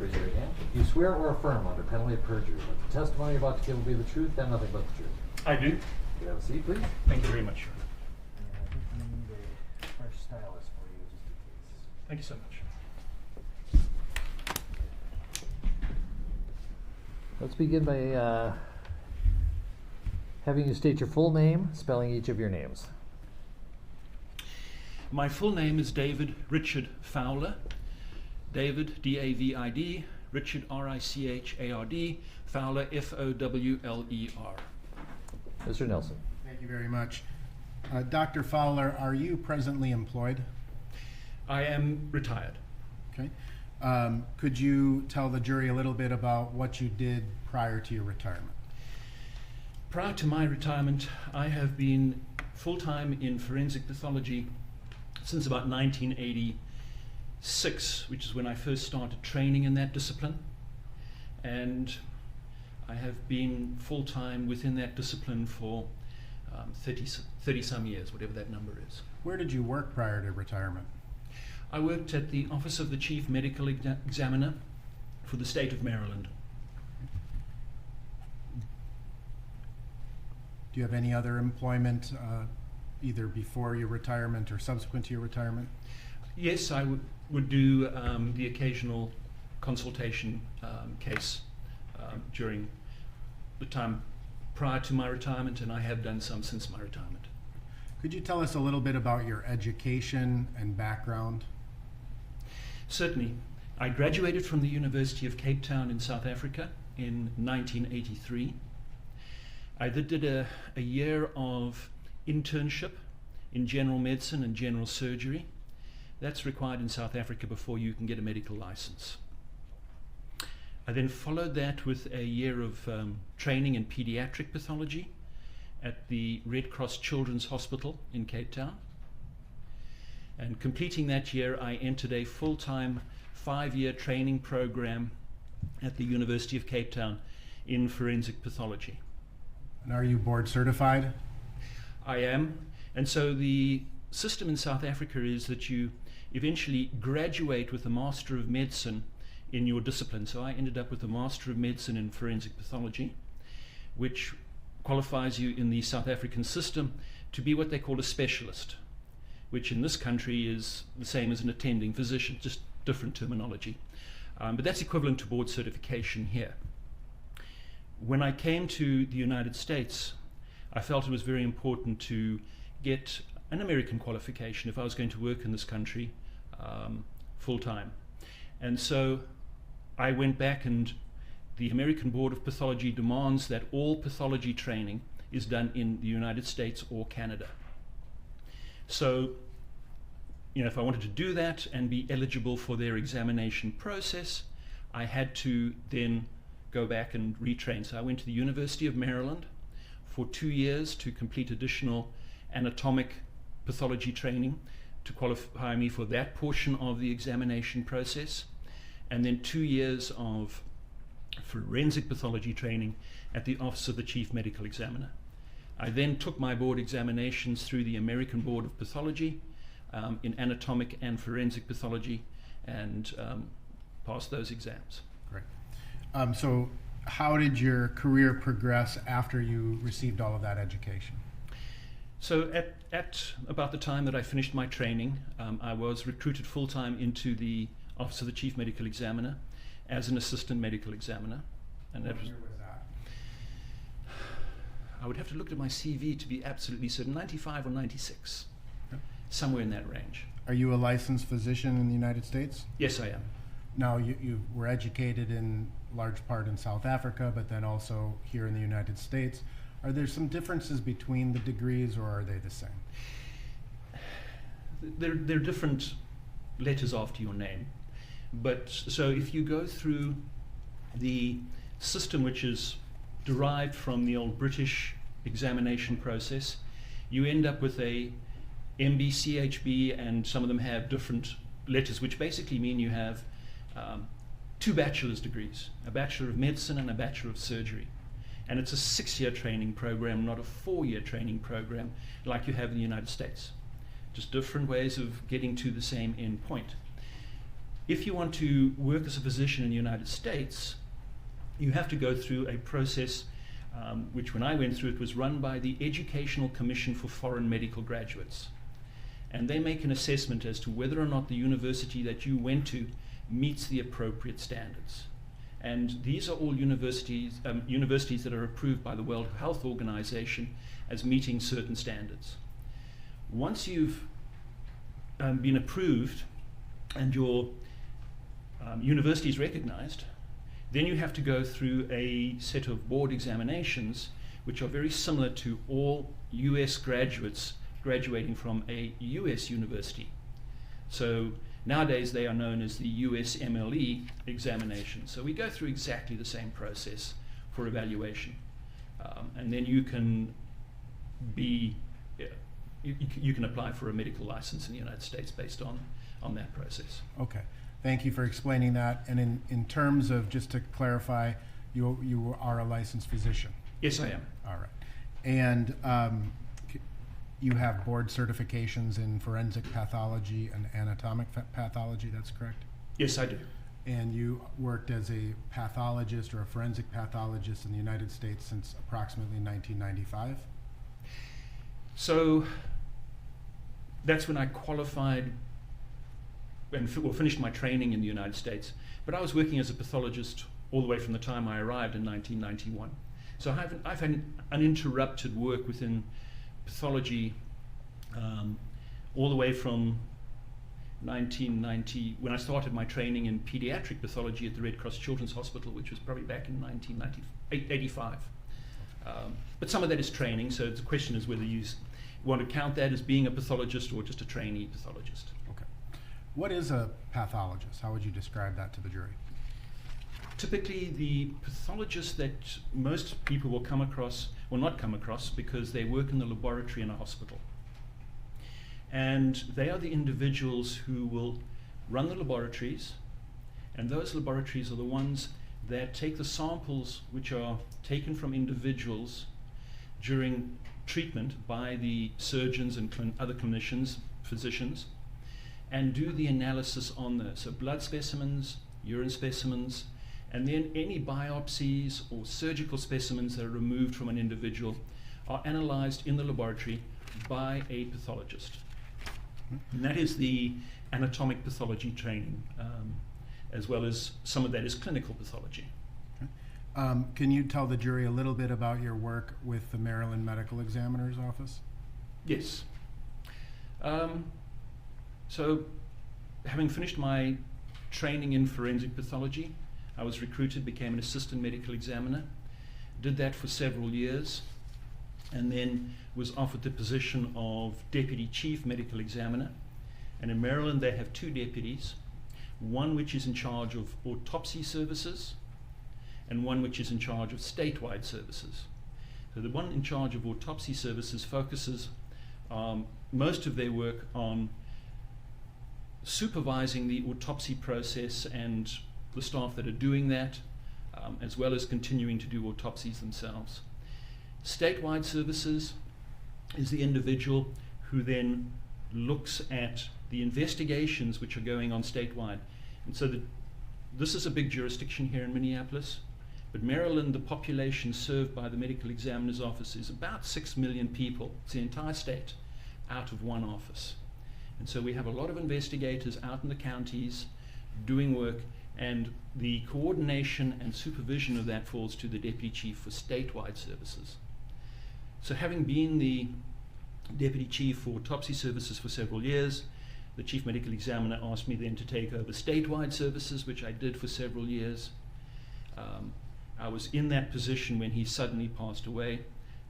Raise your right hand. Do you swear or affirm under penalty of perjury that the testimony you're about to give will be the truth and nothing but the truth? I do. You have a seat, please. Thank you very much. And I think we need a fresh stylus for you, just in case. Thank you so much. Let's begin by having you state your full name, spelling each of your names. My full name is David Richard Fowler. David, D-A-V-I-D, Richard, R-I-C-H-A-R-D, Fowler, F-O-W-L-E-R. Mr. Nelson. Thank you very much. Dr. Fowler, are you presently employed? I am retired. Okay. Could you tell the jury a little bit about what you did prior to your retirement? Prior to my retirement, I have been full-time in forensic pathology since about 1986, which is when I first started training in that discipline. And I have been full-time within that discipline for 30 some years, whatever that number is. Where did you work prior to retirement? I worked at the Office of the Chief Medical Examiner for the state of Maryland. Do you have any other employment either before your retirement or subsequent to your retirement? Yes, I would do the occasional consultation case during the time prior to my retirement, and I have done some since my retirement. Could you tell us a little bit about your education and background? Certainly. I graduated from the University of Cape Town in South Africa in 1983. I did a year of internship in general medicine and general surgery. That's required in South Africa before you can get a medical license. I then followed that with a year of training in pediatric pathology at the Red Cross Children's Hospital in Cape Town. And completing that year, I entered a full-time 5-year training program at the University of Cape Town in forensic pathology. And are you board certified? I am. And so the system in South Africa is that you eventually graduate with a Master of Medicine in your discipline. So I ended up with a Master of Medicine in forensic pathology, which qualifies you in the South African system to be what they call a specialist, which in this country is the same as an attending physician, just different terminology. But that's equivalent to board certification here. When I came to the United States, I felt it was very important to get an American qualification if I was going to work in this country full-time. And so I went back, and the American Board of Pathology demands that all pathology training is done in the United States or Canada. So, if I wanted to do that and be eligible for their examination process, I had to then go back and retrain. So I went to the University of Maryland for 2 years to complete additional anatomic pathology training to qualify me for that portion of the examination process, and then 2 years of forensic pathology training at the Office of the Chief Medical Examiner. I then took my board examinations through the American Board of Pathology in anatomic and forensic pathology, and passed those exams. Great. So how did your career progress after you received all of that education? So at about the time that I finished my training, I was recruited full-time into the Office of the Chief Medical Examiner as an assistant medical examiner. And What year was that? I would have to look at my CV to be absolutely certain, 95 or 96, somewhere in that range. Are you a licensed physician in the United States? Yes, I am. Now, you were educated in large part in South Africa, but then also here in the United States. Are there some differences between the degrees, or are they the same? They're different letters after your name. But so if you go through the system which is derived from the old British examination process, you end up with a MB, CHB, and some of them have different letters, which basically mean you have 2 bachelor's degrees, a Bachelor of Medicine and a Bachelor of Surgery. And it's a 6-year training program, not a 4-year training program like you have in the United States. Just different ways of getting to the same end point. if you want to work as a physician in the United States, you have to go through a process which, when I went through it, was run by the Educational Commission for Foreign Medical Graduates. And they make an assessment as to whether or not the university that you went to meets the appropriate standards. And these are all universities that are approved by the World Health Organization as meeting certain standards. Once you've been approved and your university is recognized, then you have to go through a set of board examinations which are very similar to all US graduates graduating from a US university. So nowadays they are known as the USMLE examination. So we go through exactly the same process for evaluation. And then you can be, you can apply for a medical license in the United States based on that process. Okay. Thank you for explaining that. And in terms of, just to clarify, you are a licensed physician? Yes, I am. All right. And you have board certifications in forensic pathology and anatomic pathology, that's correct? Yes, I do. And you worked as a pathologist or a forensic pathologist in the United States since approximately 1995? So that's when I qualified and finished my training in the United States. But I was working as a pathologist all the way from the time I arrived in 1991. So I've had uninterrupted work within pathology all the way from 1990, when I started my training in pediatric pathology at the Red Cross Children's Hospital, which was probably back in 1985. But some of that is training, so the question is whether you want to count that as being a pathologist or just a trainee pathologist. Okay. What is a pathologist? How would you describe that to the jury? Typically, the pathologist that most people will come across, will not come across, because they work in the laboratory in a hospital. And they are the individuals who will run the laboratories, and those laboratories are the ones that take the samples which are taken from individuals during treatment by the surgeons and other clinicians, physicians, and do the analysis on those. So blood specimens, urine specimens, and then any biopsies or surgical specimens that are removed from an individual are analyzed in the laboratory by a pathologist. And that is the anatomic pathology training, as well as some of that is clinical pathology. Can you tell the jury a little bit about your work with the Maryland Medical Examiner's Office? Yes. So, having finished my training in forensic pathology, I was recruited, became an assistant medical examiner, did that for several years, and then was offered the position of deputy chief medical examiner. And in Maryland, they have two deputies, one which is in charge of autopsy services, and one which is in charge of statewide services. So the one in charge of autopsy services focuses most of their work on supervising the autopsy process and the staff that are doing that, as well as continuing to do autopsies themselves. Statewide services is the individual who then looks at the investigations which are going on statewide. And so this is a big jurisdiction here in Minneapolis, but Maryland, the population served by the medical examiner's office is about 6 million people. It's the entire state out of one office. And so we have a lot of investigators out in the counties doing work, and the coordination and supervision of that falls to the deputy chief for statewide services. So having been the deputy chief for autopsy services for several years, the chief medical examiner asked me then to take over statewide services, which I did for several years. I was in that position when he suddenly passed away,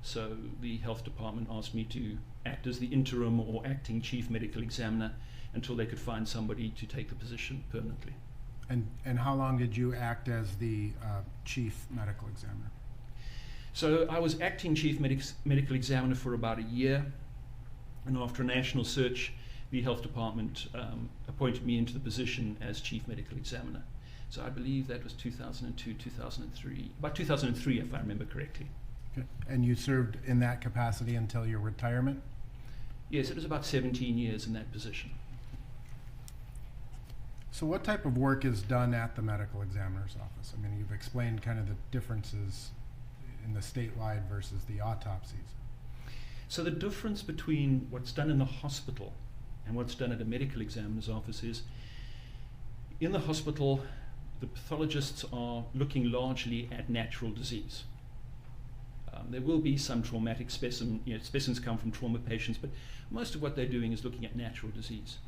so the health department asked me to act as the interim or acting chief medical examiner until they could find somebody to take the position permanently. And how long did you act as the chief medical examiner? So I was acting chief medical examiner for about a year, and after a national search, the health department appointed me into the position as chief medical examiner. So I believe that was 2002, 2003, about 2003 if I remember correctly. Okay. And you served in that capacity until your retirement? Yes, it was about 17 years in that position. So what type of work is done at the medical examiner's office? I mean, you've explained kind of the differences in the statewide versus the autopsies. So the difference between what's done in the hospital and what's done at a medical examiner's office is, in the hospital, the pathologists are looking largely at natural disease. There will be some traumatic specimens come from trauma patients, but most of what they're doing is looking at natural disease.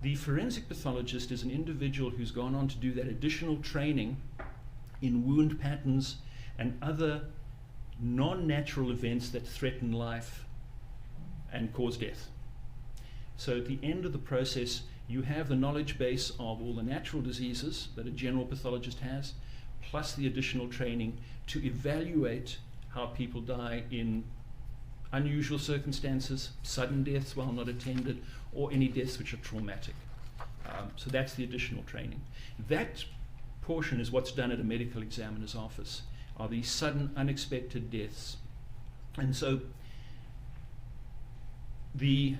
The forensic pathologist is an individual who's gone on to do that additional training in wound patterns and other non-natural events that threaten life and cause death. So at the end of the process, you have the knowledge base of all the natural diseases that a general pathologist has, plus the additional training to evaluate how people die in unusual circumstances, sudden deaths while not attended, or any deaths which are traumatic. So that's the additional training. That portion is what's done at a medical examiner's office, are these sudden, unexpected deaths. And so the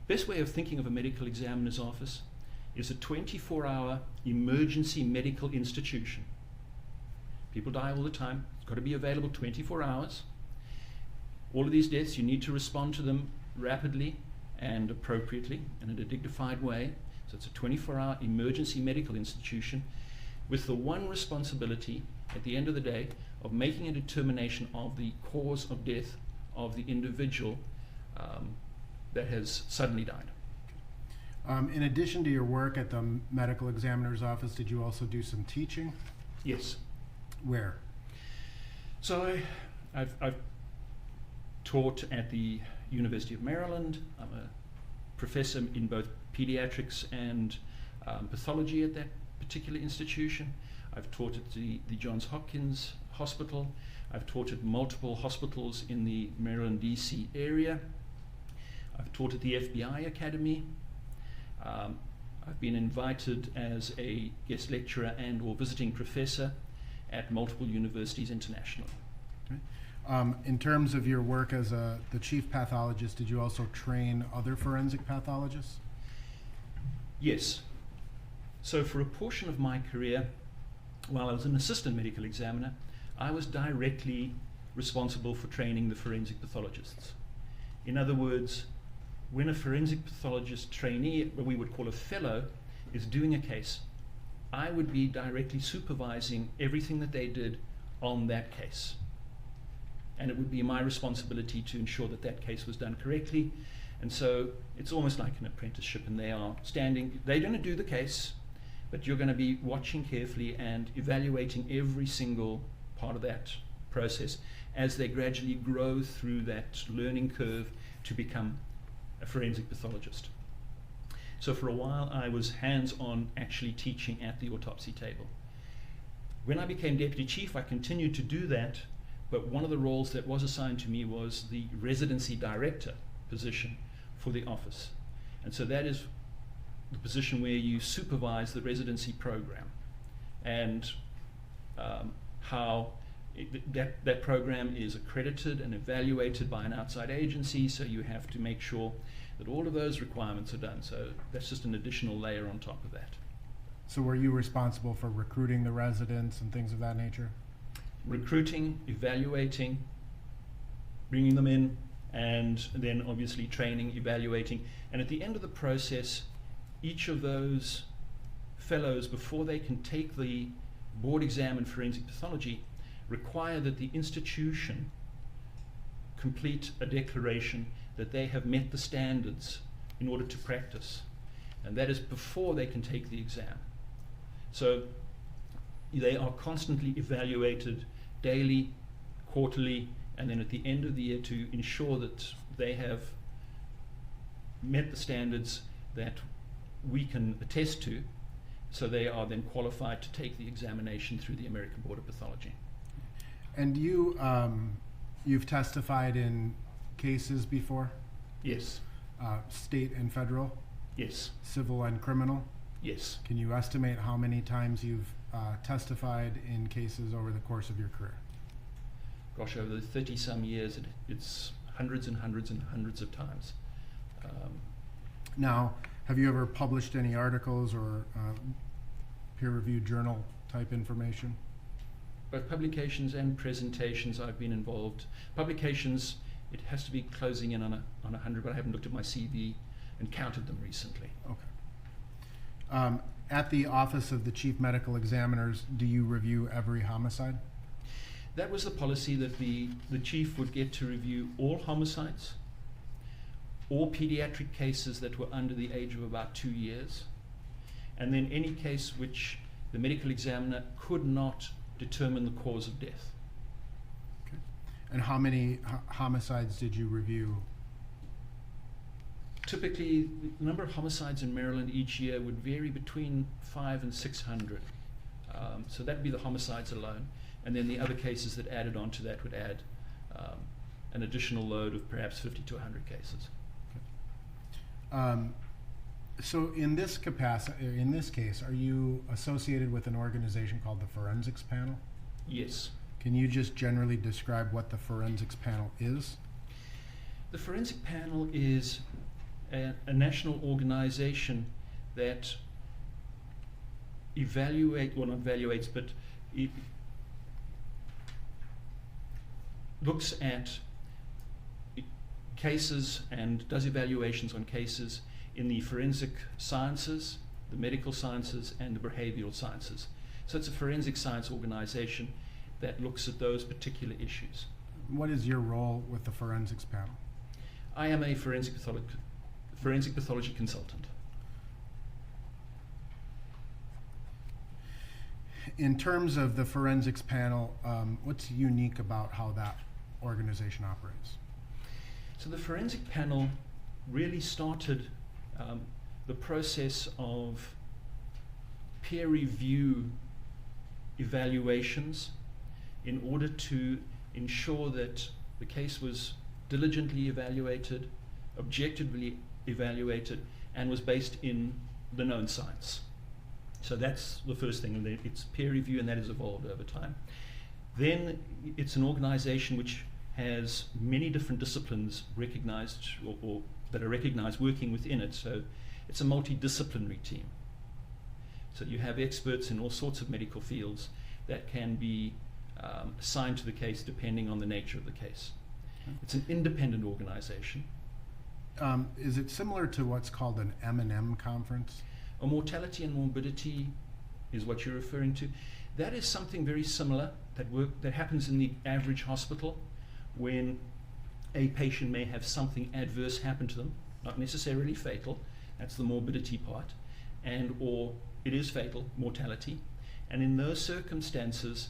best way of thinking of a medical examiner's office is a 24-hour emergency medical institution. People die all the time. It's got to be available 24 hours. All of these deaths, you need to respond to them rapidly and appropriately and in a dignified way. So it's a 24-hour emergency medical institution with the one responsibility at the end of the day of making a determination of the cause of death of the individual that has suddenly died. In addition to your work at the medical examiner's office, did you also do some teaching? Yes. Where? So I've taught at the University of Maryland. I'm a professor in both pediatrics and pathology at that particular institution. I've taught at the Johns Hopkins Hospital. I've taught at multiple hospitals in the Maryland, DC area. I've taught at the FBI Academy. I've been invited as a guest lecturer and or visiting professor at multiple universities internationally. Okay. In terms of your work as the chief pathologist, did you also train other forensic pathologists? Yes. So for a portion of my career, while I was an assistant medical examiner, I was directly responsible for training the forensic pathologists. In other words, when a forensic pathologist trainee, what we would call a fellow, is doing a case, I would be directly supervising everything that they did on that case. And it would be my responsibility to ensure that that case was done correctly. And so it's almost like an apprenticeship, and they are standing, they're going to do the case, but you're going to be watching carefully and evaluating every single part of that process as they gradually grow through that learning curve to become a forensic pathologist. So for a while I was hands-on actually teaching at the autopsy table. When I became deputy chief, I continued to do that, but one of the roles that was assigned to me was the residency director position for the office. And so that is the position where you supervise the residency program and how that program is accredited and evaluated by an outside agency, so you have to make sure that all of those requirements are done. So that's just an additional layer on top of that. So were you responsible for recruiting the residents and things of that nature? Recruiting, evaluating, bringing them in, and then obviously training, evaluating. And at the end of the process, each of those fellows, before they can take the board exam in forensic pathology, require that the institution complete a declaration that they have met the standards in order to practice. And that is before they can take the exam. So they are constantly evaluated daily, quarterly, and then at the end of the year to ensure that they have met the standards that we can attest to, so they are then qualified to take the examination through the American Board of Pathology. And you've testified in cases before? Yes. State and federal? Yes. Civil and criminal? Yes. Can you estimate how many times you've testified in cases over the course of your career? Gosh, over the 30-some years, it's hundreds and hundreds and hundreds of times. Now, Have you ever published any articles or peer-reviewed journal type information? Both publications and presentations I've been involved. Publications, it has to be closing in on 100, but I haven't looked at my CV and counted them recently. Okay. At the Office of the Chief Medical Examiners, do you review every homicide? That was the policy, that the chief would get to review all homicides, all pediatric cases that were under the age of about 2 years, and then any case which the medical examiner could not determine the cause of death. Okay. And how many homicides did you review? Typically, the number of homicides in Maryland each year would vary between 500 and 600. So that would be the homicides alone. And then the other cases that added on to that would add an additional load of perhaps 50 to 100 cases. So in this capacity, in this case, are you associated with an organization called the Forensics Panel? Yes. Can you just generally describe what the Forensics Panel is? The Forensic Panel is a national organization that it looks at cases and does evaluations on cases in the forensic sciences, the medical sciences, and the behavioral sciences. So it's a forensic science organization that looks at those particular issues. What is your role with the Forensics Panel? I am a forensic pathology consultant. In terms of the Forensics Panel, what's unique about how that organization operates? So the Forensic Panel really started the process of peer review evaluations in order to ensure that the case was diligently evaluated, objectively evaluated, and was based in the known science. So that's the first thing, and it's peer review, and that has evolved over time. Then it's an organization which has many different disciplines recognized or that are recognized working within it. So it's a multidisciplinary team. So you have experts in all sorts of medical fields that can be assigned to the case depending on the nature of the case. It's an independent organization. Is it similar to what's called an M&M conference? A mortality and morbidity is what you're referring to. That is something very similar that happens in the average hospital when a patient may have something adverse happen to them, not necessarily fatal, that's the morbidity part, and or it is fatal, mortality. And in those circumstances,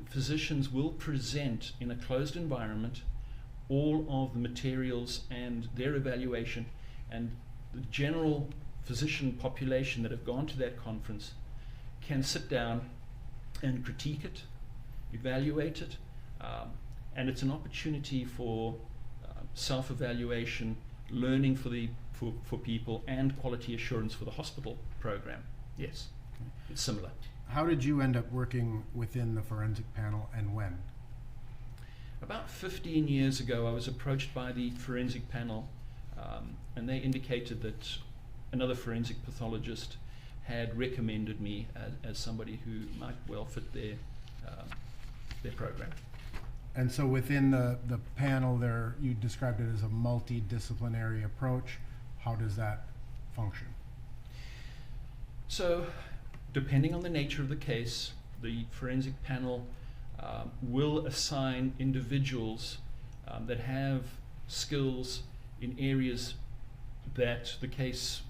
physicians will present in a closed environment all of the materials and their evaluation, and the general physician population that have gone to that conference can sit down and critique it, evaluate it, and it's an opportunity for self-evaluation, learning for people, and quality assurance for the hospital program. Yes, it's similar. How did you end up working within the Forensic Panel, and when? About 15 years ago, I was approached by the Forensic Panel, and they indicated that another forensic pathologist had recommended me as somebody who might well fit their program. And so within the panel there, you described it as a multidisciplinary approach. How does that function? So, depending on the nature of the case, the Forensic Panel will assign individuals that have skills in areas that the case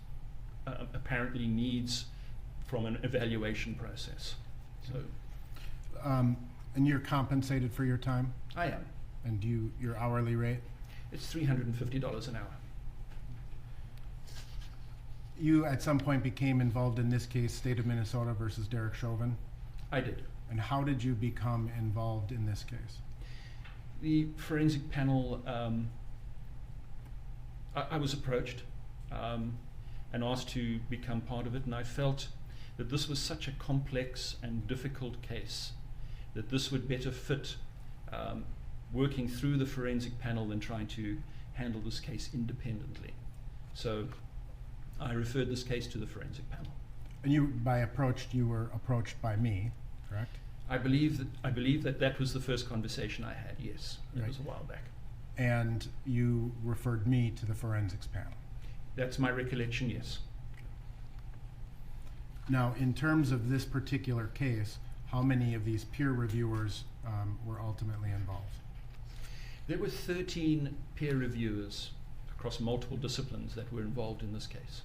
apparently needs from an evaluation process. So, and you're compensated for your time? I am. And your hourly rate? It's $350 an hour. You at some point became involved in this case, State of Minnesota versus Derek Chauvin. I did. And how did you become involved in this case? The Forensic Panel, I was approached and asked to become part of it, and I felt that this was such a complex and difficult case that this would better fit working through the Forensic Panel than trying to handle this case independently. So I referred this case to the forensic panel. And you were approached by me, correct? I believe that was the first conversation I had, yes. It was a while back. And you referred me to the forensics panel. That's my recollection, yes. Now, in terms of this particular case, how many of these peer reviewers were ultimately involved? There were 13 peer reviewers across multiple disciplines that were involved in this case.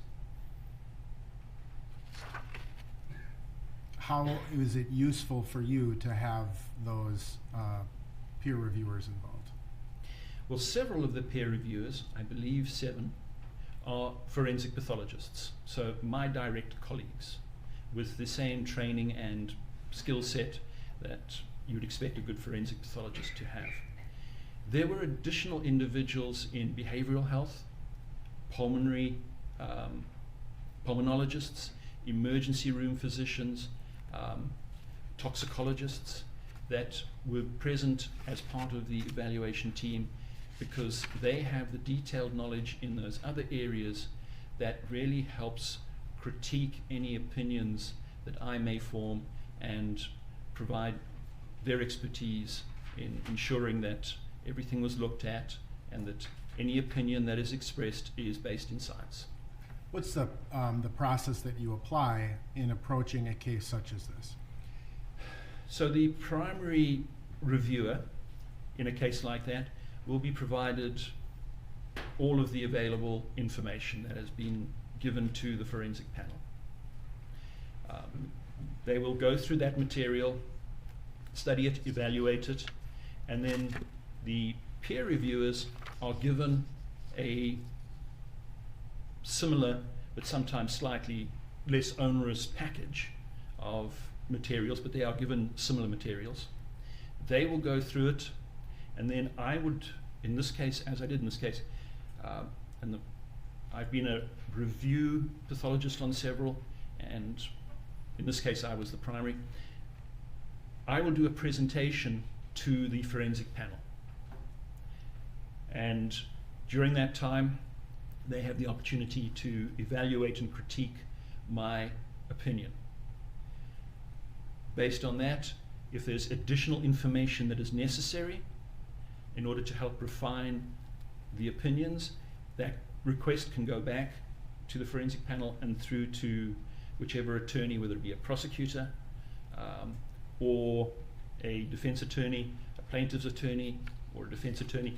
How is it useful for you to have those peer reviewers involved? Well, several of the peer reviewers, I believe 7, are forensic pathologists, so my direct colleagues with the same training and skill set that you would expect a good forensic pathologist to have. There were additional individuals in behavioral health, pulmonologists, emergency room physicians, toxicologists that were present as part of the evaluation team, because they have the detailed knowledge in those other areas that really helps critique any opinions that I may form and provide their expertise in ensuring that everything was looked at and that any opinion that is expressed is based in science. What's the process that you apply in approaching a case such as this? So the primary reviewer in a case like that will be provided all of the available information that has been given to the forensic panel. They will go through that material, study it, evaluate it, and then the peer reviewers are given a similar but sometimes slightly less onerous package of materials, but they are given similar materials. They will go through it, and then I would, in this case, as I did in this case, I've been a review pathologist on several, and in this case I was the primary. I will do a presentation to the forensic panel, and during that time they have the opportunity to evaluate and critique my opinion. Based on that, if there's additional information that is necessary in order to help refine the opinions, that request can go back to the forensic panel and through to whichever attorney, whether it be a prosecutor or a defense attorney, a plaintiff's attorney or a defense attorney.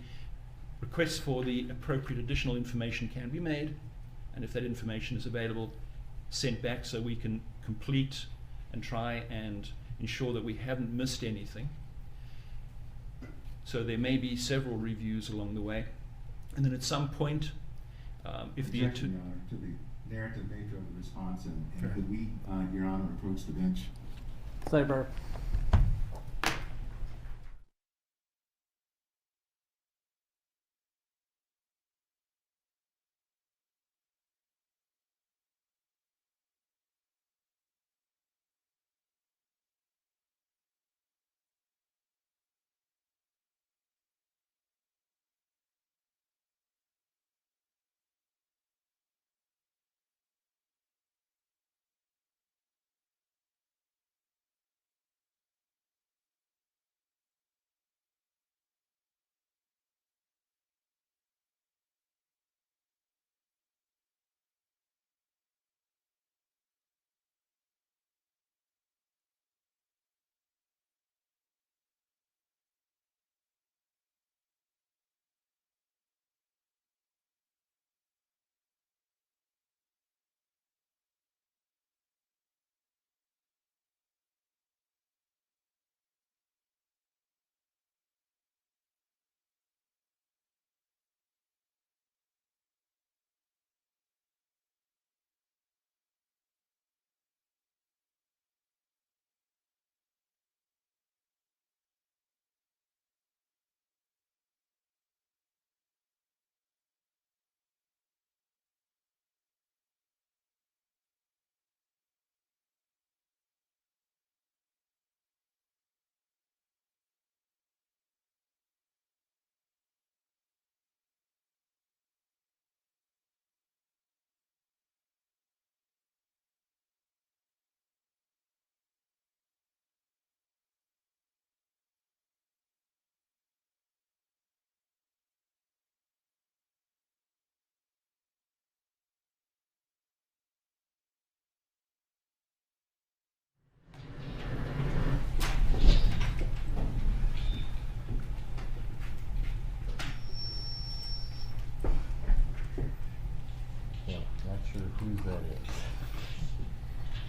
Requests for the appropriate additional information can be made, and if that information is available, sent back so we can complete and try and ensure that we haven't missed anything. So there may be several reviews along the way, and then at some point, if the Objection, Your Honor, to the narrative nature of the response, and Fair. could we, Your Honor, approach the bench? Cyber.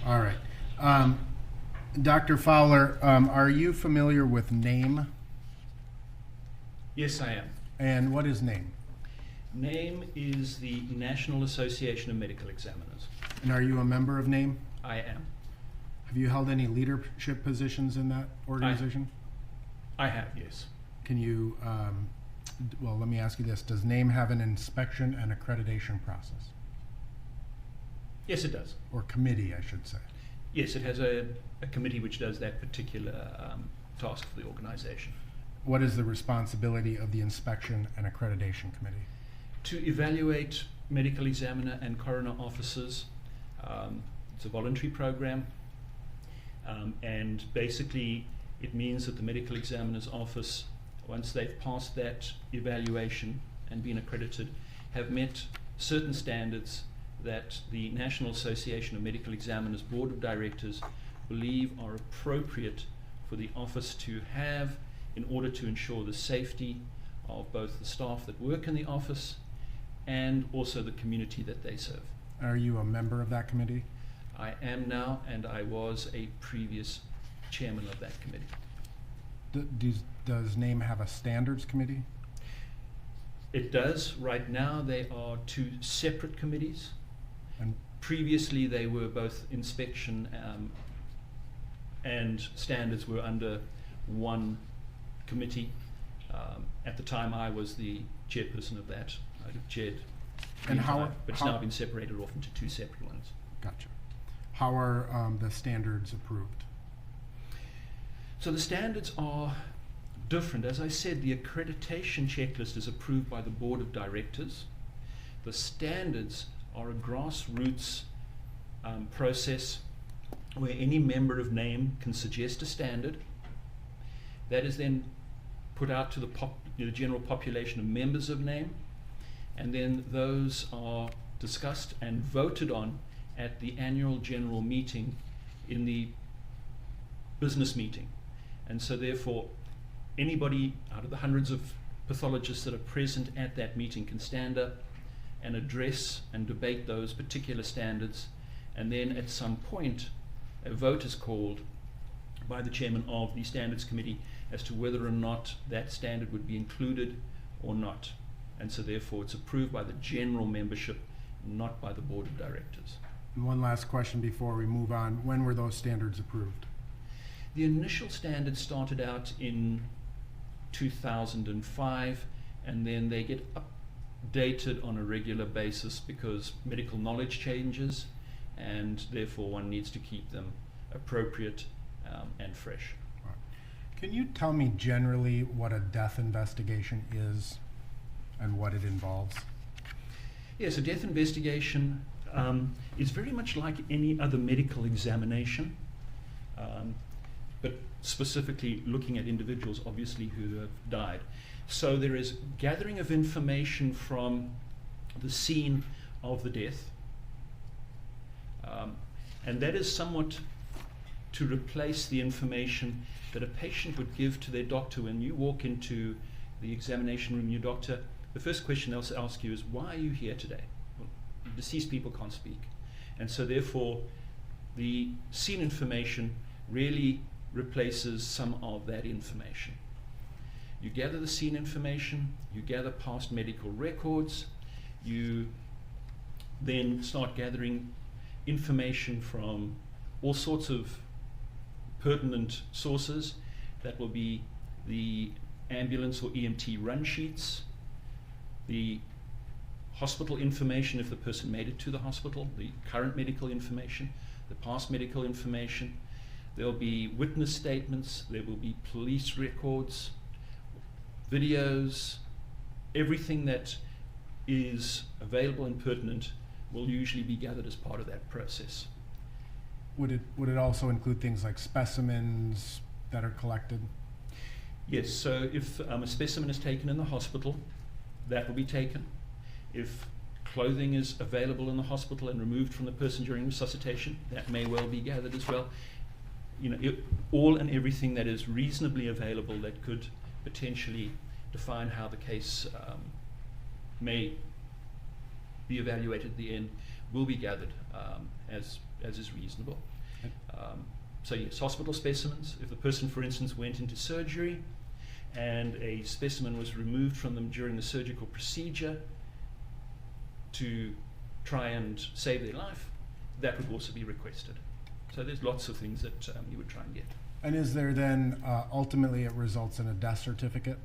All right. Dr. Fowler, are you familiar with NAME? Yes, I am. And what is NAME? NAME is the National Association of Medical Examiners. And are you a member of NAME? I am. Have you held any leadership positions in that organization? I have, yes. Can you, well, let me ask you this. Does NAME have an inspection and accreditation process? Yes, it does. Or committee, I should say. Yes, it has a committee which does that particular task for the organization. What is the responsibility of the inspection and accreditation committee? To evaluate medical examiner and coroner officers. It's a voluntary program, and basically it means that the medical examiner's office, once they've passed that evaluation and been accredited, have met certain standards that the National Association of Medical Examiners Board of Directors believe are appropriate for the office to have in order to ensure the safety of both the staff that work in the office and also the community that they serve. Are you a member of that committee? I am now, and I was a previous chairman of that committee. Does NAME have a standards committee? It does. Right now they are two separate committees. And Previously they were both inspection and standards were under one committee. At the time I was the chairperson of that. I chaired the And entire, but it's now been separated off into two separate ones. Gotcha. How are the standards approved? So the standards are different. As I said, the accreditation checklist is approved by the board of directors. The standards are a grassroots process where any member of NAME can suggest a standard. That is then put out to the general population of members of NAME, and then those are discussed and voted on at the annual general meeting in the business meeting. And so therefore anybody out of the hundreds of pathologists that are present at that meeting can stand up and address and debate those particular standards, and then at some point a vote is called by the chairman of the standards committee as to whether or not that standard would be included or not. And so therefore it's approved by the general membership, not by the board of directors. And one last question before we move on. When were those standards approved? The initial standards started out in 2005, and then they get updated on a regular basis because medical knowledge changes, and therefore one needs to keep them appropriate and fresh. Can you tell me generally what a death investigation is and what it involves? Yes, a death investigation is very much like any other medical examination, but specifically looking at individuals obviously who have died. So there is gathering of information from the scene of the death, and that is somewhat to replace the information that a patient would give to their doctor. When you walk into the examination room, your doctor, the first question they'll ask you is, why are you here today? Well, deceased people can't speak. And so therefore the scene information really replaces some of that information. You gather the scene information, you gather past medical records, you then start gathering information from all sorts of pertinent sources. That will be the ambulance or EMT run sheets, the hospital information if the person made it to the hospital, the current medical information, the past medical information. There'll be witness statements, there will be police records, videos, everything that is available and pertinent will usually be gathered as part of that process. Would it also include things like specimens that are collected? Yes, so if a specimen is taken in the hospital, that will be taken. If clothing is available in the hospital and removed from the person during resuscitation, that may well be gathered as well. You know, all and everything that is reasonably available that could potentially define how the case may be evaluated at the end will be gathered as is reasonable. So yes, hospital specimens. If the person, for instance, went into surgery and a specimen was removed from them during the surgical procedure to try and save their life, that would also be requested. So there's lots of things that you would try and get. And is there then, ultimately it results in a death certificate?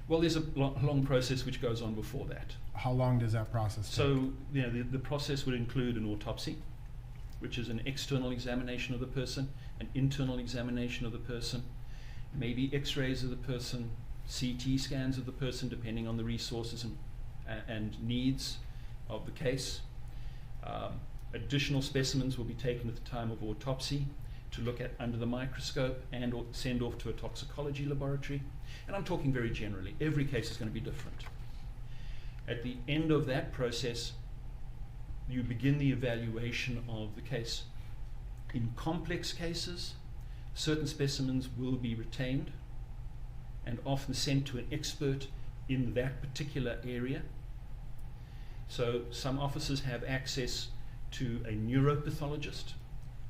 Well, there's a long process which goes on before that. How long does that process take? So, you know, the process would include an autopsy, which is an external examination of the person, an internal examination of the person, maybe x-rays of the person, CT scans of the person, depending on the resources and needs of the case. Additional specimens will be taken at the time of autopsy to look at under the microscope and or send off to a toxicology laboratory. And I'm talking very generally. Every case is going to be different. At the end of that process, you begin the evaluation of the case. In complex cases, certain specimens will be retained and often sent to an expert in that particular area. So some officers have access to a neuropathologist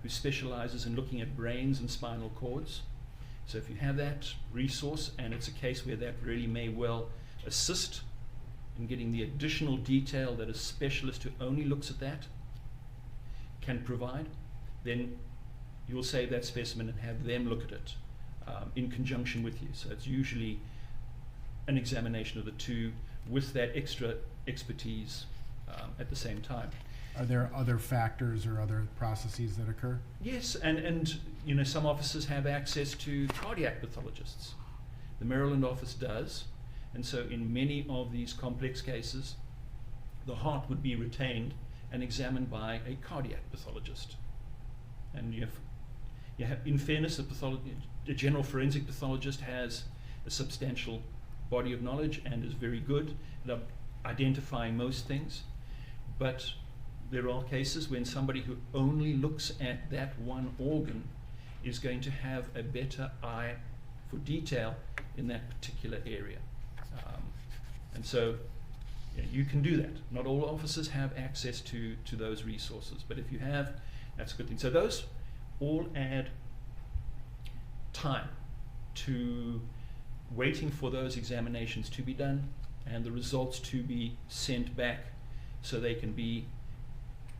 who specializes in looking at brains and spinal cords. So if you have that resource and it's a case where that really may well assist in getting the additional detail that a specialist who only looks at that can provide, then you'll save that specimen and have them look at it in conjunction with you. So it's usually an examination of the two with that extra expertise at the same time. Are there other factors or other processes that occur? Yes, and you know, some offices have access to cardiac pathologists. The Maryland office does, and so in many of these complex cases, the heart would be retained and examined by a cardiac pathologist. And you have in fairness, a general forensic pathologist has a substantial body of knowledge and is very good at identifying most things, but there are cases when somebody who only looks at that one organ is going to have a better eye for detail in that particular area. And so you can do that. Not all officers have access to those resources, but if you have, that's a good thing. So those all add time to waiting for those examinations to be done and the results to be sent back so they can be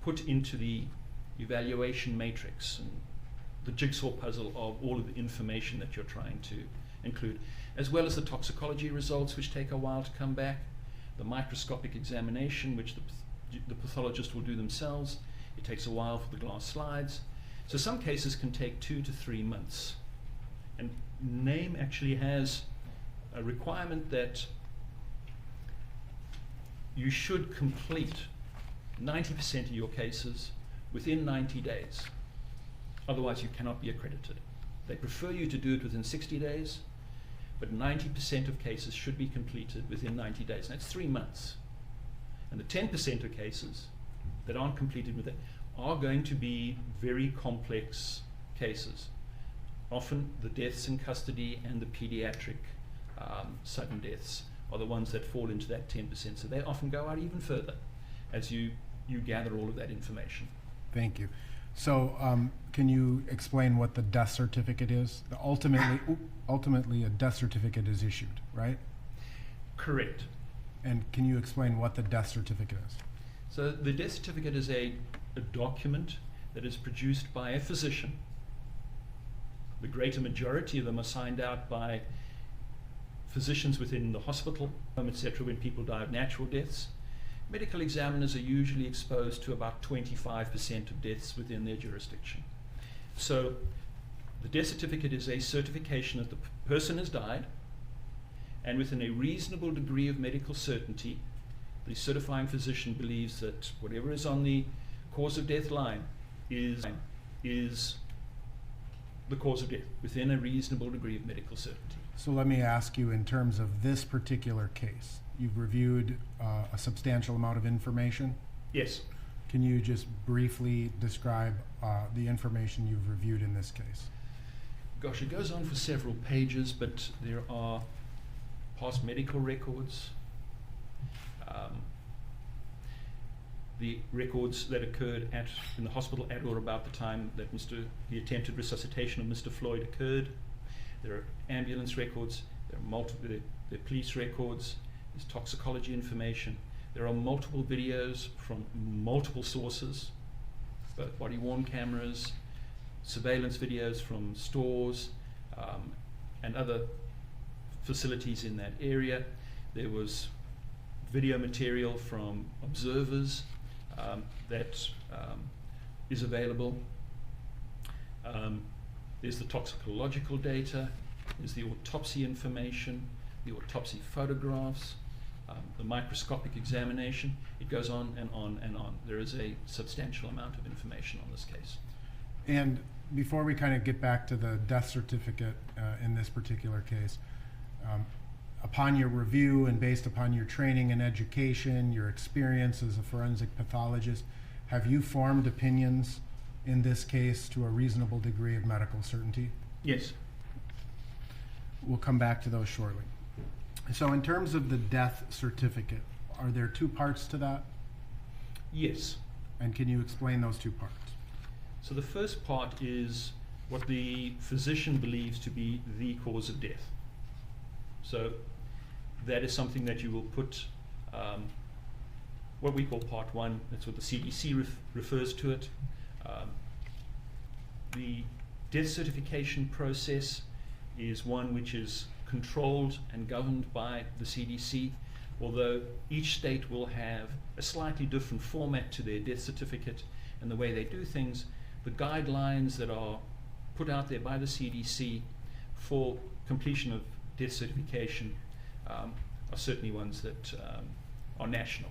put into the evaluation matrix and the jigsaw puzzle of all of the information that you're trying to include, as well as the toxicology results, which take a while to come back, the microscopic examination, which the pathologist will do themselves. It takes a while for the glass slides. So some cases can take 2 to 3 months. And NAME actually has a requirement that you should complete 90% of your cases within 90 days. Otherwise, you cannot be accredited. They prefer you to do it within 60 days, but 90% of cases should be completed within 90 days. And that's 3 months. And the 10% of cases that aren't completed with it are going to be very complex cases. Often the deaths in custody and the pediatric sudden deaths are the ones that fall into that 10%. So they often go out even further as you gather all of that information. Thank you. So can you explain what the death certificate is? Ultimately, a death certificate is issued, right? Correct. And can you explain what the death certificate is? So the death certificate is a document that is produced by a physician. The greater majority of them are signed out by physicians within the hospital, etc., when people die of natural deaths. Medical examiners are usually exposed to about 25% of deaths within their jurisdiction. So the death certificate is a certification that the person has died, and within a reasonable degree of medical certainty, the certifying physician believes that whatever is on the cause of death line is the cause of death within a reasonable degree of medical certainty. So let me ask you, in terms of this particular case, you've reviewed a substantial amount of information. Yes. Can you just briefly describe the information you've reviewed in this case? Gosh, it goes on for several pages, but there are past medical records, the records that occurred in the hospital at or about the time that the attempted resuscitation of Mr. Floyd occurred. There are ambulance records, there are police records, there's toxicology information. There are multiple videos from multiple sources, both body-worn cameras, surveillance videos from stores, and other facilities in that area. There was video material from observers that is available. There's the toxicological data, there's the autopsy information, the autopsy photographs, the microscopic examination. It goes on and on and on. There is a substantial amount of information on this case. And before we kind of get back to the death certificate in this particular case, upon your review and based upon your training and education, your experience as a forensic pathologist, have you formed opinions in this case to a reasonable degree of medical certainty? Yes. We'll come back to those shortly. So in terms of the death certificate, are there two parts to that? Yes. And can you explain those two parts? So the first part is what the physician believes to be the cause of death. So that is something that you will put what we call part one. That's what the CDC refers to it. The death certification process is one which is controlled and governed by the CDC, although each state will have a slightly different format to their death certificate and the way they do things. The guidelines that are put out there by the CDC for completion of death certification are certainly ones that are national.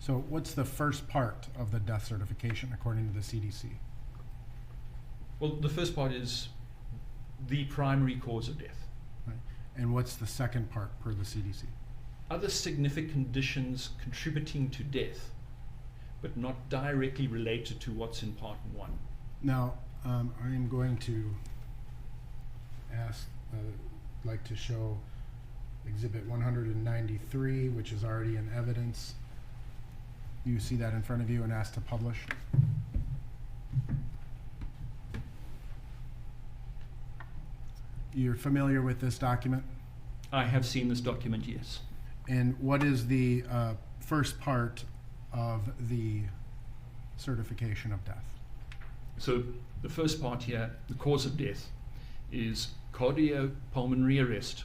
So what's the first part of the death certification according to the CDC? Well, the first part is the primary cause of death. Right. And what's the second part per the CDC? Other significant conditions contributing to death, but not directly related to what's in part one. Now, I am going to like to show Exhibit 193, which is already in evidence. You see that in front of you, and ask to publish. You're familiar with this document? I have seen this document, yes. And what is the first part of the certification of death? So the first part here, the cause of death, is cardiopulmonary arrest,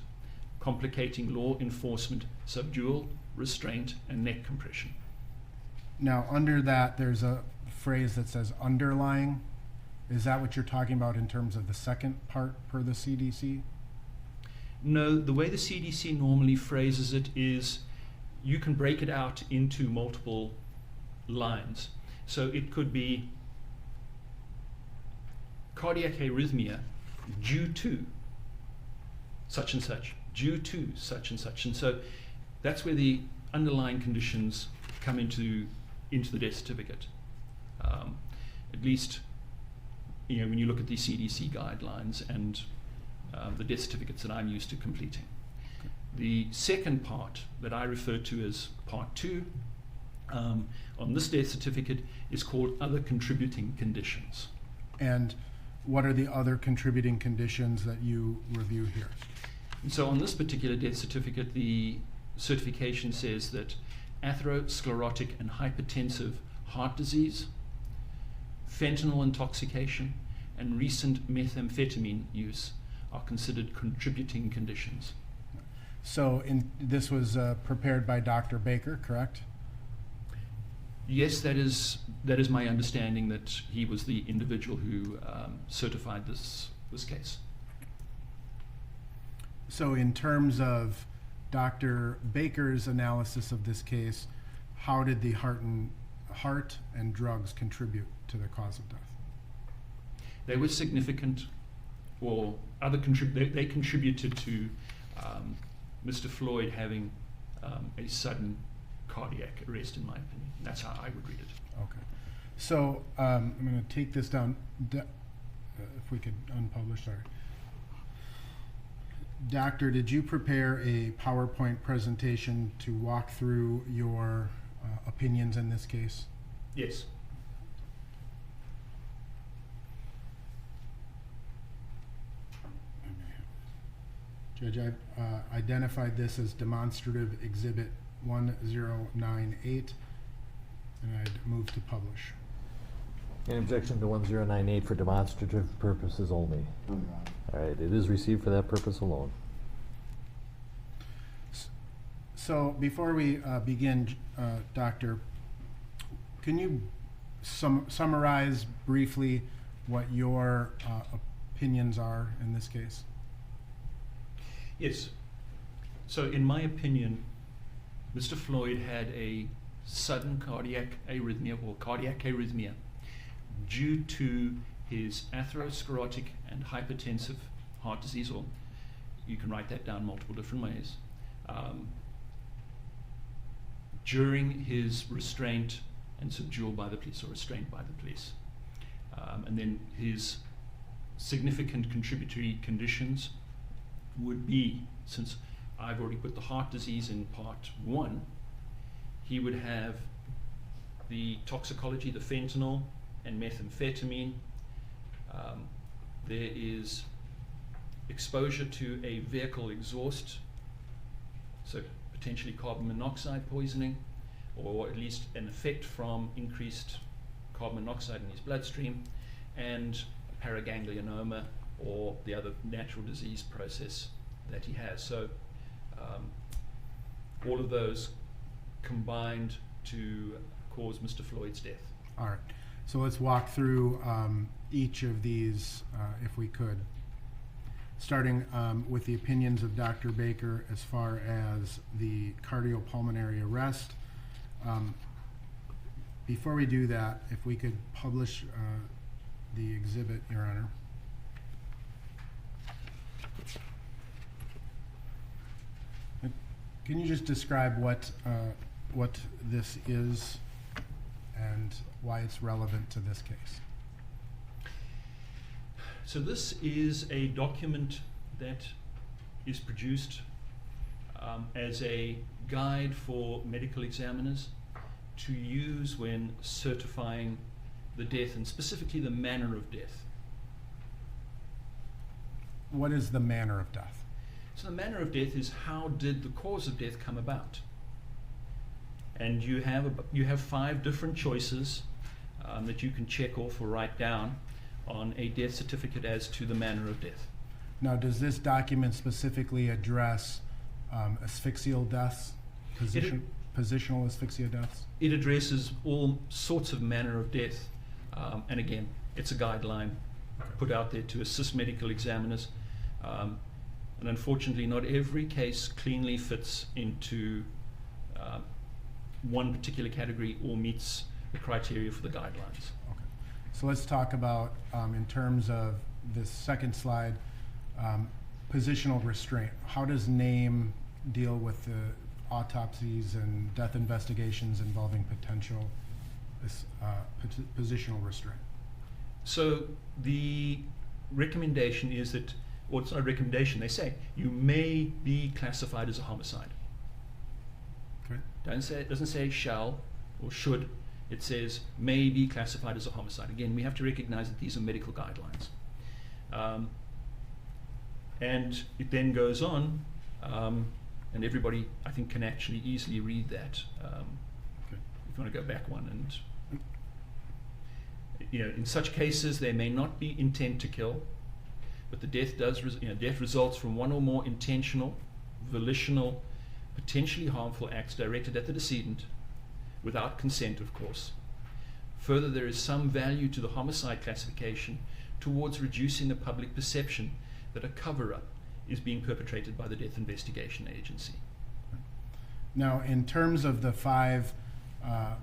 complicating law enforcement, subdual, restraint, and neck compression. Now, under that, there's a phrase that says underlying. Is that what you're talking about in terms of the second part per the CDC? No, the way the CDC normally phrases it is you can break it out into multiple lines. So it could be cardiac arrhythmia due to such and such, due to such and such. And so that's where the underlying conditions come into the death certificate. At least, when you look at the CDC guidelines and the death certificates that I'm used to completing. Okay. The second part that I refer to as part two on this death certificate is called other contributing conditions. And what are the other contributing conditions that you review here? And so on this particular death certificate, the certification says that atherosclerotic and hypertensive heart disease, fentanyl intoxication, and recent methamphetamine use are considered contributing conditions. So this was prepared by Dr. Baker, correct? Yes, that is my understanding, that he was the individual who certified this case. So in terms of Dr. Baker's analysis of this case, how did the heart and drugs contribute to the cause of death? They were significant, or they contributed to Mr. Floyd having a sudden cardiac arrest, in my opinion. That's how I would read it. Okay. So I'm going to take this down. If we could unpublish, sorry. Doctor, did you prepare a PowerPoint presentation to walk through your opinions in this case? Yes. Judge, I've identified this as demonstrative exhibit 1098, and I'd move to publish. Any objection to 1098 for demonstrative purposes only? No, Your Honor. All right, it is received for that purpose alone. So before we begin, Doctor, can you summarize briefly what your opinions are in this case? Yes. So in my opinion, Mr. Floyd had a sudden cardiac arrhythmia or cardiac arrhythmia due to his atherosclerotic and hypertensive heart disease, or you can write that down multiple different ways, during his restraint and subdual by the police, or restraint by the police. And then his significant contributory conditions would be, since I've already put the heart disease in part 1, he would have the toxicology, the fentanyl and methamphetamine. There is exposure to a vehicle exhaust, so potentially carbon monoxide poisoning, or at least an effect from increased carbon monoxide in his bloodstream, and paraganglionoma, or the other natural disease process that he has. So all of those combined to cause Mr. Floyd's death. All right. So let's walk through each of these, if we could. Starting with the opinions of Dr. Baker as far as the cardiopulmonary arrest. Before we do that, if we could publish the exhibit, Your Honor. Can you just describe what this is and why it's relevant to this case? So this is a document that is produced as a guide for medical examiners to use when certifying the death, and specifically the manner of death. What is the manner of death? So the manner of death is, how did the cause of death come about? And you have 5 different choices that you can check off or write down on a death certificate as to the manner of death. Now, does this document specifically address asphyxial deaths, positional asphyxia deaths? It addresses all sorts of manner of death, and again, it's a guideline put out there to assist medical examiners. And unfortunately, not every case cleanly fits into one particular category or meets the criteria for the guidelines. Okay. So let's talk about, in terms of this second slide, positional restraint. How does NAME deal with the autopsies and death investigations involving potential positional restraint? So the recommendation is that, or it's not a recommendation, they say you may be classified as a homicide. Okay. It doesn't say shall or should, it says may be classified as a homicide. Again, we have to recognize that these are medical guidelines. And it then goes on, and everybody, I think, can actually easily read that. Okay. If you want to go back one, and in such cases there may not be intent to kill, but the death death results from one or more intentional, volitional, potentially harmful acts directed at the decedent, without consent, of course. Further, there is some value to the homicide classification towards reducing the public perception that a cover-up is being perpetrated by the death investigation agency. Now, in terms of the 5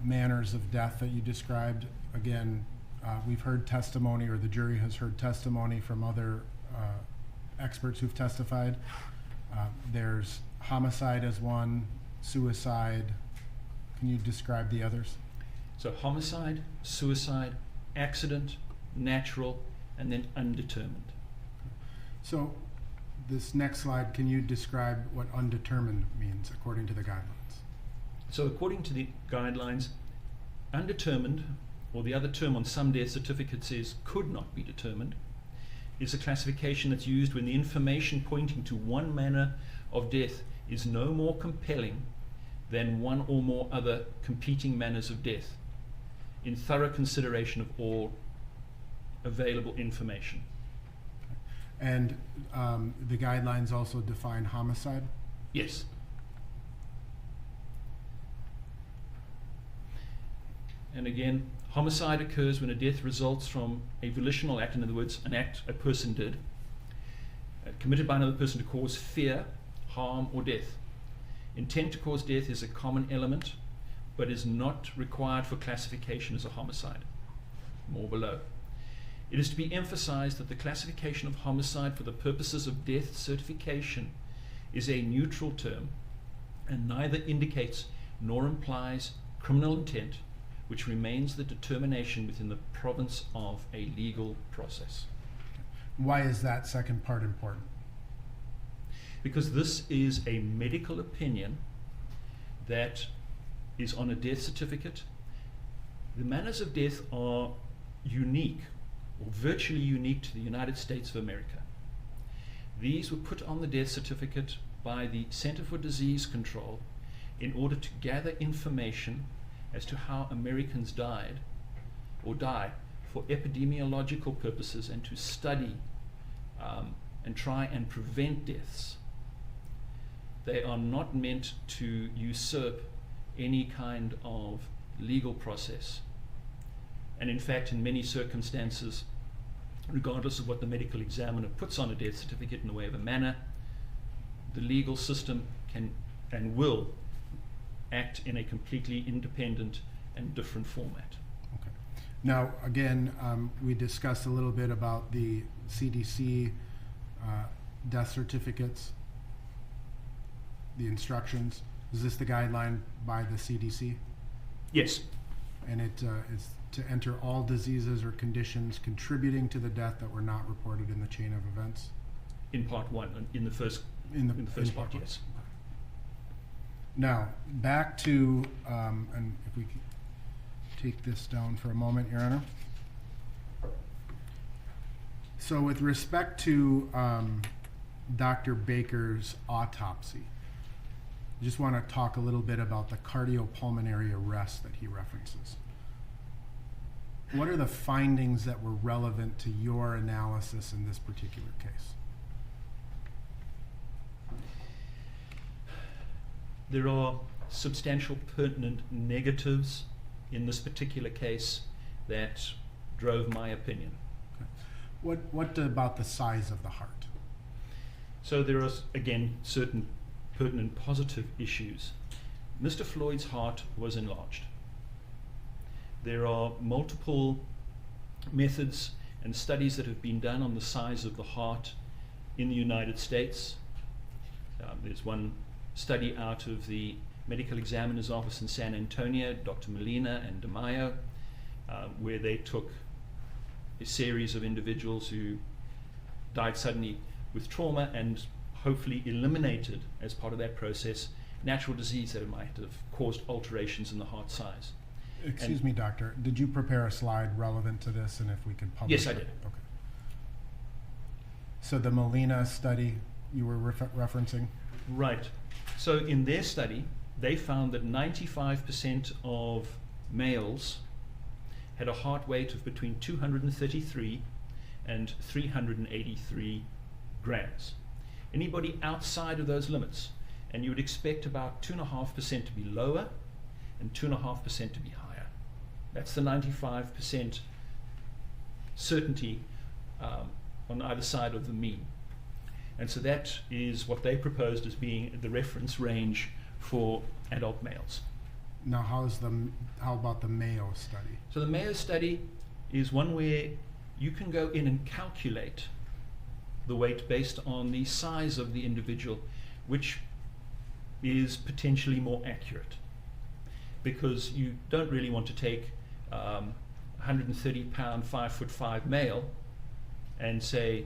manners of death that you described, again, we've heard testimony, or the jury has heard testimony from other experts who've testified. There's homicide as one, suicide. Can you describe the others? So homicide, suicide, accident, natural, and then undetermined. So this next slide, can you describe what undetermined means according to the guidelines? So according to the guidelines, Undetermined, or the other term on some death certificates is could not be determined, is a classification that's used when the information pointing to one manner of death is no more compelling than one or more other competing manners of death, in thorough consideration of all available information. And the guidelines also define homicide? Yes. And again, homicide occurs when a death results from a volitional act, in other words, an act a person did, committed by another person to cause fear, harm, or death. Intent to cause death is a common element, but is not required for classification as a homicide. More below. It is to be emphasized that the classification of homicide for the purposes of death certification is a neutral term and neither indicates nor implies criminal intent, which remains the determination within the province of a legal process. Why is that second part important? Because this is a medical opinion that is on a death certificate. The manners of death are unique, or virtually unique, to the United States of America. These were put on the death certificate by the Center for Disease Control in order to gather information as to how Americans died or die for epidemiological purposes and to study and try and prevent deaths. They are not meant to usurp any kind of legal process. And in fact, in many circumstances, regardless of what the medical examiner puts on a death certificate in the way of a manner, the legal system can and will act in a completely independent and different format. Okay. Now, again, we discussed a little bit about the CDC death certificates, the instructions. Is this the guideline by the CDC? Yes. And it is to enter all diseases or conditions contributing to the death that were not reported in the chain of events? In part one, in the first part, yes. Now, back to, and if we could take this down for a moment, Your Honor. So with respect to Dr. Baker's autopsy, I just want to talk a little bit about the cardiopulmonary arrest that he references. What are the findings that were relevant to your analysis in this particular case? There are substantial pertinent negatives in this particular case that drove my opinion. Okay. What about the size of the heart? So there are, again, certain pertinent positive issues. Mr. Floyd's heart was enlarged. There are multiple methods and studies that have been done on the size of the heart in the United States. There's one study out of the medical examiner's office in San Antonio, Dr. Molina and DeMaio, where they took a series of individuals who died suddenly with trauma and hopefully eliminated, as part of that process, natural disease that might have caused alterations in the heart size. Excuse me, doctor, did you prepare a slide relevant to this, and if we could publish it? Yes, I did. Okay. So the Molina study you were referencing? Right. So in their study, they found that 95% of males had a heart weight of between 233 and 383 grams. Anybody outside of those limits, and you would expect about 2.5% to be lower and 2.5% to be higher. That's the 95% certainty on either side of the mean. And so that is what they proposed as being the reference range for adult males. Now, how about the Mayo study? So the Mayo study is one where you can go in and calculate the weight based on the size of the individual, which is potentially more accurate, because you don't really want to take 130 pound, 5'5" male and say,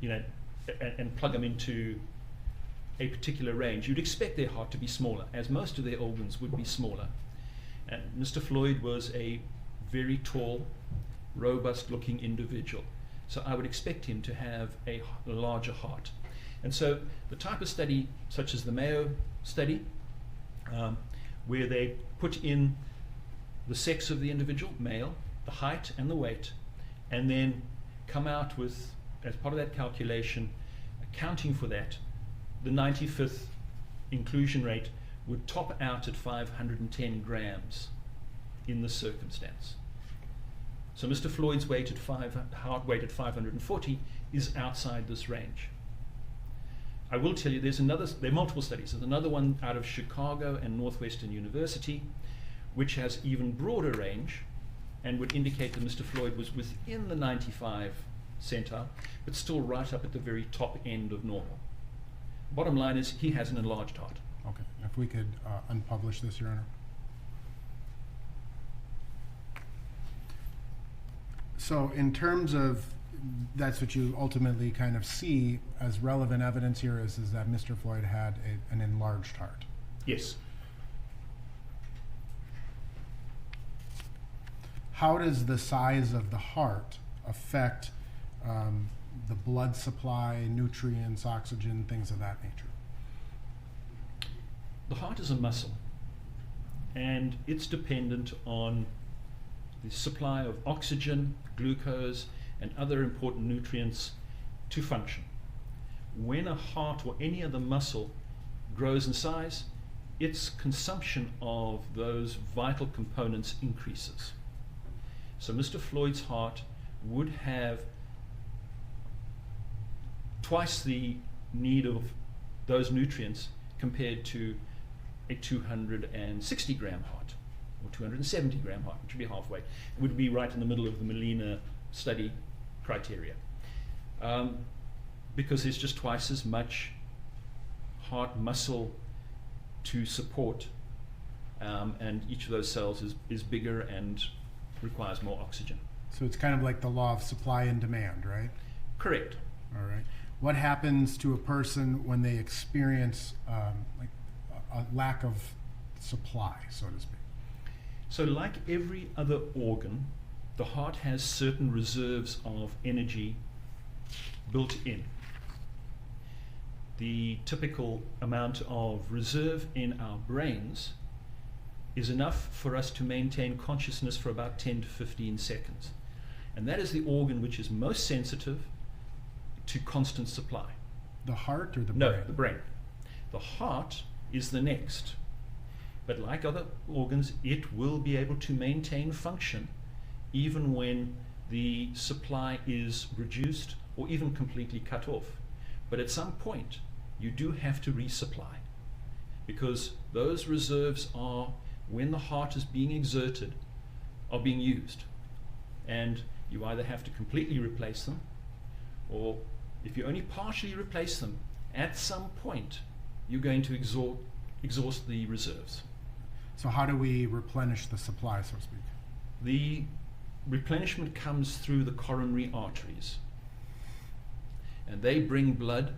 and plug them into a particular range. You'd expect their heart to be smaller, as most of their organs would be smaller. And Mr. Floyd was a very tall, robust-looking individual. So I would expect him to have a larger heart. And so the type of study, such as the Mayo study, where they put in the sex of the individual, male, the height and the weight, and then come out with, as part of that calculation, accounting for that, the 95th inclusion rate would top out at 510 grams in this circumstance. So Mr. Floyd's heart weight at 540 is outside this range. I will tell you, there are multiple studies. There's another one out of Chicago and Northwestern University, which has even broader range and would indicate that Mr. Floyd was within the 95 centile, but still right up at the very top end of normal. Bottom line is, he has an enlarged heart. Okay, if we could unpublish this, Your Honor. So in terms of, that's what you ultimately kind of see as relevant evidence here is that Mr. Floyd had an enlarged heart. Yes. How does the size of the heart affect the blood supply, nutrients, oxygen, things of that nature? The heart is a muscle, and it's dependent on the supply of oxygen, glucose, and other important nutrients to function. When a heart or any other muscle grows in size, its consumption of those vital components increases. So Mr. Floyd's heart would have twice the need of those nutrients compared to a 260 gram heart or 270 gram heart, which would be halfway. It would be right in the middle of the Molina study criteria, because there's just twice as much heart muscle to support, and each of those cells is bigger and requires more oxygen. So it's kind of like the law of supply and demand, right? Correct. All right. What happens to a person when they experience like a lack of supply, so to speak? So like every other organ, the heart has certain reserves of energy built in. The typical amount of reserve in our brains is enough for us to maintain consciousness for about 10 to 15 seconds. And that is the organ which is most sensitive to constant supply. The heart or the brain? No, the brain. The heart is the next. But like other organs, it will be able to maintain function even when the supply is reduced or even completely cut off. But at some point, you do have to resupply, because those reserves are, when the heart is being exerted, are being used. And you either have to completely replace them, or if you only partially replace them, at some point, you're going to exhaust the reserves. So how do we replenish the supply, so to speak? The replenishment comes through the coronary arteries, and they bring blood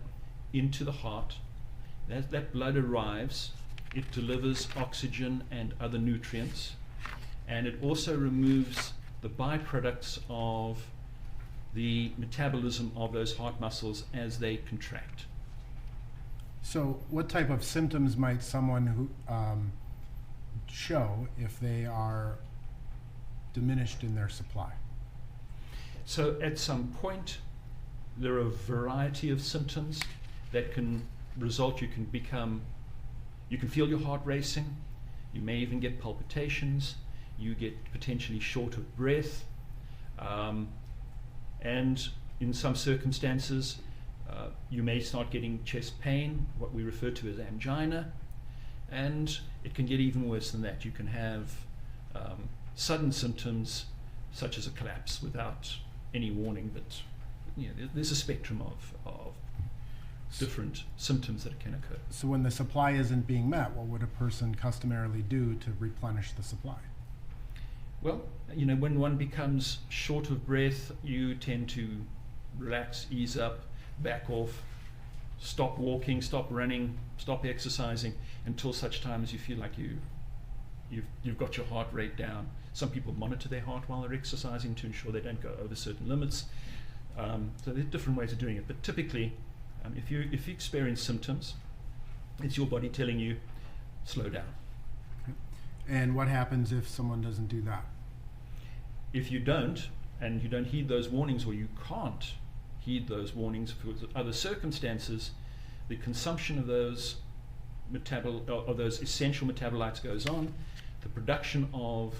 into the heart. As that blood arrives, it delivers oxygen and other nutrients, and it also removes the byproducts of the metabolism of those heart muscles as they contract. So what type of symptoms might someone who show if they are diminished in their supply? So at some point, there are a variety of symptoms that can result. You can feel your heart racing. You may even get palpitations. You get potentially short of breath. And in some circumstances, you may start getting chest pain, what we refer to as angina. And it can get even worse than that. You can have sudden symptoms such as a collapse without any warning, but there's a spectrum of different symptoms that can occur. So when the supply isn't being met, what would a person customarily do to replenish the supply? Well, when one becomes short of breath, you tend to relax, ease up, back off, stop walking, stop running, stop exercising until such time as you feel like you've got your heart rate down. Some people monitor their heart while they're exercising to ensure they don't go over certain limits. So there are different ways of doing it, but typically, if you experience symptoms, it's your body telling you, slow down. And what happens if someone doesn't do that? If you don't, and you don't heed those warnings, or you can't heed those warnings for other circumstances, the consumption of those essential metabolites goes on. The production of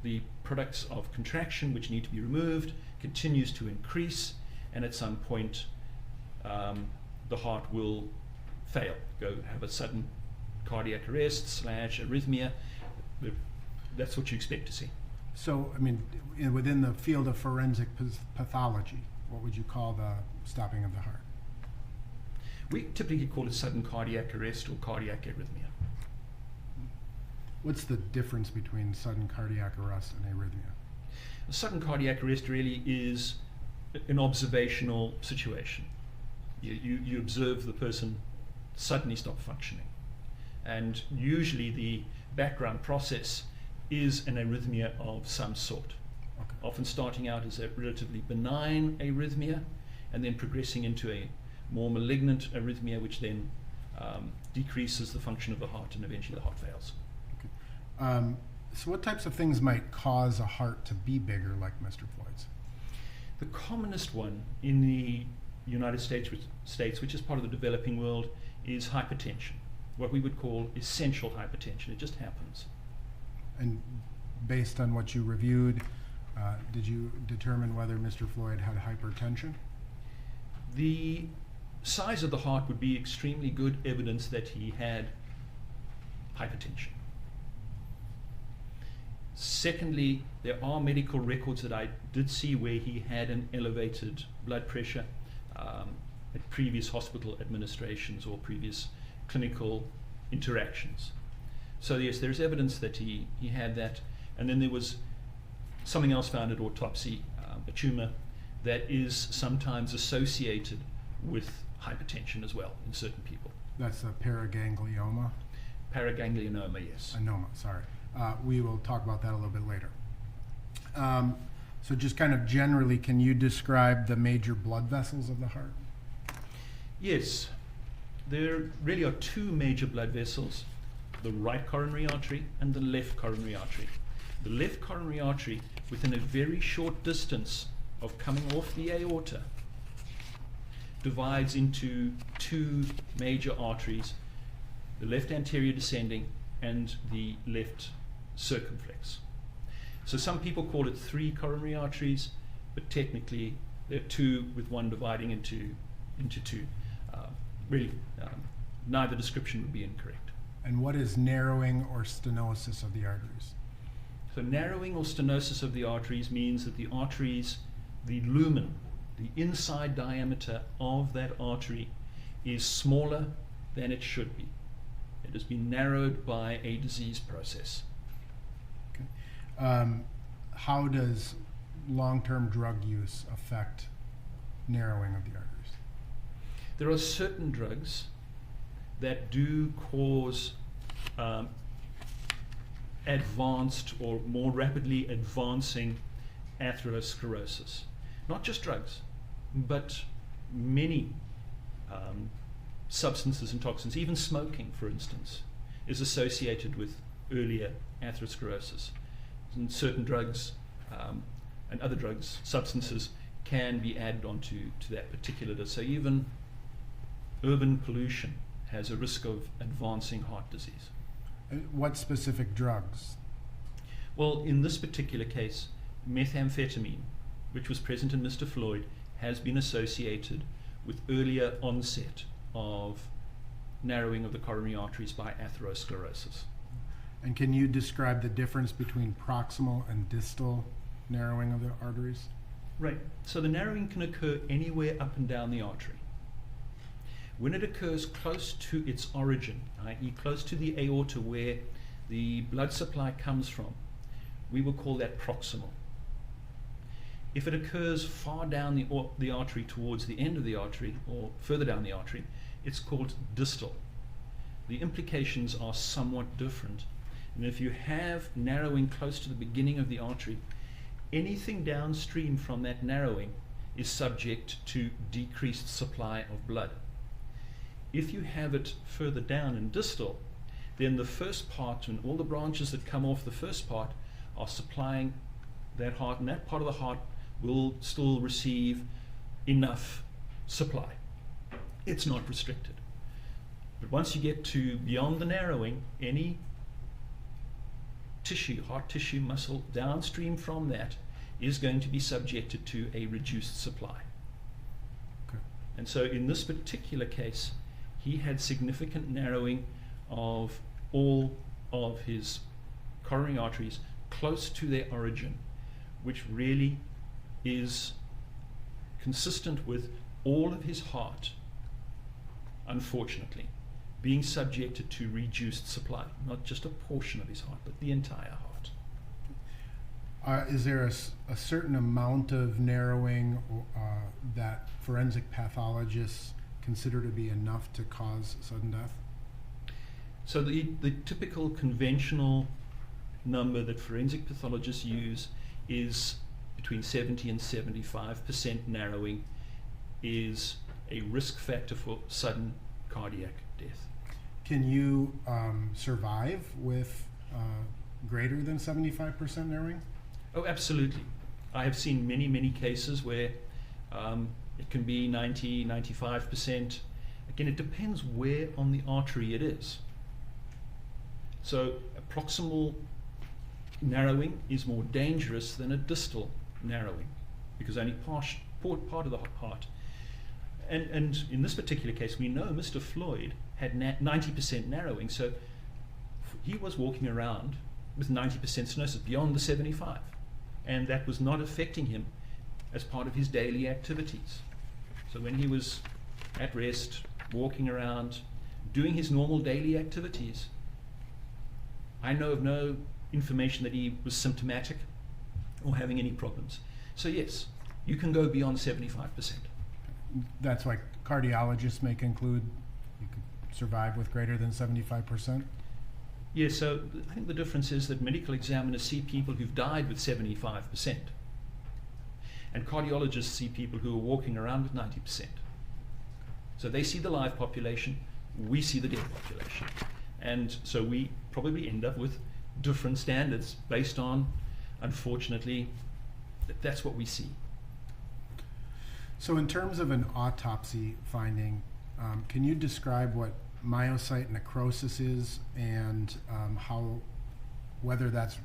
the products of contraction, which need to be removed, continues to increase, and at some point the heart will fail, go have a sudden cardiac arrest / arrhythmia. That's what you expect to see. So, I mean, within the field of forensic pathology, what would you call the stopping of the heart? We typically call it sudden cardiac arrest or cardiac arrhythmia. What's the difference between sudden cardiac arrest and arrhythmia? A sudden cardiac arrest really is an observational situation. You observe the person suddenly stop functioning. And usually the background process is an arrhythmia of some sort. Okay. Often starting out as a relatively benign arrhythmia and then progressing into a more malignant arrhythmia, which then decreases the function of the heart and eventually the heart fails. Okay. So what types of things might cause a heart to be bigger like Mr. Floyd's? The commonest one in the United States, which is part of the developing world, is hypertension, what we would call essential hypertension. It just happens. And based on what you reviewed, did you determine whether Mr. Floyd had hypertension? The size of the heart would be extremely good evidence that he had hypertension. Secondly, there are medical records that I did see where he had an elevated blood pressure at previous hospital administrations or previous clinical interactions. So yes, there's evidence that he had that. And then there was something else found at autopsy, a tumor that is sometimes associated with hypertension as well in certain people. That's a paraganglioma? Paraganglionoma, yes. Anoma, sorry. We will talk about that a little bit later. So just kind of generally, can you describe the major blood vessels of the heart? Yes, there really are two major blood vessels, the right coronary artery and the left coronary artery. The left coronary artery, within a very short distance of coming off the aorta, divides into two major arteries, the left anterior descending and the left circumflex. So some people call it 3 coronary arteries, but technically there are 2 with one dividing into 2. Neither description would be incorrect. And what is narrowing or stenosis of the arteries? So narrowing or stenosis of the arteries means that the arteries, the lumen, the inside diameter of that artery is smaller than it should be. It has been narrowed by a disease process. Okay. How does long-term drug use affect narrowing of the arteries? There are certain drugs that do cause advanced or more rapidly advancing atherosclerosis. Not just drugs, but many substances and toxins, even smoking, for instance, is associated with earlier atherosclerosis. And certain drugs and other drugs, substances, can be added onto that particular dose. So even urban pollution has a risk of advancing heart disease. What specific drugs? Well, in this particular case, methamphetamine, which was present in Mr. Floyd, has been associated with earlier onset of narrowing of the coronary arteries by atherosclerosis. And can you describe the difference between proximal and distal narrowing of the arteries? Right. So the narrowing can occur anywhere up and down the artery. When it occurs close to its origin, i.e. close to the aorta where the blood supply comes from, we will call that proximal. If it occurs far down the artery towards the end of the artery or further down the artery, it's called distal. The implications are somewhat different, And if you have narrowing close to the beginning of the artery, anything downstream from that narrowing is subject to decreased supply of blood. If you have it further down in distal, then the first part and all the branches that come off the first part are supplying that heart, and that part of the heart will still receive enough supply. It's not restricted. But once you get to beyond the narrowing, any tissue, heart tissue, muscle downstream from that is going to be subjected to a reduced supply. Okay. And so in this particular case, he had significant narrowing of all of his coronary arteries close to their origin, which really is consistent with all of his heart, unfortunately, being subjected to reduced supply, not just a portion of his heart, but the entire heart. Is there a certain amount of narrowing that forensic pathologists consider to be enough to cause sudden death? So the typical conventional number that forensic pathologists use is between 70 and 75% narrowing is a risk factor for sudden cardiac death. Can you survive with greater than 75% narrowing? Oh, absolutely. I have seen many, many cases where it can be 90, 95%. Again, it depends where on the artery it is. So a proximal narrowing is more dangerous than a distal narrowing because only part of the heart. And in this particular case, we know Mr. Floyd had 90% narrowing, so he was walking around with 90% stenosis beyond the 75, and that was not affecting him as part of his daily activities. So when he was at rest, walking around, doing his normal daily activities, I know of no information that he was symptomatic or having any problems. So yes, you can go beyond 75%. That's why cardiologists may conclude you could survive with greater than 75%? Yes, so I think the difference is that medical examiners see people who've died with 75%, and cardiologists see people who are walking around with 90%. So they see the live population, we see the dead population. And so we probably end up with different standards based on, unfortunately, that's what we see. So in terms of an autopsy finding, can you describe what myocyte necrosis is and whether that's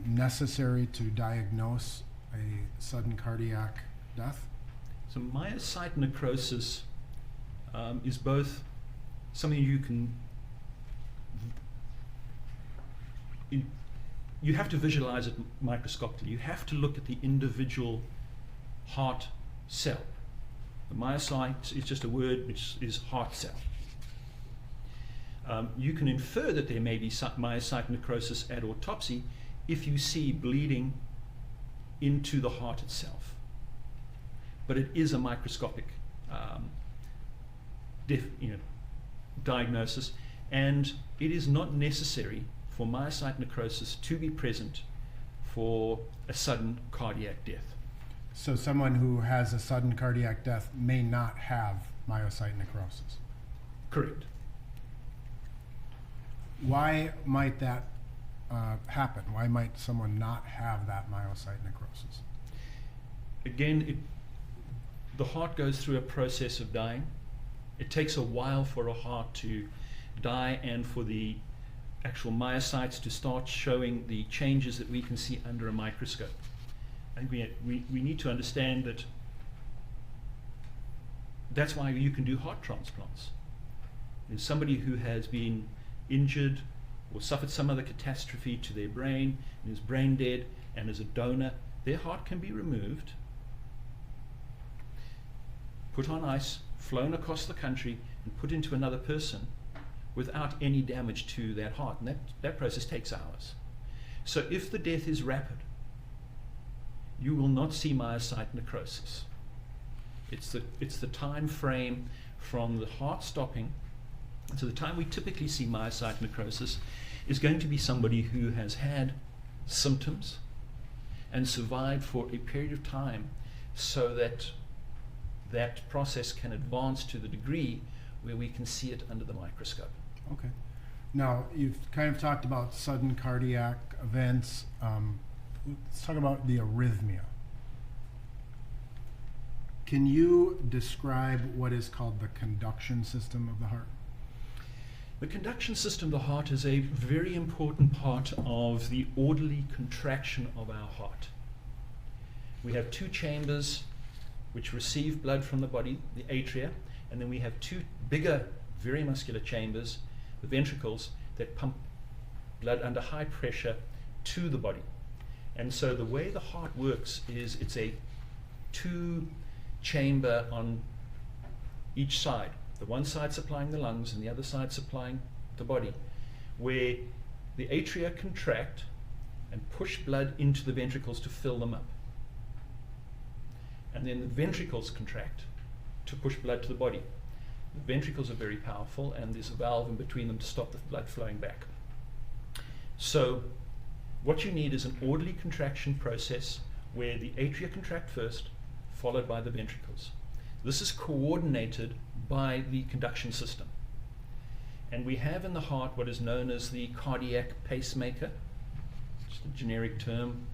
necessary to diagnose a sudden cardiac death? So myocyte necrosis is both something you have to visualize it microscopically. You have to look at the individual heart cell. The myocyte is just a word which is heart cell. You can infer that there may be myocyte necrosis at autopsy if you see bleeding into the heart itself. But it is a microscopic diagnosis, and it is not necessary for myocyte necrosis to be present for a sudden cardiac death. So someone who has a sudden cardiac death may not have myocyte necrosis? Correct. Why might that happen? Why might someone not have that myocyte necrosis? Again, the heart goes through a process of dying. It takes a while for a heart to die and for the actual myocytes to start showing the changes that we can see under a microscope. I think we need to understand that that's why you can do heart transplants. There's somebody who has been injured or suffered some other catastrophe to their brain and is brain dead and is a donor, their heart can be removed, put on ice, flown across the country and put into another person without any damage to that heart, and that process takes hours. So if the death is rapid, you will not see myocyte necrosis. It's the time frame from the heart stopping to the time we typically see myocyte necrosis is going to be somebody who has had symptoms and survived for a period of time, so that that process can advance to the degree where we can see it under the microscope. Okay. Now, you've kind of talked about sudden cardiac events. Let's talk about the arrhythmia. Can you describe what is called the conduction system of the heart? The conduction system of the heart is a very important part of the orderly contraction of our heart. We have two chambers which receive blood from the body, the atria, and then we have two bigger, very muscular chambers, the ventricles, that pump blood under high pressure to the body. And so the way the heart works is it's a two chamber on each side. The one side supplying the lungs and the other side supplying the body, where the atria contract and push blood into the ventricles to fill them up. And then the ventricles contract to push blood to the body. The ventricles are very powerful, and there's a valve in between them to stop the blood flowing back. So what you need is an orderly contraction process where the atria contract first, followed by the ventricles. This is coordinated by the conduction system. And we have in the heart what is known as the cardiac pacemaker, just a generic term,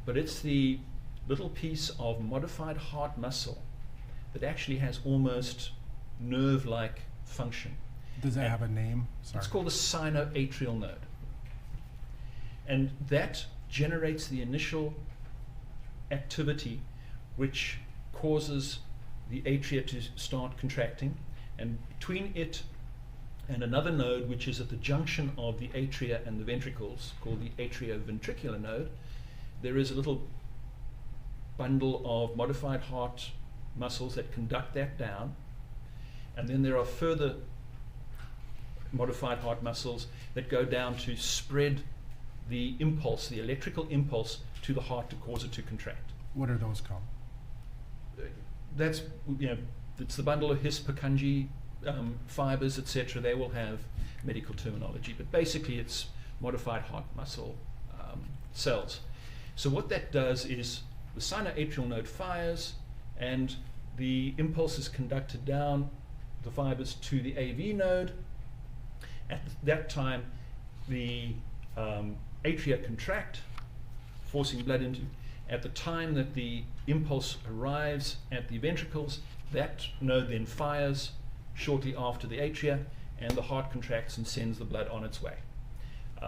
but it's the little piece of modified heart muscle that actually has almost nerve-like function. Does that have a name? Sorry. It's called the sinoatrial node. And that generates the initial activity which causes the atria to start contracting, and between it and another node which is at the junction of the atria and the ventricles, called the atrioventricular node, there is a little bundle of modified heart muscles that conduct that down, and then there are further modified heart muscles that go down to spread the impulse, the electrical impulse, to the heart to cause it to contract. What are those called? That's, it's the bundle of His, Purkinje fibers, etc. They will have medical terminology, but basically it's modified heart muscle cells. So what that does is the sinoatrial node fires, and the impulse is conducted down the fibers to the AV node. At that time, the atria contract, forcing blood into. At the time that the impulse arrives at the ventricles, that node then fires shortly after the atria, and the heart contracts and sends the blood on its way.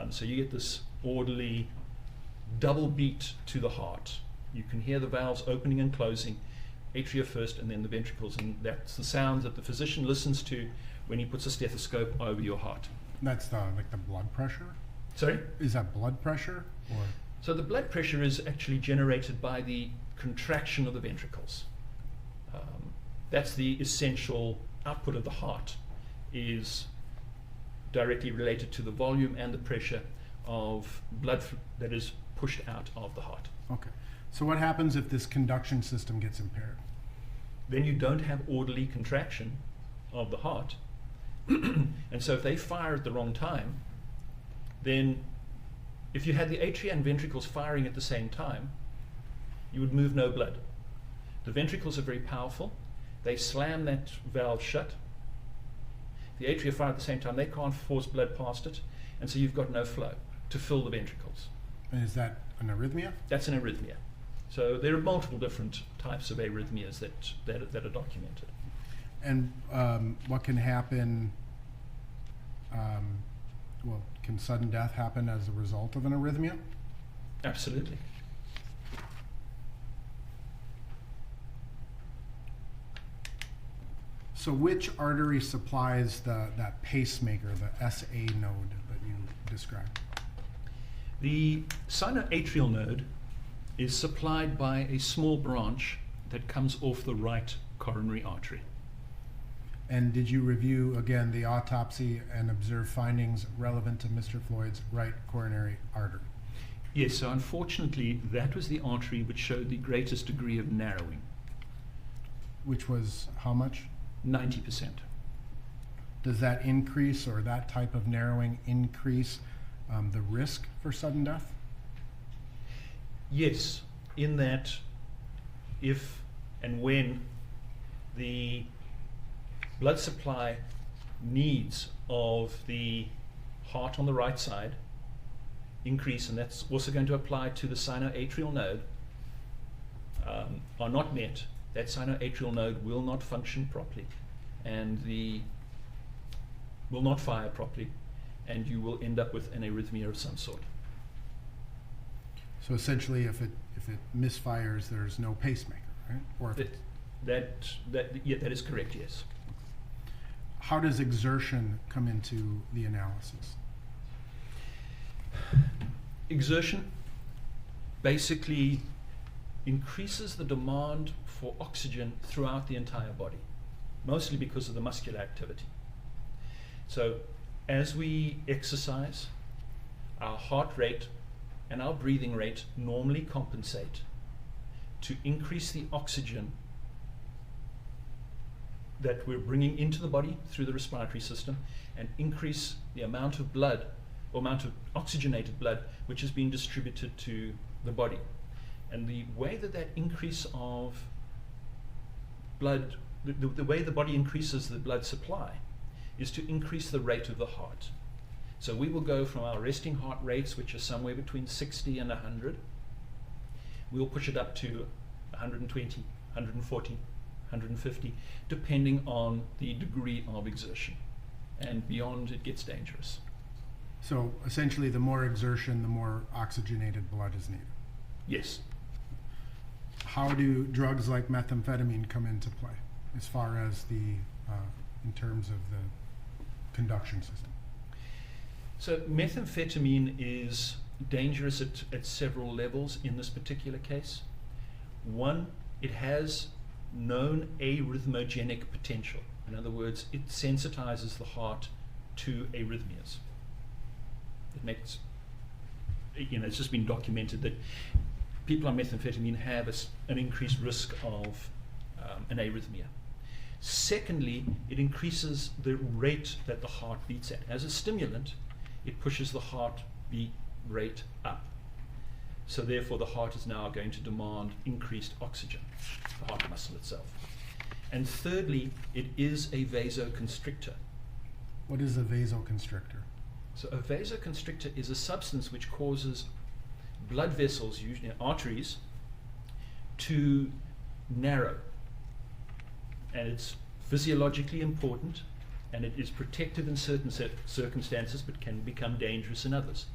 So you get this orderly double beat to the heart. You can hear the valves opening and closing, atria first and then the ventricles, and that's the sound that the physician listens to when he puts a stethoscope over your heart. That's like the blood pressure? Sorry? Is that blood pressure? Or? So the blood pressure is actually generated by the contraction of the ventricles. That's the essential output of the heart, is directly related to the volume and the pressure of blood that is pushed out of the heart. Okay. So what happens if this conduction system gets impaired? Then you don't have orderly contraction of the heart. And so if they fire at the wrong time, then if you had the atria and ventricles firing at the same time, you would move no blood. The ventricles are very powerful. They slam that valve shut. The atria fire at the same time. They can't force blood past it, and so you've got no flow to fill the ventricles. And is that an arrhythmia? That's an arrhythmia. So there are multiple different types of arrhythmias that are documented. And what can happen, can sudden death happen as a result of an arrhythmia? Absolutely. So which artery supplies that pacemaker, the SA node that you described? The sinoatrial node is supplied by a small branch that comes off the right coronary artery. And did you review, again, the autopsy and observe findings relevant to Mr. Floyd's right coronary artery? Yes, so unfortunately, that was the artery which showed the greatest degree of narrowing. Which was how much? 90%. Does that increase, or that type of narrowing increase the risk for sudden death? Yes, in that if and when the blood supply needs of the heart on the right side increase, and that's also going to apply to the sinoatrial node, are not met, that sinoatrial node will not function properly and will not fire properly, and you will end up with an arrhythmia of some sort. So essentially, if it misfires, there's no pacemaker, right? Or if That is correct, yes. how does exertion come into the analysis? Exertion basically increases the demand for oxygen throughout the entire body, mostly because of the muscular activity. So as we exercise, our heart rate and our breathing rate normally compensate to increase the oxygen that we're bringing into the body through the respiratory system, and increase the amount of blood, or amount of oxygenated blood, which is being distributed to the body. And the way that increase of blood, the way the body increases the blood supply, is to increase the rate of the heart. So we will go from our resting heart rates, which are somewhere between 60 and 100, we'll push it up to 120, 140, 150, depending on the degree of exertion. And beyond, it gets dangerous. So essentially, the more exertion, the more oxygenated blood is needed. Yes. How do drugs like methamphetamine come into play as far as in terms of the conduction system? So methamphetamine is dangerous at several levels in this particular case. One, it has known arrhythmogenic potential. In other words, it sensitizes the heart to arrhythmias. It makes, it's just been documented that people on methamphetamine have an increased risk of an arrhythmia. Secondly, it increases the rate that the heart beats at. As a stimulant, it pushes the heartbeat rate up. So therefore, the heart is now going to demand increased oxygen, the heart muscle itself. And thirdly, it is a vasoconstrictor. What is a vasoconstrictor? So a vasoconstrictor is a substance which causes blood vessels, usually arteries, to narrow. And it's physiologically important, and it is protective in certain circumstances, but can become dangerous in others.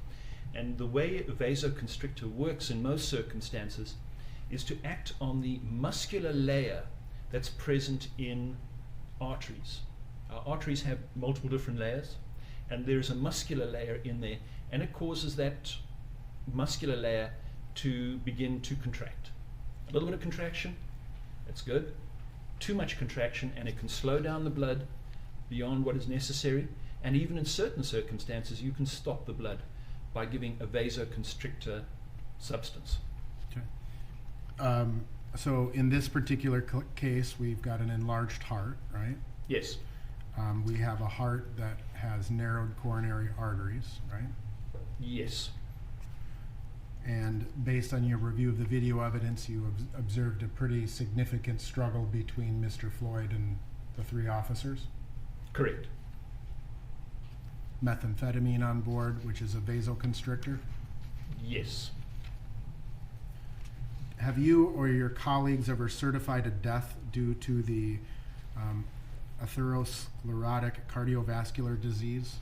And the way a vasoconstrictor works in most circumstances is to act on the muscular layer that's present in arteries. Our arteries have multiple different layers, and there's a muscular layer in there, and it causes that muscular layer to begin to contract. A little bit of contraction, that's good. Too much contraction, and it can slow down the blood beyond what is necessary, and even in certain circumstances you can stop the blood by giving a vasoconstrictor substance. Okay. So in this particular case, we've got an enlarged heart, right? Yes. We have a heart that has narrowed coronary arteries, right? Yes. And based on your review of the video evidence, you observed a pretty significant struggle between Mr. Floyd and the three officers? Correct. Methamphetamine on board, which is a vasoconstrictor? Yes. Have you or your colleagues ever certified a death due to the atherosclerotic cardiovascular disease?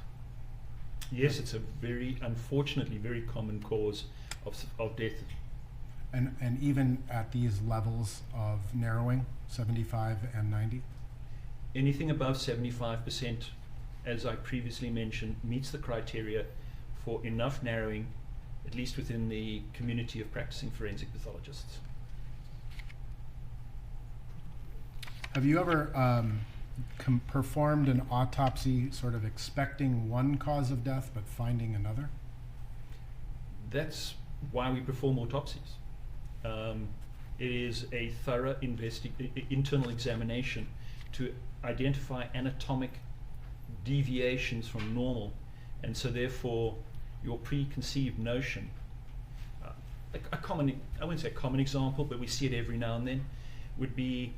Yes, it's a unfortunately very common cause of death. And even at these levels of narrowing, 75 and 90? Anything above 75%, as I previously mentioned, meets the criteria for enough narrowing, at least within the community of practicing forensic pathologists. Have you ever performed an autopsy sort of expecting one cause of death but finding another? That's why we perform autopsies. It is a thorough internal examination to identify anatomic deviations from normal, and so therefore your preconceived notion, a common, I wouldn't say a common example, but we see it every now and then, would be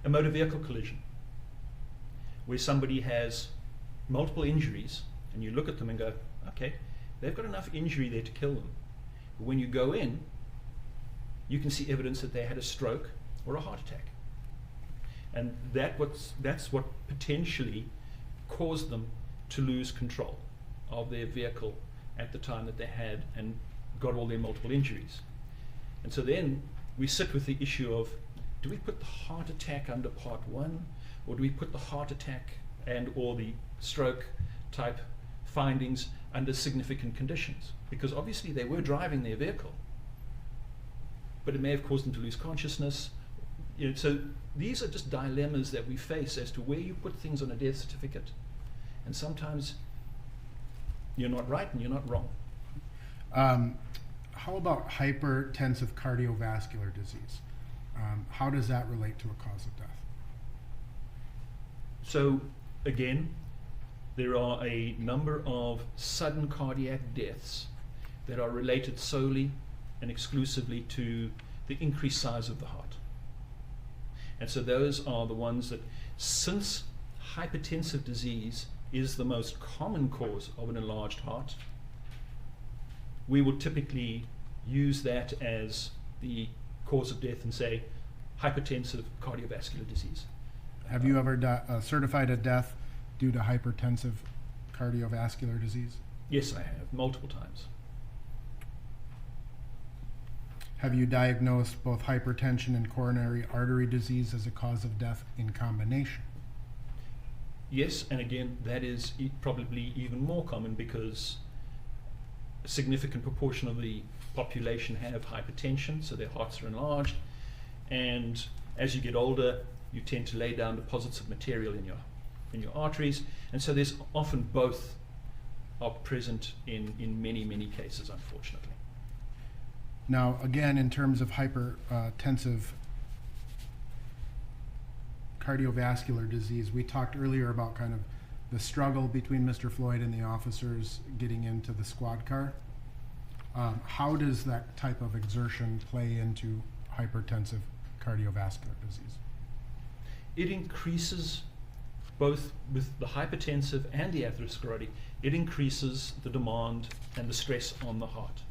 a motor vehicle collision, where somebody has multiple injuries, and you look at them and go, okay, they've got enough injury there to kill them. But when you go in, you can see evidence that they had a stroke or a heart attack. And that's what potentially caused them to lose control of their vehicle at the time that they had and got all their multiple injuries. And so then we sit with the issue of, do we put the heart attack under part 1, or do we put the heart attack and or the stroke type findings under significant conditions? Because obviously they were driving their vehicle, but it may have caused them to lose consciousness. So these are just dilemmas that we face as to where you put things on a death certificate. And sometimes you're not right and you're not wrong. How about hypertensive cardiovascular disease? How does that relate to a cause of death? So again, there are a number of sudden cardiac deaths that are related solely and exclusively to the increased size of the heart. And so those are the ones that, since hypertensive disease is the most common cause of an enlarged heart, we will typically use that as the cause of death and say hypertensive cardiovascular disease. Have you ever certified a death due to hypertensive cardiovascular disease? Yes, I have, multiple times. Have you diagnosed both hypertension and coronary artery disease as a cause of death in combination? Yes, and again, that is probably even more common because a significant proportion of the population have hypertension, so their hearts are enlarged, and as you get older, you tend to lay down deposits of material in your arteries, and so there's often both are present in many, many cases, unfortunately. Now, again, in terms of hypertensive cardiovascular disease, we talked earlier about kind of the struggle between Mr. Floyd and the officers getting into the squad car. How does that type of exertion play into hypertensive cardiovascular disease? It increases, both with the hypertensive and the atherosclerotic, it increases the demand and the stress on the heart.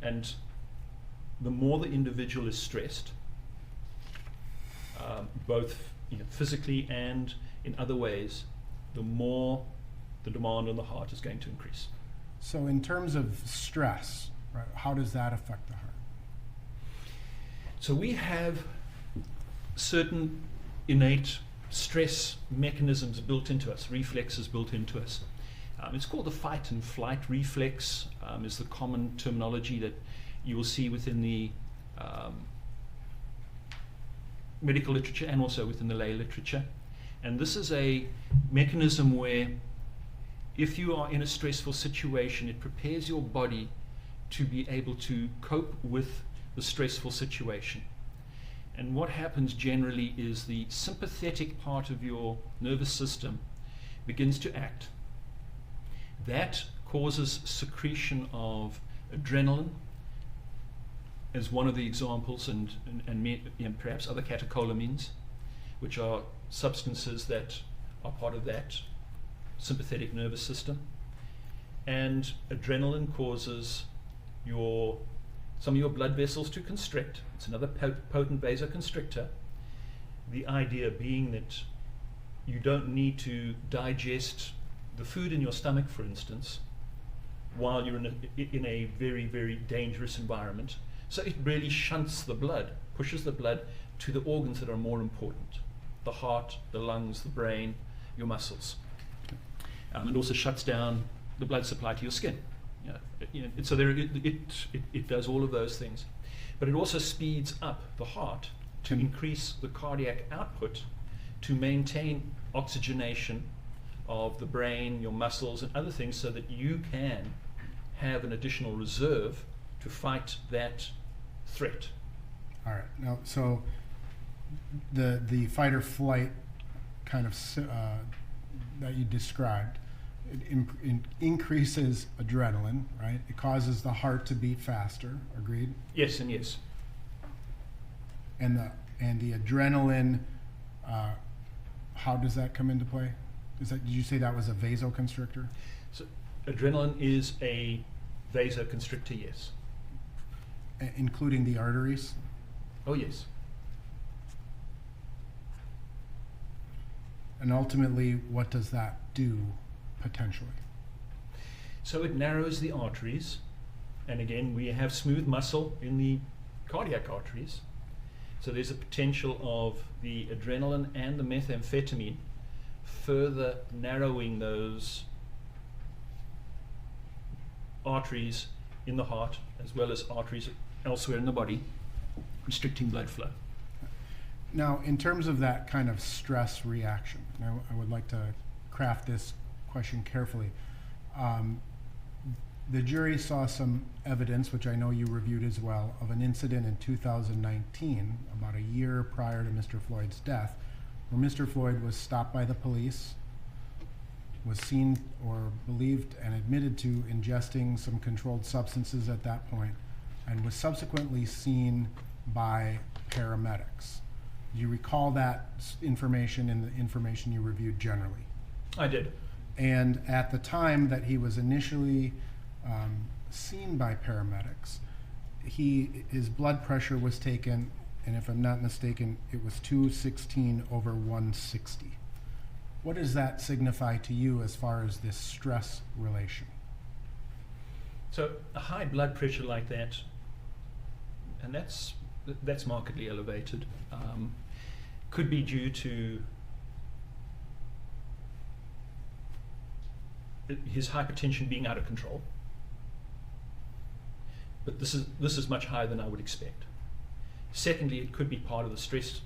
And the more the individual is stressed, both physically and in other ways, the more the demand on the heart is going to increase. So in terms of stress, right, how does that affect the heart? So we have certain innate stress mechanisms built into us, reflexes built into us. It's called the fight and flight reflex, is the common terminology that you will see within the medical literature and also within the lay literature. And this is a mechanism where if you are in a stressful situation, it prepares your body to be able to cope with the stressful situation. And what happens generally is the sympathetic part of your nervous system begins to act. That causes secretion of adrenaline as one of the examples, and perhaps other catecholamines, which are substances that are part of that sympathetic nervous system. And adrenaline causes some of your blood vessels to constrict. It's another potent vasoconstrictor. The idea being that you don't need to digest the food in your stomach, for instance, while you're in a very, very dangerous environment. So it really shunts the blood, pushes the blood to the organs that are more important: the heart, the lungs, the brain, your muscles. It also shuts down the blood supply to your skin. So it does all of those things. But it also speeds up the heart to increase the cardiac output to maintain oxygenation of the brain, your muscles, and other things, so that you can have an additional reserve to fight that threat. All right. Now, so the fight or flight kind of that you described, it increases adrenaline, right? It causes the heart to beat faster. Agreed? Yes and yes. And the adrenaline, how does that come into play? Did you say that was a vasoconstrictor? So adrenaline is a vasoconstrictor, yes. Including the arteries? Oh, yes. And ultimately, what does that do potentially? So it narrows the arteries, and again, we have smooth muscle in the cardiac arteries. So there's a potential of the adrenaline and the methamphetamine further narrowing those arteries in the heart as well as arteries elsewhere in the body, restricting blood flow. Now, in terms of that kind of stress reaction, I would like to craft this question carefully. The jury saw some evidence, which I know you reviewed as well, of an incident in 2019, about a year prior to Mr. Floyd's death, where Mr. Floyd was stopped by the police, was seen or believed and admitted to ingesting some controlled substances at that point, and was subsequently seen by paramedics. Do you recall that information in the information you reviewed generally? I did. And at the time that he was initially seen by paramedics, his blood pressure was taken, and if I'm not mistaken, it was 216/160. What does that signify to you as far as this stress relation? So a high blood pressure like that, and that's markedly elevated, could be due to his hypertension being out of control. But this is much higher than I would expect. Secondly, it could be part of the stress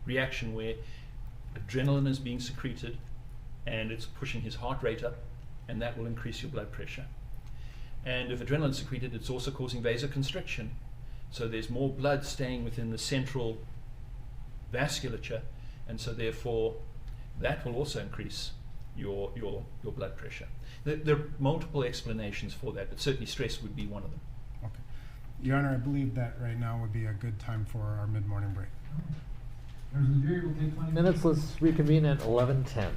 reaction where adrenaline is being secreted and it's pushing his heart rate up, and that will increase your blood pressure. And if adrenaline is secreted, it's also causing vasoconstriction. So there's more blood staying within the central vasculature, and so therefore that will also increase your blood pressure. There are multiple explanations for that, but certainly stress would be one of them. Okay. Your Honor, I believe that right now would be a good time for our mid-morning break. Members of the jury will take 20 minutes. Let's reconvene at 11:10.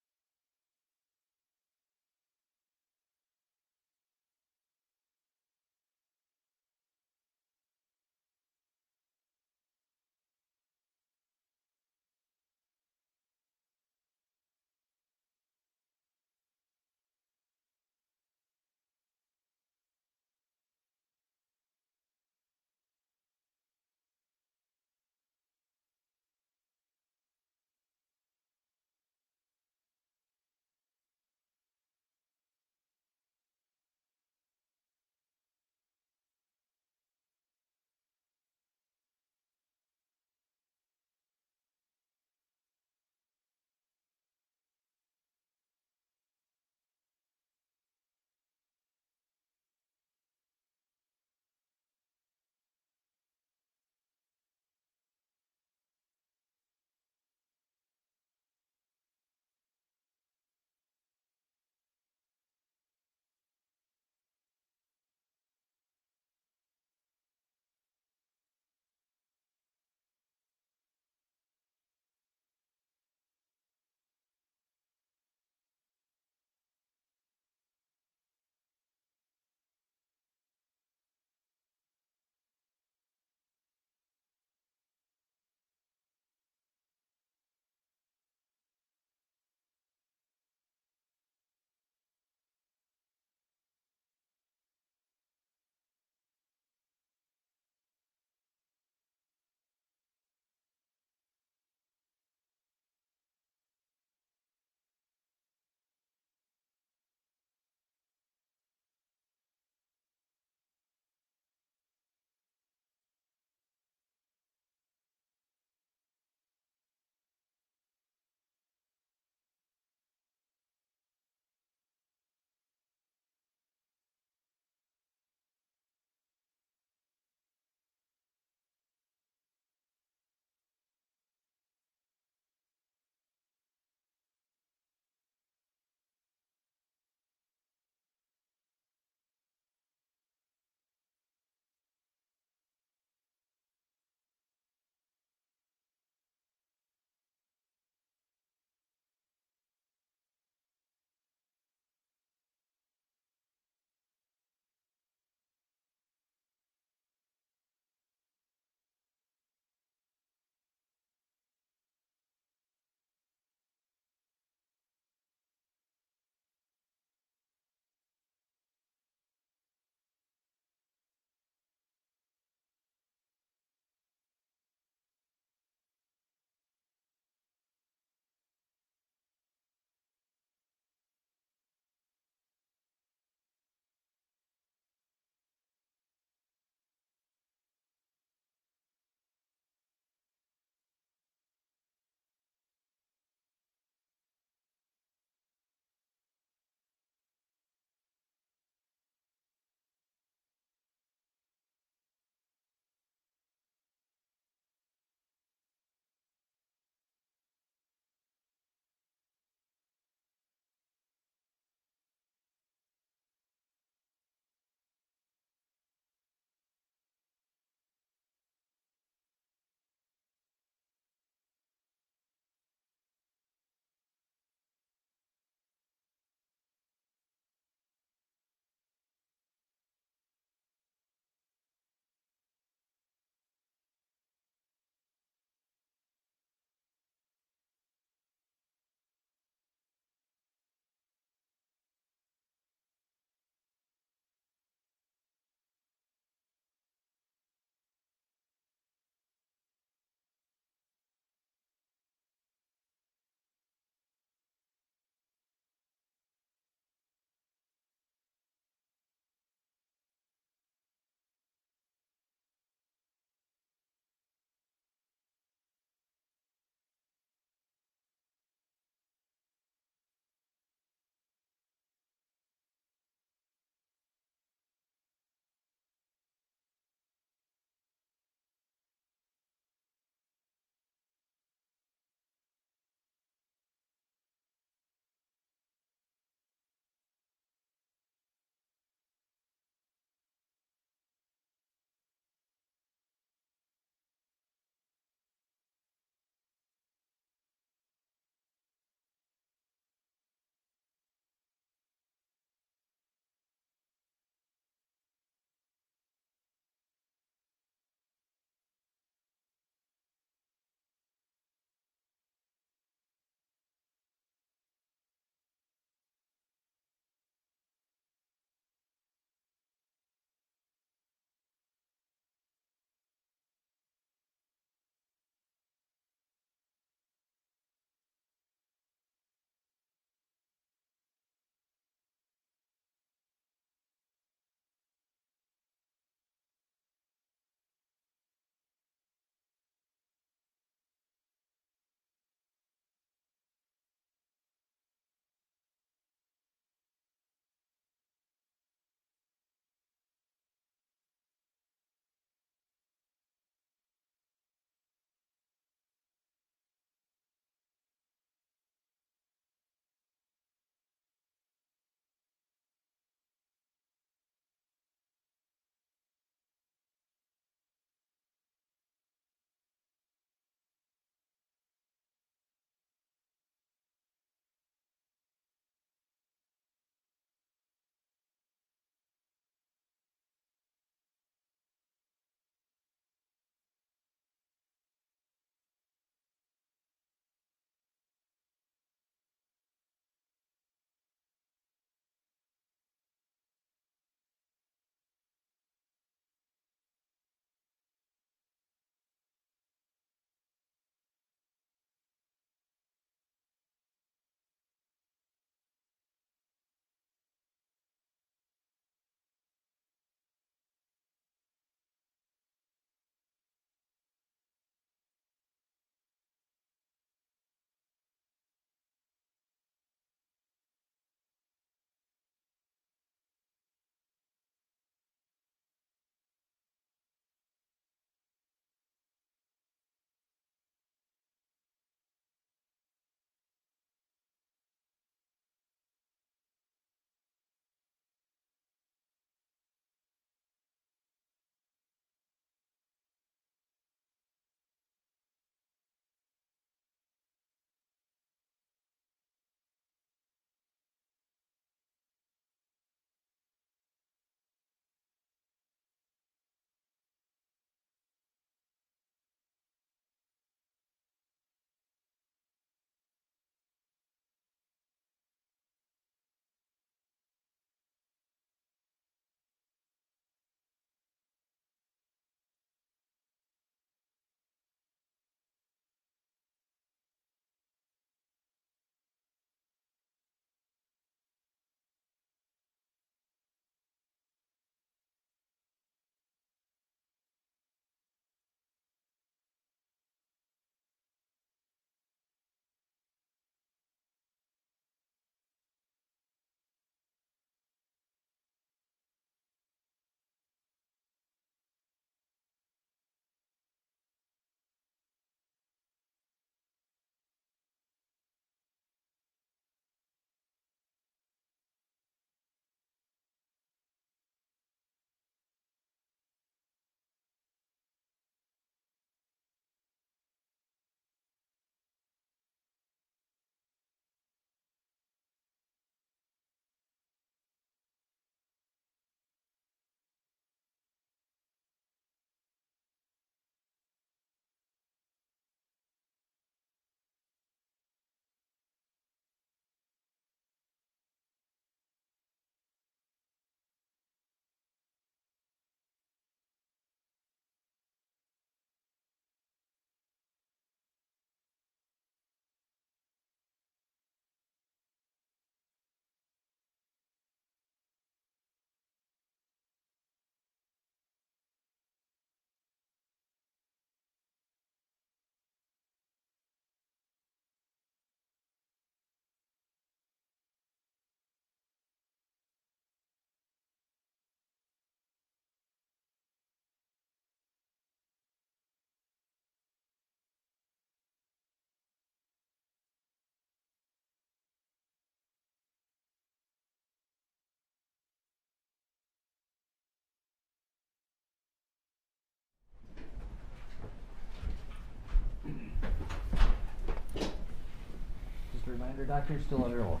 reminder, Doctor, you're still under oath.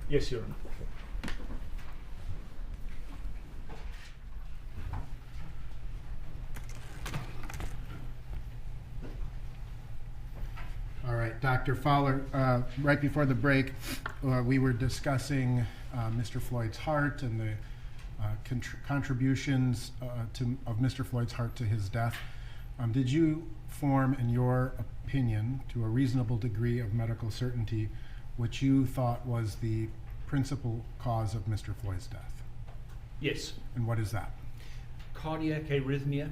Yes, Your Honor. All right, Dr. Fowler, right before the break, we were discussing Mr. Floyd's heart and the contributions of Mr. Floyd's heart to his death. Did you form, in your opinion, to a reasonable degree of medical certainty, which you thought was the principal cause of Mr. Floyd's death? Yes. And what is that? Cardiac arrhythmia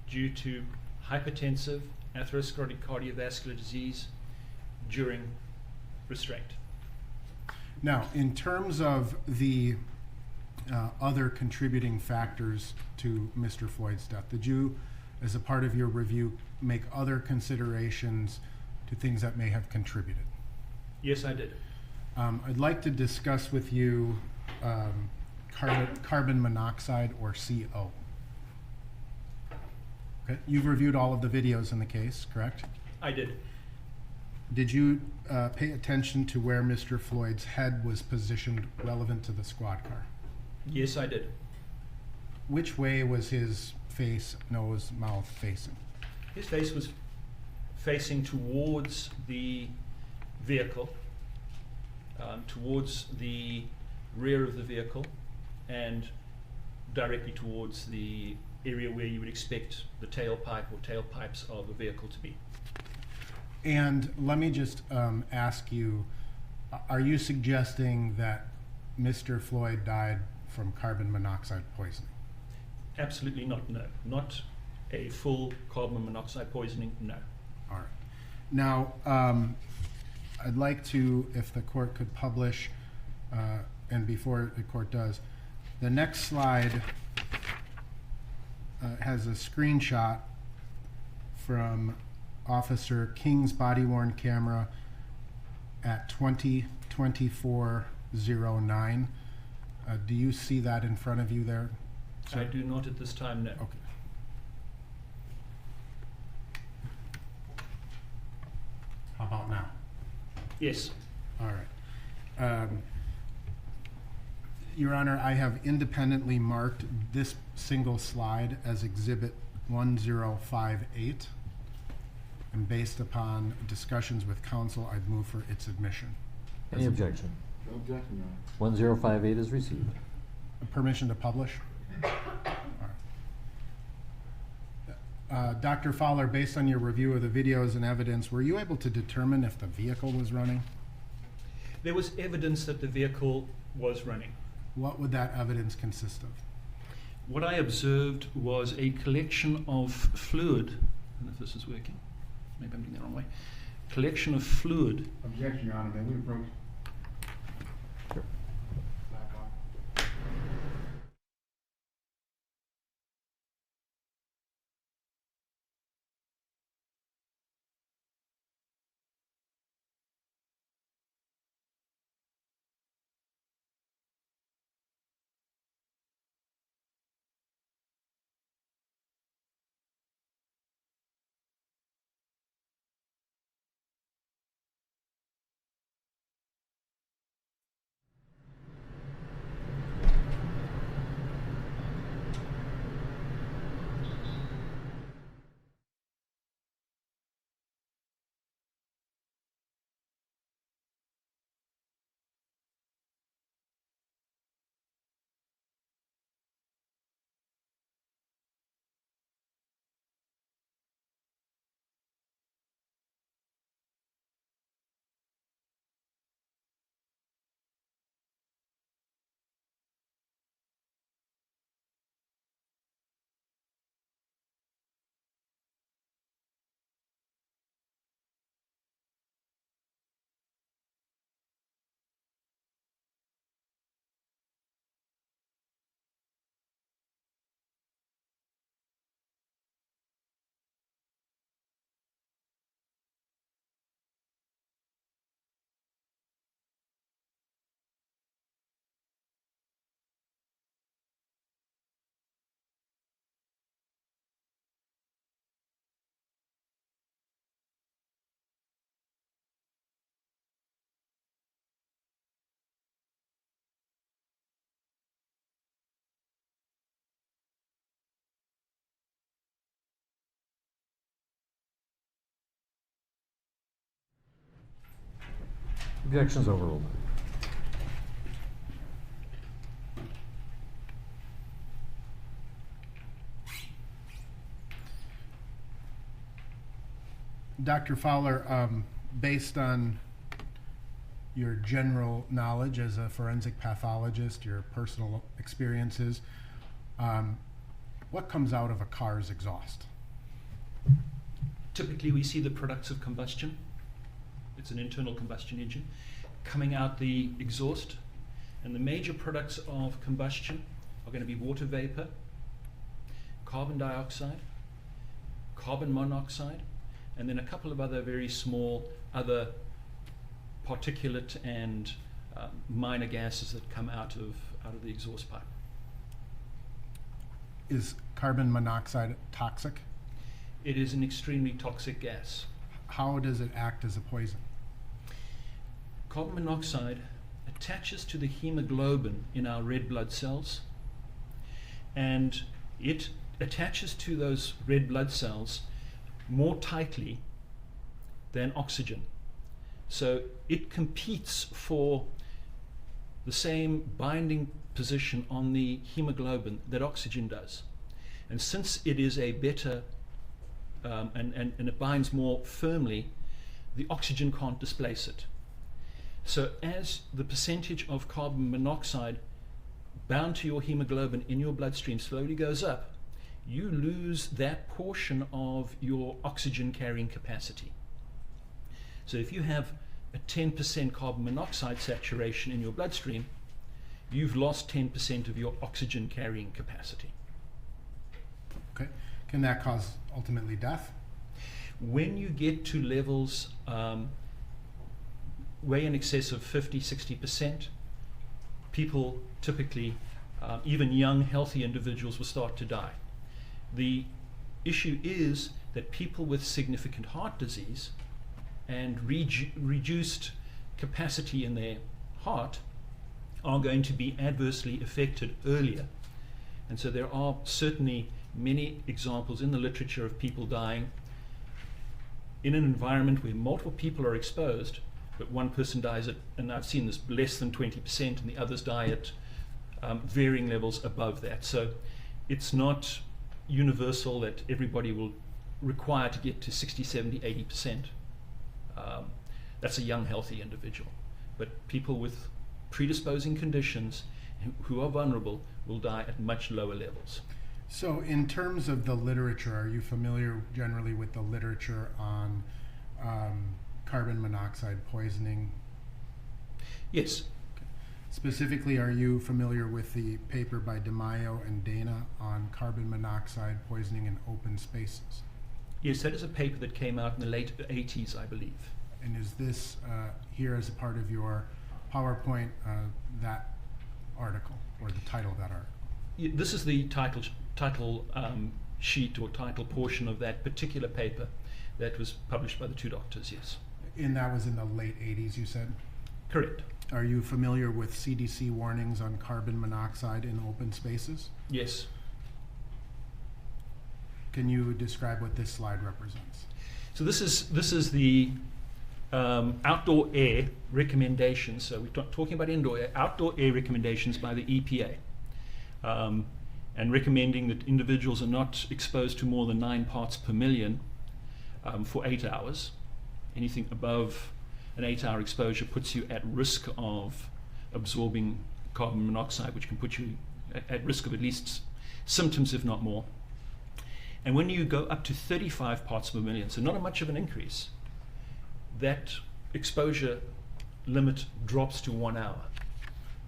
due to hypertensive atherosclerotic cardiovascular disease during restraint. Now, in terms of the other contributing factors to Mr. Floyd's death, did you, as a part of your review, make other considerations to things that may have contributed? Yes, I did. I'd like to discuss with you carbon monoxide, or CO. Okay. You've reviewed all of the videos in the case, correct? I did. Did you pay attention to where Mr. Floyd's head was positioned relevant to the squad car? Yes, I did. Which way was his face, nose, mouth facing? His face was facing towards the vehicle, towards the rear of the vehicle, and directly towards the area where you would expect the tailpipe or tailpipes of a vehicle to be. And let me just ask you, are you suggesting that Mr. Floyd died from carbon monoxide poisoning? Absolutely not, no. Not a full carbon monoxide poisoning, no. All right. Now, I'd like to, if the court could publish, and before the court does, the next slide has a screenshot from Officer King's body-worn camera at 20:24:09. Do you see that in front of you there? I do not at this time, no. Okay. How about now? Yes. All right. Your Honor, I have independently marked this single slide as Exhibit 1058. And based upon discussions with counsel, I'd move for its admission. Any objection? No objection, Your Honor. 1058 is received. Permission to publish? All right. Dr. Fowler, based on your review of the videos and evidence, were you able to determine if the vehicle was running? There was evidence that the vehicle was running. What would that evidence consist of? What I observed was a collection of fluid. I don't know if this is working. Maybe I'm doing the wrong way. Collection of fluid. Objection, Your Honor. May we approach? Sure. Back on. Objections overruled. Dr. Fowler, based on your general knowledge as a forensic pathologist, your personal experiences, what comes out of a car's exhaust? Typically, we see the products of combustion. It's an internal combustion engine coming out the exhaust. And the major products of combustion are going to be water vapor, carbon dioxide, carbon monoxide, and then a couple of other very small other particulate and minor gases that come out of the exhaust pipe. Is carbon monoxide toxic? It is an extremely toxic gas. How does it act as a poison? Carbon monoxide attaches to the hemoglobin in our red blood cells, and it attaches to those red blood cells more tightly than oxygen. So it competes for the same binding position on the hemoglobin that oxygen does. And since it is a better, and it binds more firmly, the oxygen can't displace it. So as the percentage of carbon monoxide bound to your hemoglobin in your bloodstream slowly goes up, you lose that portion of your oxygen carrying capacity. So if you have a 10% carbon monoxide saturation in your bloodstream, you've lost 10% of your oxygen carrying capacity. Okay. Can that cause ultimately death? When you get to levels way in excess of 50-60%, people typically, even young healthy individuals, will start to die. The issue is that people with significant heart disease and reduced capacity in their heart are going to be adversely affected earlier. And so there are certainly many examples in the literature of people dying in an environment where multiple people are exposed, but one person dies at, and I've seen this, less than 20%, and the others die at varying levels above that. So it's not universal that everybody will require to get to 60, 70, 80%. That's a young, healthy individual. But people with predisposing conditions who are vulnerable will die at much lower levels. So in terms of the literature, are you familiar generally with the literature on carbon monoxide poisoning? Yes. Specifically, are you familiar with the paper by DeMaio and Dana on carbon monoxide poisoning in open spaces? Yes, that is a paper that came out in the late 80s, I believe. And is this here as a part of your PowerPoint, that article, or the title of that article? Yeah, this is the title sheet or title portion of that particular paper that was published by the two doctors, yes. And that was in the late 80s, you said? Correct. Are you familiar with CDC warnings on carbon monoxide in open spaces? Yes. Can you describe what this slide represents? So this is the outdoor air recommendations. So we're talking about indoor air, outdoor air recommendations by the EPA, and recommending that individuals are not exposed to more than 9 parts per million for 8 hours. Anything above an 8-hour exposure puts you at risk of absorbing carbon monoxide, which can put you at risk of at least symptoms, if not more. And when you go up to 35 parts per million, so not much of an increase, that exposure limit drops to 1 hour.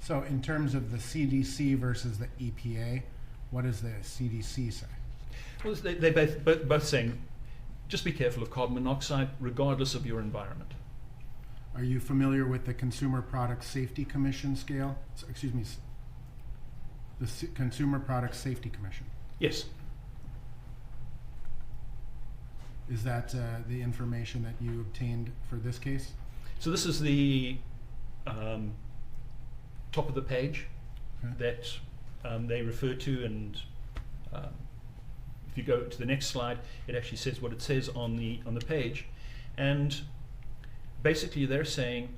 So in terms of the CDC versus the EPA, what does the CDC say? Well, they're both saying, just be careful of carbon monoxide regardless of your environment. Are you familiar with the Consumer Product Safety Commission scale? Excuse me, the Consumer Product Safety Commission. Yes. Is that the information that you obtained for this case? So this is the top of the page that they refer to, and if you go to the next slide, it actually says what it says on the page. And basically they're saying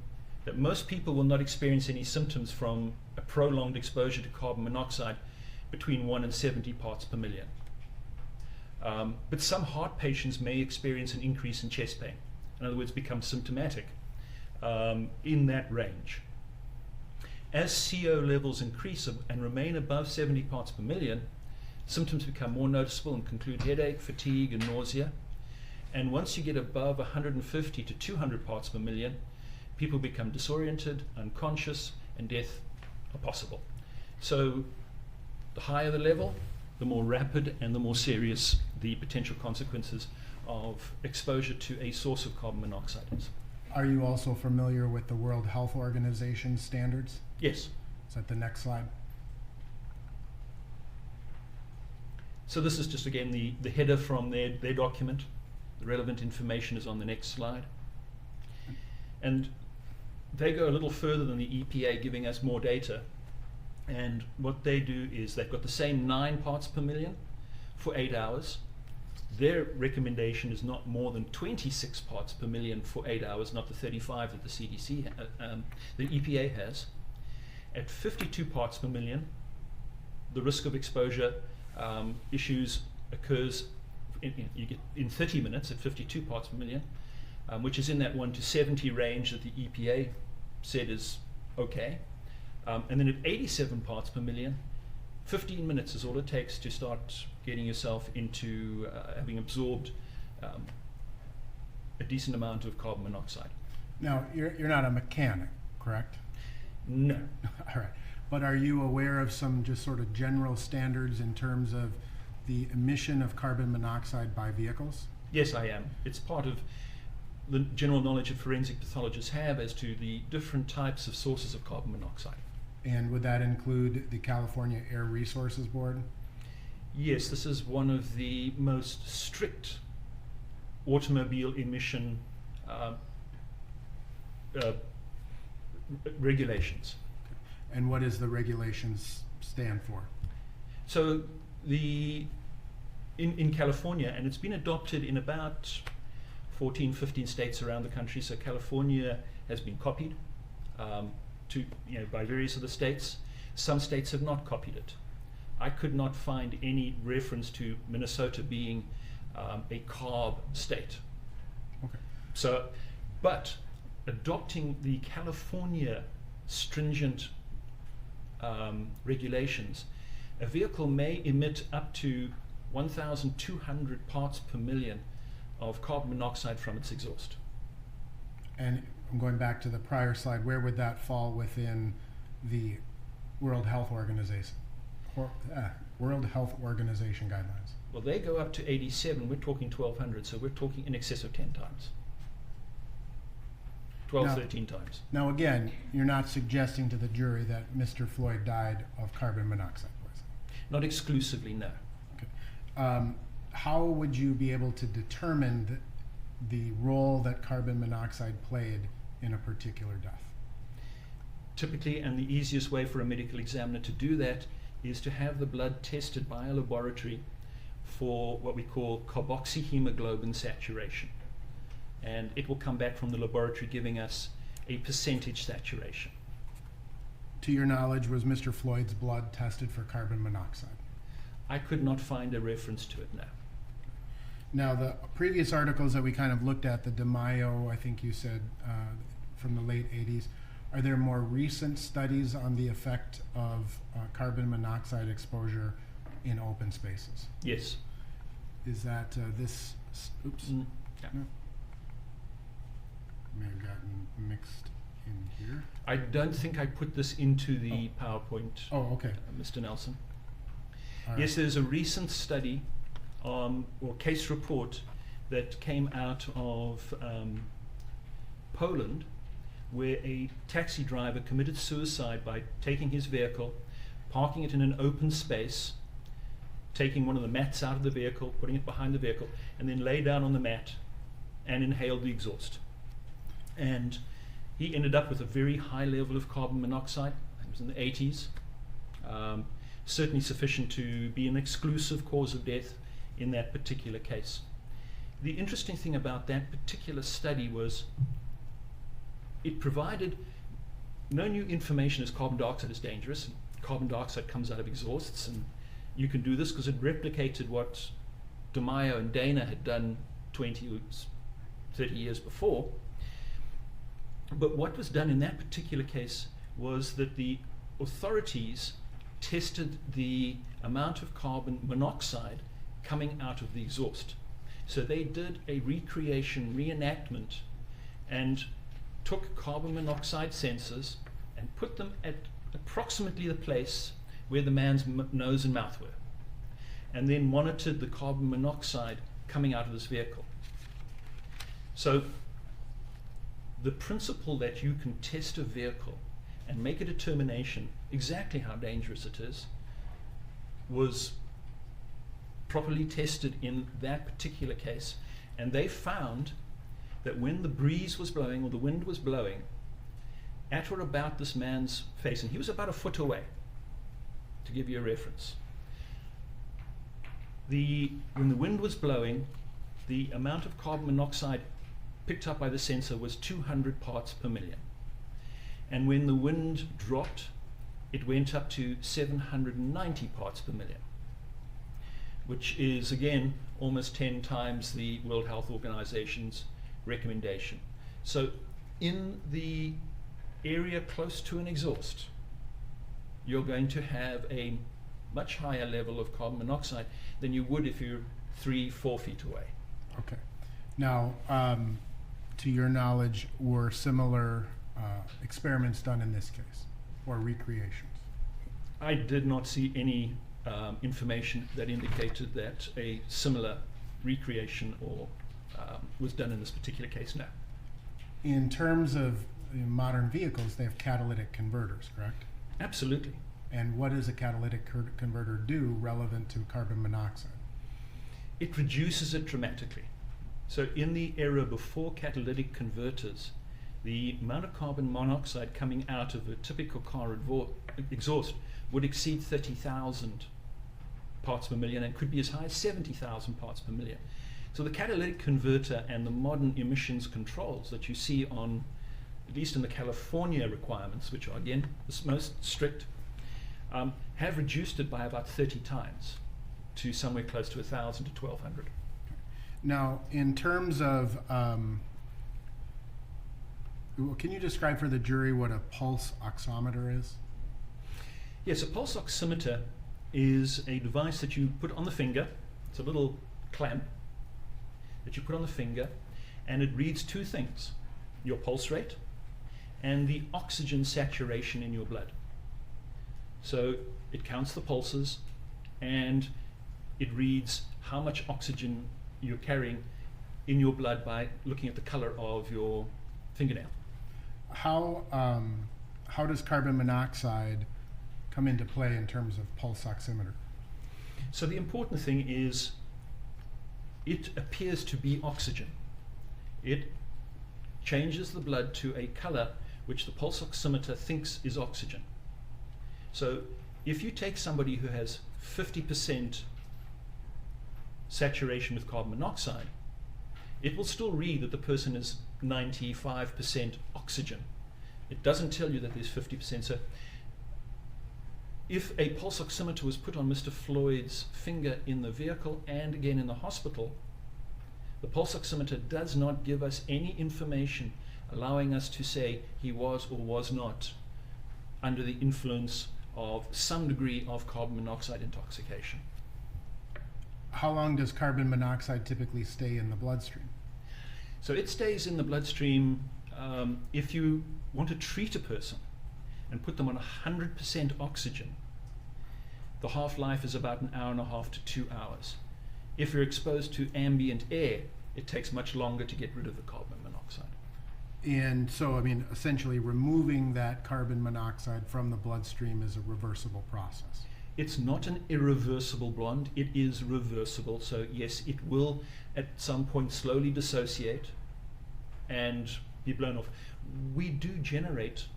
that most people will not experience any symptoms from a prolonged exposure to carbon monoxide between 1 and 70 parts per million. But some heart patients may experience an increase in chest pain. In other words, become symptomatic in that range. As CO levels increase and remain above 70 parts per million, symptoms become more noticeable and include headache, fatigue, and nausea. And once you get above 150 to 200 parts per million, people become disoriented, unconscious, and death are possible. So the higher the level, the more rapid and the more serious the potential consequences of exposure to a source of carbon monoxide is. Are you also familiar with the World Health Organization standards? Yes. Is that the next slide? So this is just again the header from their document. The relevant information is on the next slide. And they go a little further than the EPA, giving us more data. And what they do is they've got the same 9 parts per million for 8 hours. Their recommendation is not more than 26 parts per million for 8 hours, not the 35 that the CDC, the EPA has. At 52 parts per million, the risk of exposure issues occurs you get in 30 minutes at 52 parts per million, which is in that 1 to 70 range that the EPA said is okay. And then at 87 parts per million, 15 minutes is all it takes to start getting yourself into having absorbed a decent amount of carbon monoxide. Now, you're not a mechanic, correct? No. All right. But are you aware of some just sort of general standards in terms of the emission of carbon monoxide by vehicles? Yes, I am. It's part of the general knowledge that forensic pathologists have as to the different types of sources of carbon monoxide. And would that include the California Air Resources Board? Yes, this is one of the most strict automobile emission regulations. And what does the regulations stand for? So in California, and it's been adopted in about 14, 15 states around the country, so California has been copied by various other states. Some states have not copied it. I could not find any reference to Minnesota being a CARB state. Okay. So, but adopting the California stringent regulations, a vehicle may emit up to 1,200 parts per million of carbon monoxide from its exhaust. And I'm going back to the prior slide, where would that fall within the World Health Organization guidelines? Well, they go up to 87, we're talking 1,200, so we're talking in excess of 10 times. 12, Now- 13 times. Now again, you're not suggesting to the jury that Mr. Floyd died of carbon monoxide poisoning. Not exclusively, no. Okay. How would you be able to determine the role that carbon monoxide played in a particular death? Typically, and the easiest way for a medical examiner to do that is to have the blood tested by a laboratory for what we call carboxyhemoglobin saturation. And it will come back from the laboratory giving us a percentage saturation. To your knowledge, was Mr. Floyd's blood tested for carbon monoxide? I could not find a reference to it now. Now, the previous articles that we kind of looked at, the DeMaio, I think you said, from the late 80s, are there more recent studies on the effect of carbon monoxide exposure in open spaces? Yes. Is that this, oops, Yeah. no. May have gotten mixed in here. I don't think I put this into the PowerPoint, Oh, okay. Mr. Nelson. All right. Yes, there's a recent study or case report that came out of Poland, where a taxi driver committed suicide by taking his vehicle, parking it in an open space, taking one of the mats out of the vehicle, putting it behind the vehicle, and then lay down on the mat and inhaled the exhaust. And he ended up with a very high level of carbon monoxide. It was in the 80s. Certainly sufficient to be an exclusive cause of death in that particular case. The interesting thing about that particular study was it provided no new information as carbon dioxide is dangerous. Carbon dioxide comes out of exhausts, and you can do this because it replicated what DeMaio and Dana had done 20, 30 years before. But what was done in that particular case was that the authorities tested the amount of carbon monoxide coming out of the exhaust. So they did a recreation, reenactment, and took carbon monoxide sensors and put them at approximately the place where the man's nose and mouth were, and then monitored the carbon monoxide coming out of this vehicle. So the principle that you can test a vehicle and make a determination exactly how dangerous it is was properly tested in that particular case, and they found that when the breeze was blowing or the wind was blowing at or about this man's face, and he was about a foot away, to give you a reference, when the wind was blowing, the amount of carbon monoxide picked up by the sensor was 200 parts per million. And when the wind dropped, it went up to 790 parts per million, which is, again, almost 10 times the World Health Organization's recommendation. So in the area close to an exhaust, you're going to have a much higher level of carbon monoxide than you would if you're 3-4 feet away. Okay. Now, to your knowledge, were similar experiments done in this case, or recreations? I did not see any information that indicated that a similar recreation or was done in this particular case now. In terms of modern vehicles, they have catalytic converters, correct? Absolutely. And what does a catalytic converter do relevant to carbon monoxide? It reduces it dramatically. So in the era before catalytic converters, the amount of carbon monoxide coming out of a typical car exhaust would exceed 30,000 parts per million and could be as high as 70,000 parts per million. So the catalytic converter and the modern emissions controls that you see on, at least in the California requirements, which are again the most strict, have reduced it by about 30 times to somewhere close to 1,000 to 1,200. Now, in terms of, can you describe for the jury what a pulse oximeter is? Yes, a pulse oximeter is a device that you put on the finger. It's a little clamp that you put on the finger, and it reads two things: your pulse rate and the oxygen saturation in your blood. So it counts the pulses, and it reads how much oxygen you're carrying in your blood by looking at the color of your fingernail. How does carbon monoxide come into play in terms of pulse oximeter? So the important thing is it appears to be oxygen. It changes the blood to a color which the pulse oximeter thinks is oxygen. So if you take somebody who has 50% saturation with carbon monoxide, it will still read that the person is 95% oxygen. It doesn't tell you that there's 50%. So if a pulse oximeter was put on Mr. Floyd's finger in the vehicle and again in the hospital, the pulse oximeter does not give us any information allowing us to say he was or was not under the influence of some degree of carbon monoxide intoxication. How long does carbon monoxide typically stay in the bloodstream? So it stays in the bloodstream. If you want to treat a person and put them on 100% oxygen, the half-life is about 1.5 hours to 2 hours. If you're exposed to ambient air, it takes much longer to get rid of the carbon monoxide. And so, I mean, essentially removing that carbon monoxide from the bloodstream is a reversible process. It's not an irreversible blonde, it is reversible. So yes, it will at some point slowly dissociate and be blown off. We do generate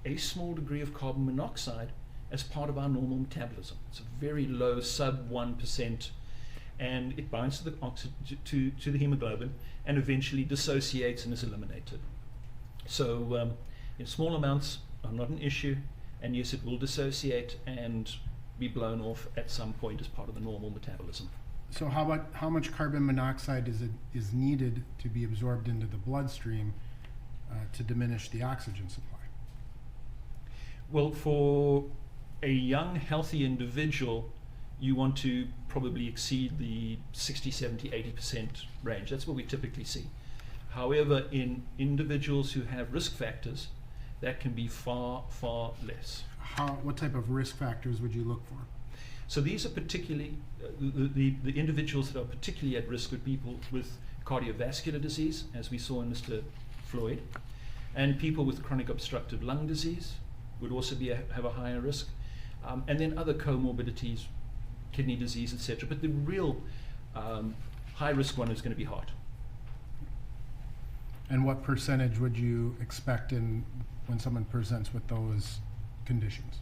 a small degree of carbon monoxide as part of our normal metabolism. It's a very low, sub 1%, and it binds to the oxygen, to the hemoglobin, and eventually dissociates and is eliminated. So in small amounts, are not an issue, and yes, it will dissociate and be blown off at some point as part of the normal metabolism. So how much carbon monoxide is needed to be absorbed into the bloodstream to diminish the oxygen supply? Well, for a young, healthy individual, you want to probably exceed the 60, 70, 80% range. That's what we typically see. However, in individuals who have risk factors, that can be far, far less. What type of risk factors would you look for? So these are particularly, the individuals that are particularly at risk are people with cardiovascular disease, as we saw in Mr. Floyd, and people with chronic obstructive lung disease would also have a higher risk, and then other comorbidities, kidney disease, etc. But the real high-risk one is going to be heart. And what percentage would you expect when someone presents with those conditions?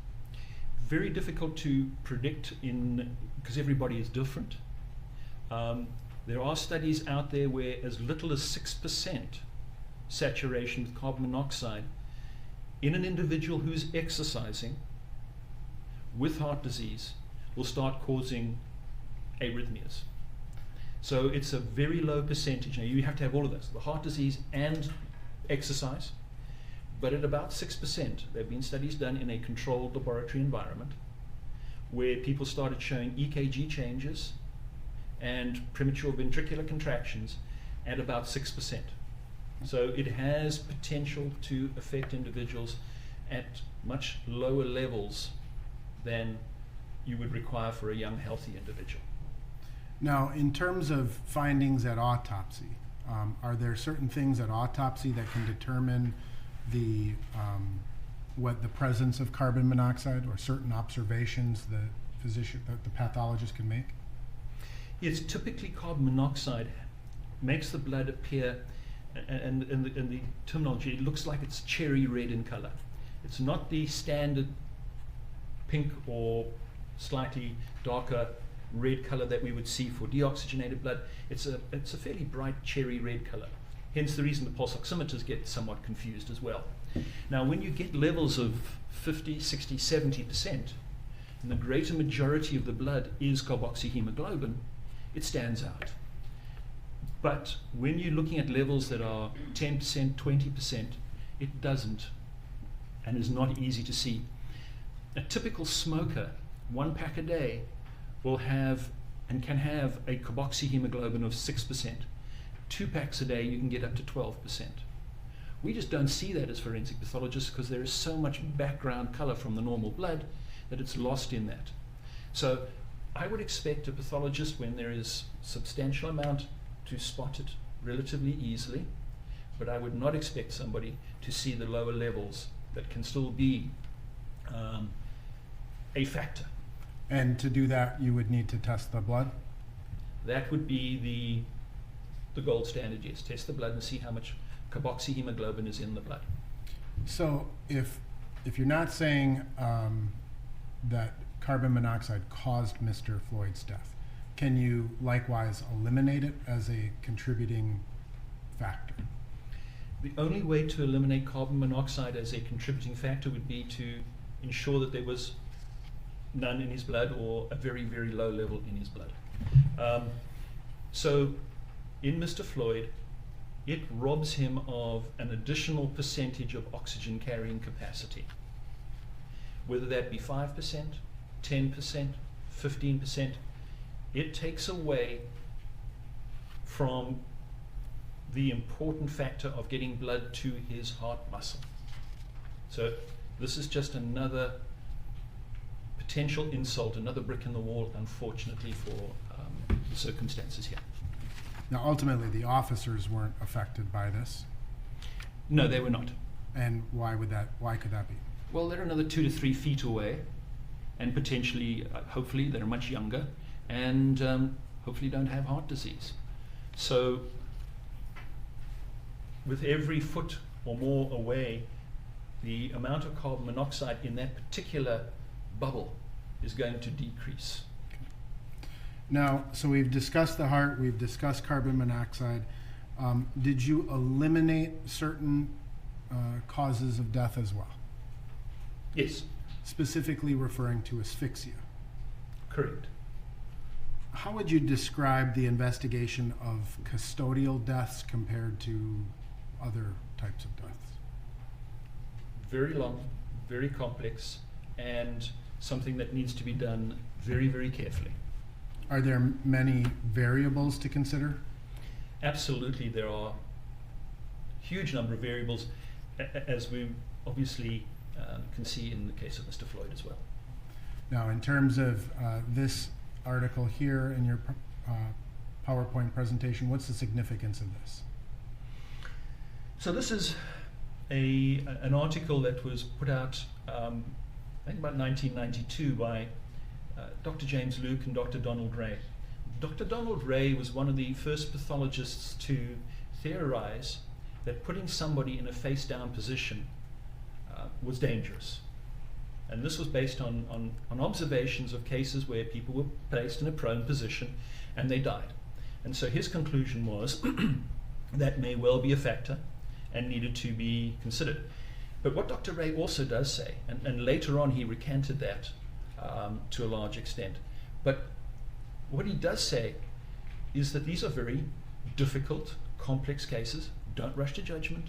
Very difficult to predict because everybody is different. There are studies out there where as little as 6% saturation with carbon monoxide in an individual who's exercising with heart disease will start causing arrhythmias. So it's a very low percentage. Now you have to have all of this, the heart disease and exercise, but at about 6%, there have been studies done in a controlled laboratory environment where people started showing EKG changes and premature ventricular contractions at about 6%. So it has potential to affect individuals at much lower levels than you would require for a young, healthy individual. Now, in terms of findings at autopsy, are there certain things at autopsy that can determine the presence of carbon monoxide, or certain observations that the pathologist can make? Yes, typically carbon monoxide makes the blood appear, and in the terminology, it looks like it's cherry red in color. It's not the standard pink or slightly darker red color that we would see for deoxygenated blood. It's a fairly bright cherry red color. Hence the reason the pulse oximeters get somewhat confused as well. Now, when you get levels of 50, 60, 70%, and the greater majority of the blood is carboxyhemoglobin, it stands out. But when you're looking at levels that are 10%, 20%, it doesn't, and is not easy to see. A typical smoker, 1 pack a day, will have and can have a carboxyhemoglobin of 6%. 2 packs a day, you can get up to 12%. We just don't see that as forensic pathologists because there is so much background color from the normal blood that it's lost in that. So I would expect a pathologist, when there is substantial amount, to spot it relatively easily, but I would not expect somebody to see the lower levels that can still be a factor. And to do that, you would need to test the blood? That would be the gold standard, yes. Test the blood and see how much carboxyhemoglobin is in the blood. So if you're not saying that carbon monoxide caused Mr. Floyd's death, can you likewise eliminate it as a contributing factor? The only way to eliminate carbon monoxide as a contributing factor would be to ensure that there was none in his blood, or a very, very low level in his blood. So in Mr. Floyd, it robs him of an additional percentage of oxygen carrying capacity, whether that be 5%, 10%, 15%. It takes away from the important factor of getting blood to his heart muscle. So this is just another potential insult, another brick in the wall, unfortunately, for the circumstances here. Now, ultimately, the officers weren't affected by this. No, they were not. And why could that be? Well, they're another 2 to 3 feet away, and potentially, hopefully, they're much younger, and hopefully don't have heart disease. So with every foot or more away, the amount of carbon monoxide in that particular bubble is going to decrease. Now, so we've discussed the heart, we've discussed carbon monoxide. Did you eliminate certain causes of death as well? Yes, specifically referring to asphyxia. correct. How would you describe the investigation of custodial deaths compared to other types of deaths? Very long, very complex, and something that needs to be done very, very carefully. Are there many variables to consider? Absolutely, there are huge number of variables, as we obviously can see in the case of Mr. Floyd as well. Now, in terms of this article here in your PowerPoint presentation, what's the significance of this? So this is an article that was put out, I think about 1992 by Dr. James Luke and Dr. Donald Ray. Dr. Donald Ray was one of the first pathologists to theorize that putting somebody in a face-down position was dangerous. And this was based on observations of cases where people were placed in a prone position and they died. And so his conclusion was that may well be a factor and needed to be considered. But what Dr. Ray also does say, and later on he recanted that to a large extent, but what he does say is that these are very difficult, complex cases. Don't rush to judgment.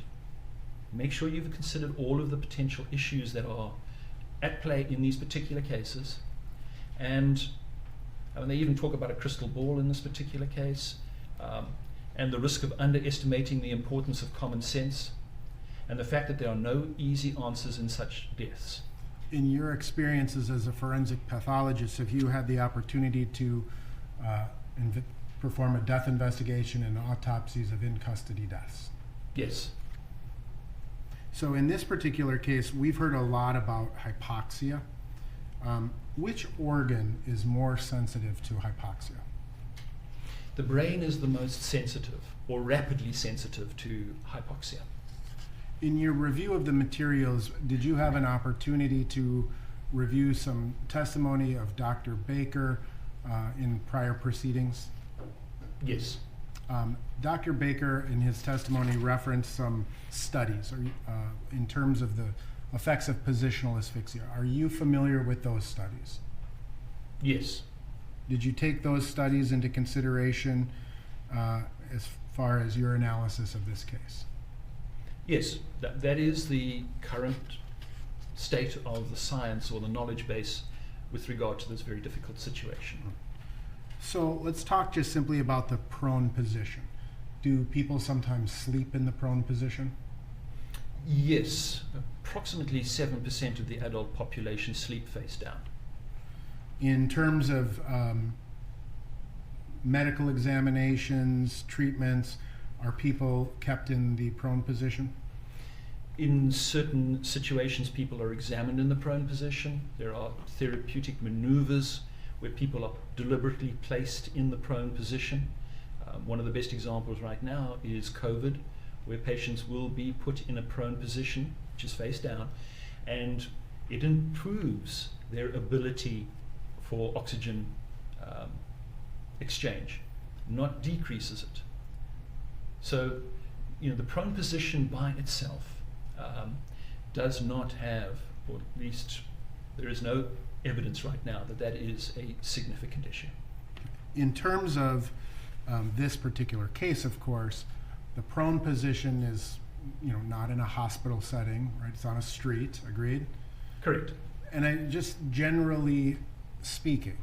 Make sure you've considered all of the potential issues that are at play in these particular cases. And they even talk about a crystal ball in this particular case, and the risk of underestimating the importance of common sense, and the fact that there are no easy answers in such deaths. In your experiences as a forensic pathologist, have you had the opportunity to perform a death investigation and autopsies of in-custody deaths? Yes. So in this particular case, we've heard a lot about hypoxia. Which organ is more sensitive to hypoxia? The brain is the most sensitive, or rapidly sensitive, to hypoxia. In your review of the materials, did you have an opportunity to review some testimony of Dr. Baker in prior proceedings? Yes. Dr. Baker, in his testimony, referenced some studies in terms of the effects of positional asphyxia. Are you familiar with those studies? Yes. Did you take those studies into consideration as far as your analysis of this case? Yes, that is the current state of the science or the knowledge base with regard to this very difficult situation. So let's talk just simply about the prone position. Do people sometimes sleep in the prone position? Yes, approximately 7% of the adult population sleep face down. In terms of medical examinations, treatments, are people kept in the prone position? In certain situations, people are examined in the prone position. There are therapeutic maneuvers where people are deliberately placed in the prone position. One of the best examples right now is COVID, where patients will be put in a prone position, which is face down, and it improves their ability for oxygen exchange, not decreases it. So, the prone position by itself does not have, or at least there is no evidence right now that is a significant issue. In terms of this particular case, of course, the prone position is, not in a hospital setting, right? It's on a street, agreed? Correct. And just generally speaking,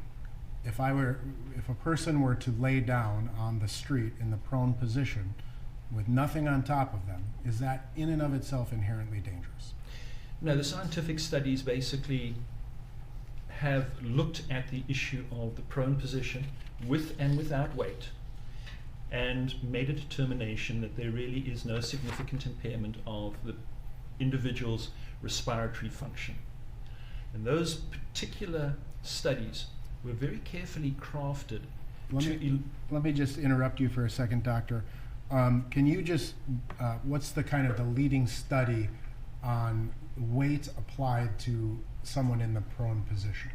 if a person were to lay down on the street in the prone position with nothing on top of them, is that in and of itself inherently dangerous? No, the scientific studies basically have looked at the issue of the prone position with and without weight and made a determination that there really is no significant impairment of the individual's respiratory function. And those particular studies were very carefully crafted. Let me just interrupt you for a second, Doctor. Can you just, what's the kind of the leading study on weight applied to someone in the prone position?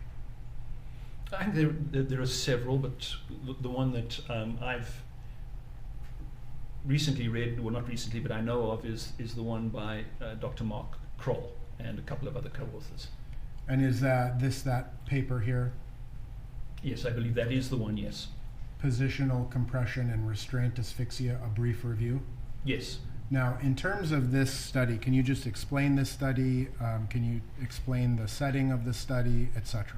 I think there are several, but the one that I've recently read, well not recently, but I know of, is the one by Dr. Mark Kroll. and a couple of other co-authors. And is that paper here, Yes, I believe that is the one, yes. Positional Compression and Restraint Asphyxia, a brief review? Yes. Now, in terms of this study, can you just explain this study? Can you explain the setting of the study, etc.?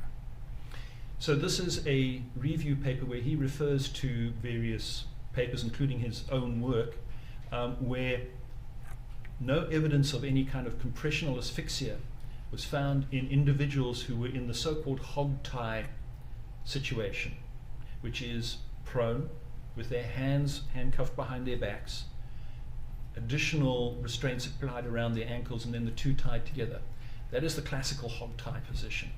So this is a review paper where he refers to various papers, including his own work, where no evidence of any kind of compressional asphyxia was found in individuals who were in the so-called hog tie situation, which is prone with their hands handcuffed behind their backs, additional restraints applied around their ankles, and then the two tied together. That is the classical hog tie position.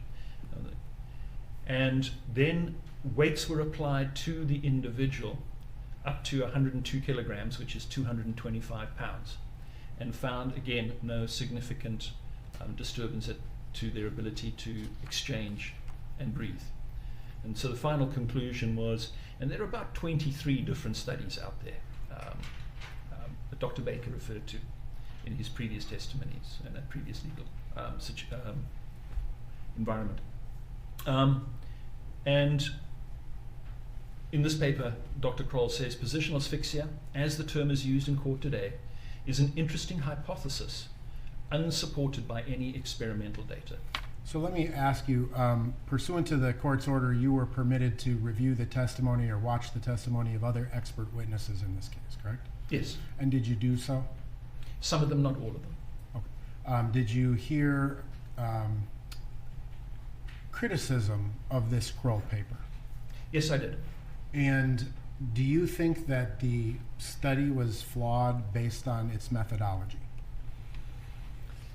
And then weights were applied to the individual up to 102 kilograms, which is 225 pounds, and found again no significant disturbance to their ability to exchange and breathe. And so the final conclusion was, and there are about 23 different studies out there that Dr. Baker referred to in his previous testimonies and that previous legal environment. And in this paper, Dr. Kroll says positional asphyxia, as the term is used in court today, is an interesting hypothesis unsupported by any experimental data. So let me ask you, pursuant to the court's order, you were permitted to review the testimony or watch the testimony of other expert witnesses in this case, correct? Yes. And did you do so? Some of them, not all of them. Okay. Did you hear criticism of this Kroll paper? Yes, I did. And do you think that the study was flawed based on its methodology?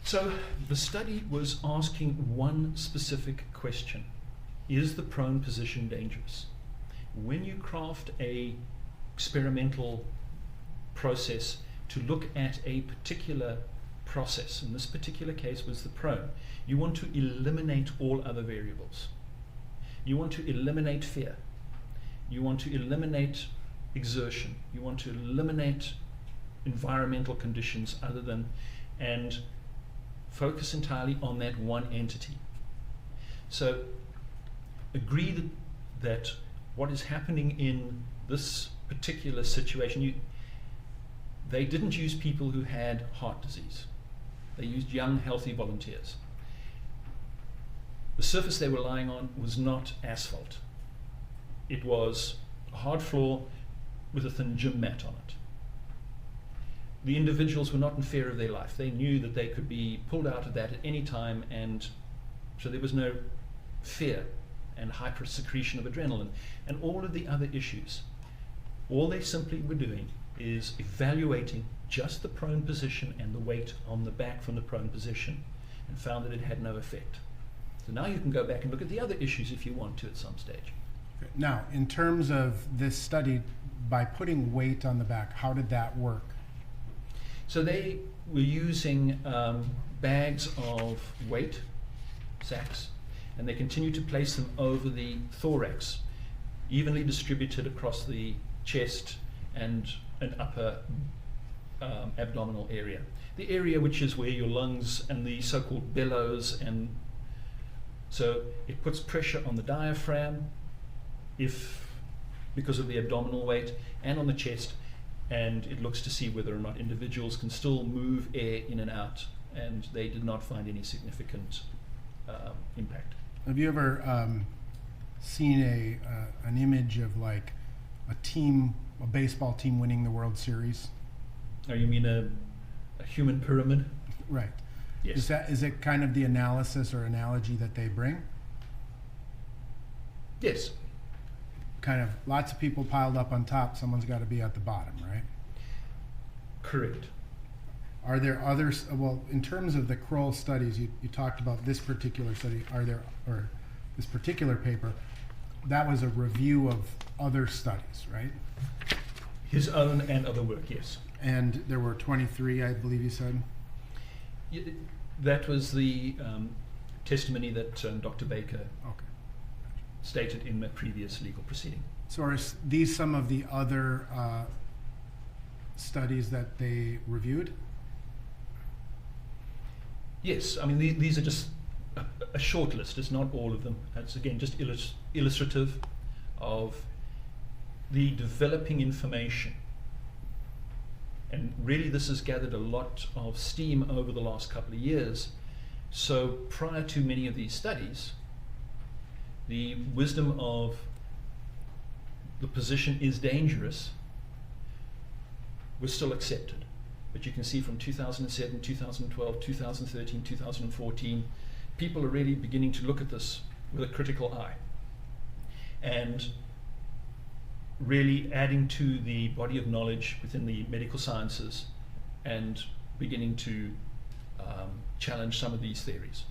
So the study was asking one specific question. Is the prone position dangerous? When you craft a experimental process to look at a particular process, in this particular case was the prone, you want to eliminate all other variables. You want to eliminate fear. You want to eliminate exertion. You want to eliminate environmental conditions other than, and focus entirely on that one entity. So agree that what is happening in this particular situation, they didn't use people who had heart disease. They used young, healthy volunteers. The surface they were lying on was not asphalt. It was a hard floor with a thin gym mat on it. The individuals were not in fear of their life. They knew that they could be pulled out of that at any time, and so there was no fear and hypersecretion of adrenaline and all of the other issues. All they simply were doing is evaluating just the prone position and the weight on the back from the prone position, and found that it had no effect. So now you can go back and look at the other issues if you want to at some stage. Okay. Now, in terms of this study, by putting weight on the back, how did that work? So they were using bags of weight, sacks, and they continued to place them over the thorax, evenly distributed across the chest and an upper abdominal area. The area which is where your lungs and the so-called bellows, and so it puts pressure on the diaphragm because of the abdominal weight, and on the chest, and it looks to see whether or not individuals can still move air in and out, and they did not find any significant impact. Have you ever seen an image of like a baseball team winning the World Series? Oh, you mean a human pyramid? Right. Yes. Is it kind of the analysis or analogy that they bring? Yes. Kind of lots of people piled up on top, someone's got to be at the bottom, right? Correct. Are there others, well, in terms of the Kroll studies, you talked about this particular study, or this particular paper, that was a review of other studies, right? His own and other work, yes. And there were 23, I believe you said? That was the testimony that Dr. Baker Okay. stated in the previous legal proceeding. So are these some of the other studies that they reviewed? Yes, I mean these are just a short list. It's not all of them. It's again just illustrative of the developing information. And really this has gathered a lot of steam over the last couple of years. So prior to many of these studies, the wisdom of the position is dangerous was still accepted. But you can see from 2007, 2012, 2013, 2014, people are really beginning to look at this with a critical eye and really adding to the body of knowledge within the medical sciences and beginning to challenge some of these theories.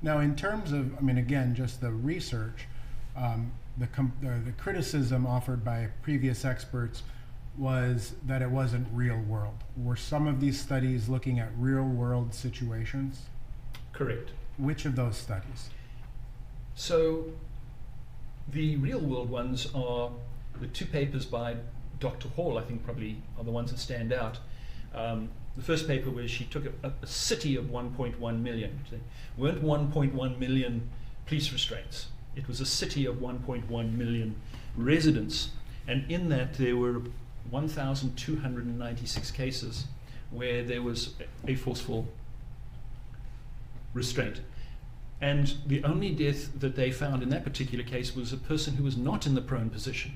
Now, in terms of, I mean, again, just the research, the criticism offered by previous experts was that it wasn't real world. Were some of these studies looking at real world situations? Correct. Which of those studies? So the real world ones are the two papers by Dr. Hall, I think probably are the ones that stand out. The first paper was she took a city of 1.1 million. They weren't 1.1 million police restraints. It was a city of 1.1 million residents. And in that there were 1,296 cases where there was a forceful restraint. And the only death that they found in that particular case was a person who was not in the prone position.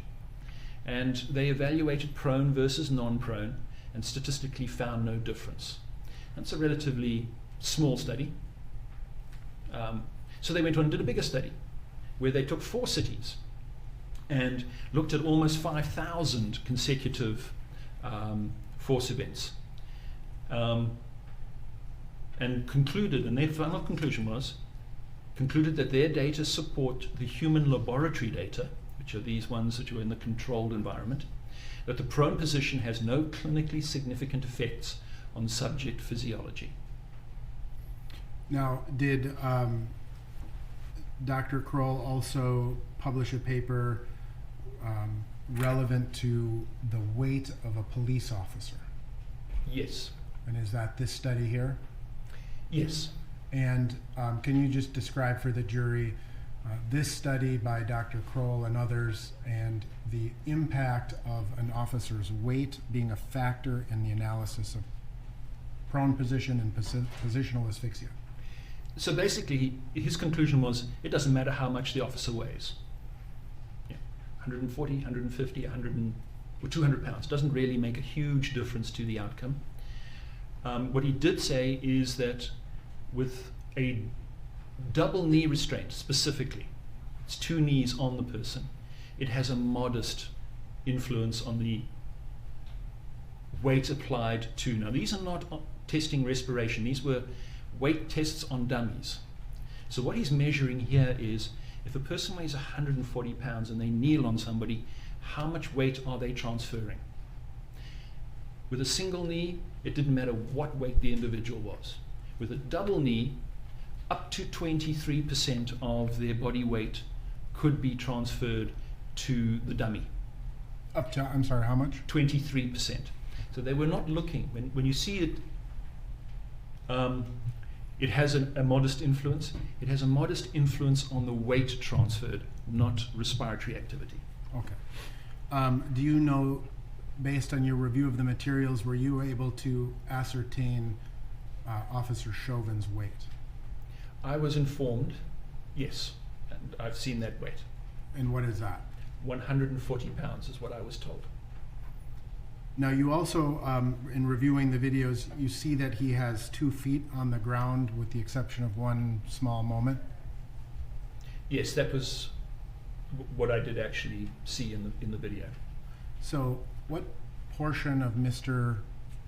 And they evaluated prone versus non-prone and statistically found no difference. That's a relatively small study. So they went on and did a bigger study where they took 4 cities and looked at almost 5,000 consecutive force events and concluded, and their final conclusion was, concluded that their data support the human laboratory data, which are these ones that are in the controlled environment, that the prone position has no clinically significant effects on subject physiology. Now, did Dr. Kroll also publish a paper relevant to the weight of a police officer? Yes. And is that this study here? Yes. And can you just describe for the jury this study by Dr. Kroll and others and the impact of an officer's weight being a factor in the analysis of prone position and positional asphyxia? So basically, his conclusion was it doesn't matter how much the officer weighs. 140, 150, 100, or 200 pounds. Doesn't really make a huge difference to the outcome. What he did say is that with a double knee restraint specifically, it's 2 knees on the person, it has a modest influence on the weight applied to. Now these are not testing respiration, these were weight tests on dummies. So what he's measuring here is if a person weighs 140 pounds and they kneel on somebody, how much weight are they transferring? With a single knee, it didn't matter what weight the individual was. With a double knee, up to 23% of their body weight could be transferred to the dummy. Up to, I'm sorry, how much? 23%. So they were not looking, when you see it, it has a modest influence. It has a modest influence on the weight transferred, not respiratory activity. Okay. Do you know, based on your review of the materials, were you able to ascertain Officer Chauvin's weight? I was informed, yes, and I've seen that weight. And what is that? 140 pounds is what I was told. Now you also, in reviewing the videos, you see that he has 2 feet on the ground with the exception of one small moment. Yes, that was what I did actually see in the video. So what portion of Mr.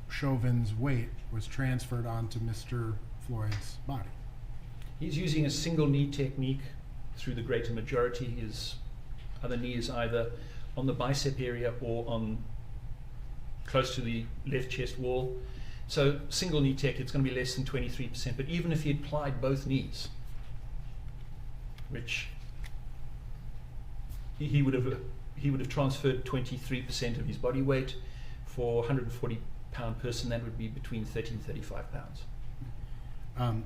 Chauvin's weight was transferred onto Mr. Floyd's body? He's using a single knee technique through the greater majority. His other knee is either on the bicep area or on close to the left chest wall. So single knee tech, it's going to be less than 23%. But even if he applied both knees, which he would have transferred 23% of his body weight. For a 140-pound person, that would be between 30 and 35 pounds.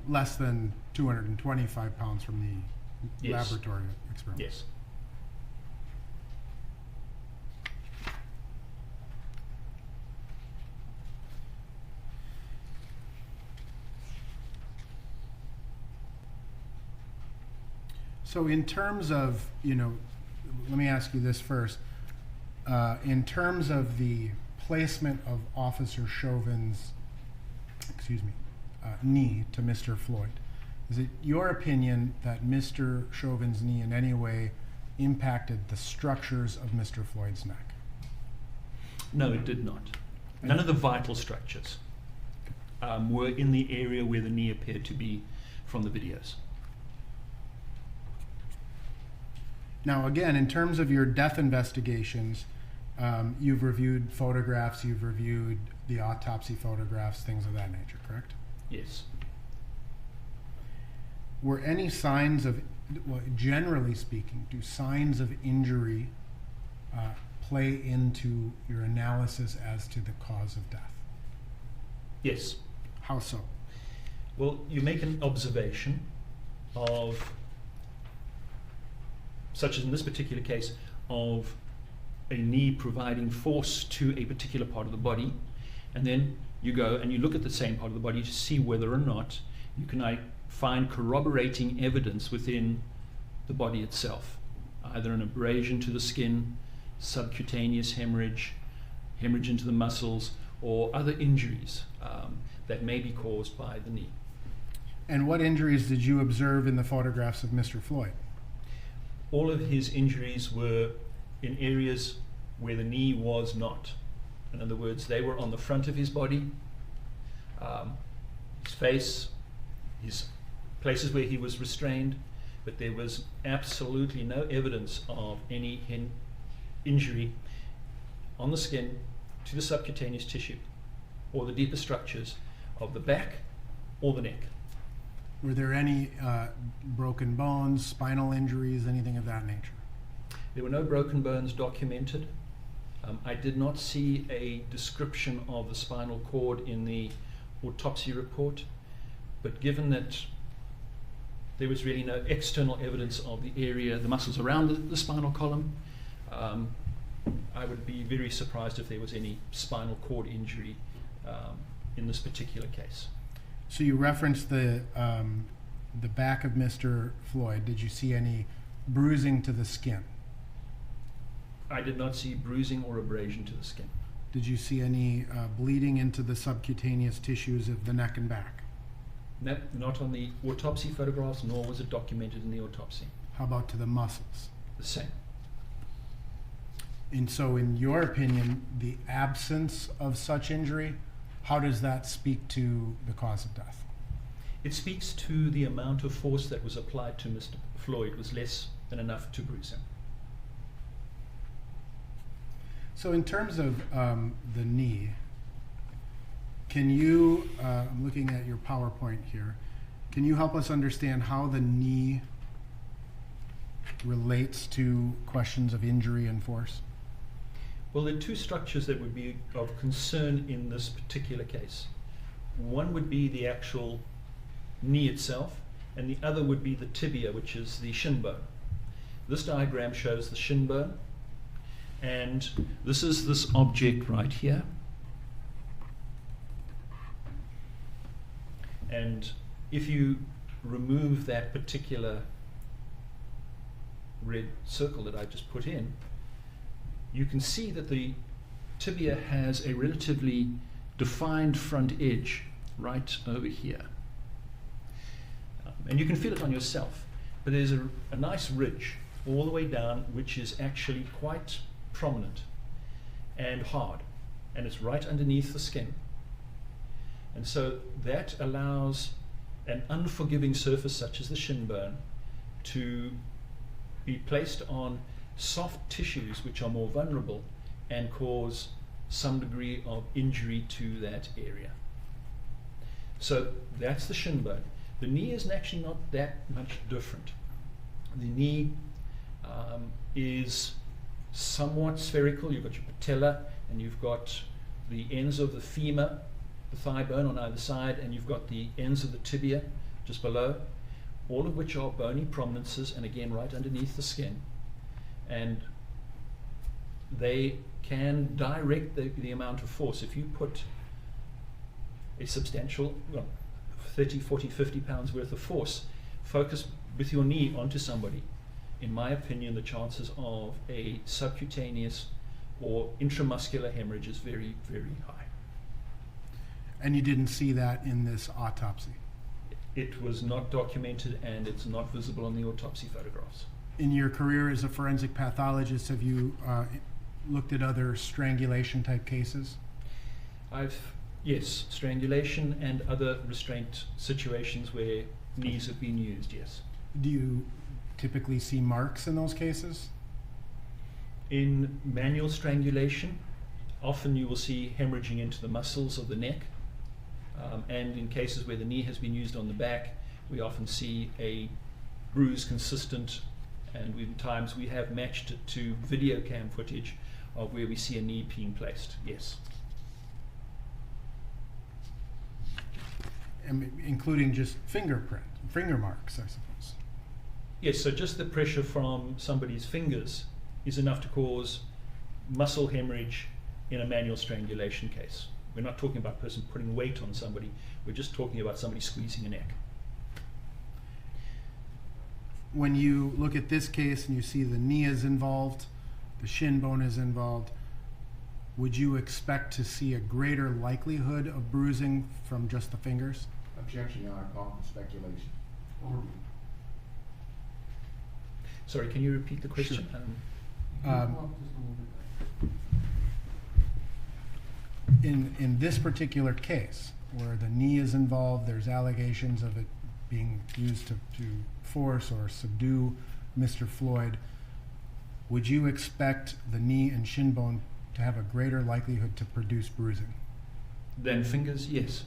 less than 225 pounds from the Yes. laboratory experiment. Yes. So in terms of, let me ask you this first. In terms of the placement of Officer Chauvin's, knee to Mr. Floyd, is it your opinion that Mr. Chauvin's knee in any way impacted the structures of Mr. Floyd's neck? No, it did not. None of the vital structures were in the area where the knee appeared to be from the videos. Now, again, in terms of your death investigations, you've reviewed photographs, you've reviewed the autopsy photographs, things of that nature, correct? Yes. Were any signs of, well, generally speaking, do signs of injury play into your analysis as to the cause of death? Yes. How so? Well, you make an observation of, such as in this particular case, of a knee providing force to a particular part of the body, and then you go and you look at the same part of the body to see whether or not you can find corroborating evidence within the body itself, either an abrasion to the skin, subcutaneous hemorrhage, hemorrhage into the muscles, or other injuries that may be caused by the knee. And what injuries did you observe in the photographs of Mr. Floyd? All of his injuries were in areas where the knee was not. In other words, they were on the front of his body, his face, his places where he was restrained, but there was absolutely no evidence of any injury on the skin to the subcutaneous tissue or the deeper structures of the back or the neck. Were there any broken bones, spinal injuries, anything of that nature? There were no broken bones documented. I did not see a description of the spinal cord in the autopsy report, but given that there was really no external evidence of the area, the muscles around the spinal column, I would be very surprised if there was any spinal cord injury in this particular case. So you referenced the back of Mr. Floyd. Did you see any bruising to the skin? I did not see bruising or abrasion to the skin. Did you see any bleeding into the subcutaneous tissues of the neck and back? Not on the autopsy photographs, nor was it documented in the autopsy. How about to the muscles? The same. And so in your opinion, the absence of such injury, how does that speak to the cause of death? It speaks to the amount of force that was applied to Mr. Floyd was less than enough to bruise him. So in terms of the knee, can you, I'm looking at your PowerPoint here, can you help us understand how the knee relates to questions of injury and force? Well, there are two structures that would be of concern in this particular case. One would be the actual knee itself, and the other would be the tibia, which is the shin bone. This diagram shows the shin bone, and this is this object right here. And if you remove that particular red circle that I just put in, you can see that the tibia has a relatively defined front edge right over here. And you can feel it on yourself, but there's a nice ridge all the way down, which is actually quite prominent and hard, and it's right underneath the skin. And so that allows an unforgiving surface such as the shin bone to be placed on soft tissues which are more vulnerable and cause some degree of injury to that area. So that's the shin bone. The knee is actually not that much different. The knee is somewhat spherical. You've got your patella and you've got the ends of the femur the thigh bone on either side, and you've got the ends of the tibia just below, all of which are bony prominences, and again right underneath the skin. And they can direct the amount of force. If you put a substantial, 30, 40, 50 pounds worth of force, focus with your knee onto somebody, in my opinion, the chances of a subcutaneous or intramuscular hemorrhage is very, very high. And you didn't see that in this autopsy? It was not documented, and it's not visible on the autopsy photographs. In your career as a forensic pathologist, have you looked at other strangulation type cases? Yes, strangulation and other restraint situations where knees have been used, yes. Do you typically see marks in those cases? In manual strangulation, often you will see hemorrhaging into the muscles of the neck. And in cases where the knee has been used on the back, we often see a bruise consistent, and in times we have matched it to video cam footage of where we see a knee being placed, yes. Including just finger marks, I suppose. Yes, so just the pressure from somebody's fingers is enough to cause muscle hemorrhage in a manual strangulation case. We're not talking about a person putting weight on somebody, we're just talking about somebody squeezing a neck. When you look at this case and you see the knee is involved, the shin bone is involved, would you expect to see a greater likelihood of bruising from just the fingers? Objection, Your Honor, call for speculation. Sorry, can you repeat the question? Sure. In this particular case, where the knee is involved, there's allegations of it being used to force or subdue Mr. Floyd, would you expect the knee and shin bone to have a greater likelihood to produce bruising? Than fingers, yes.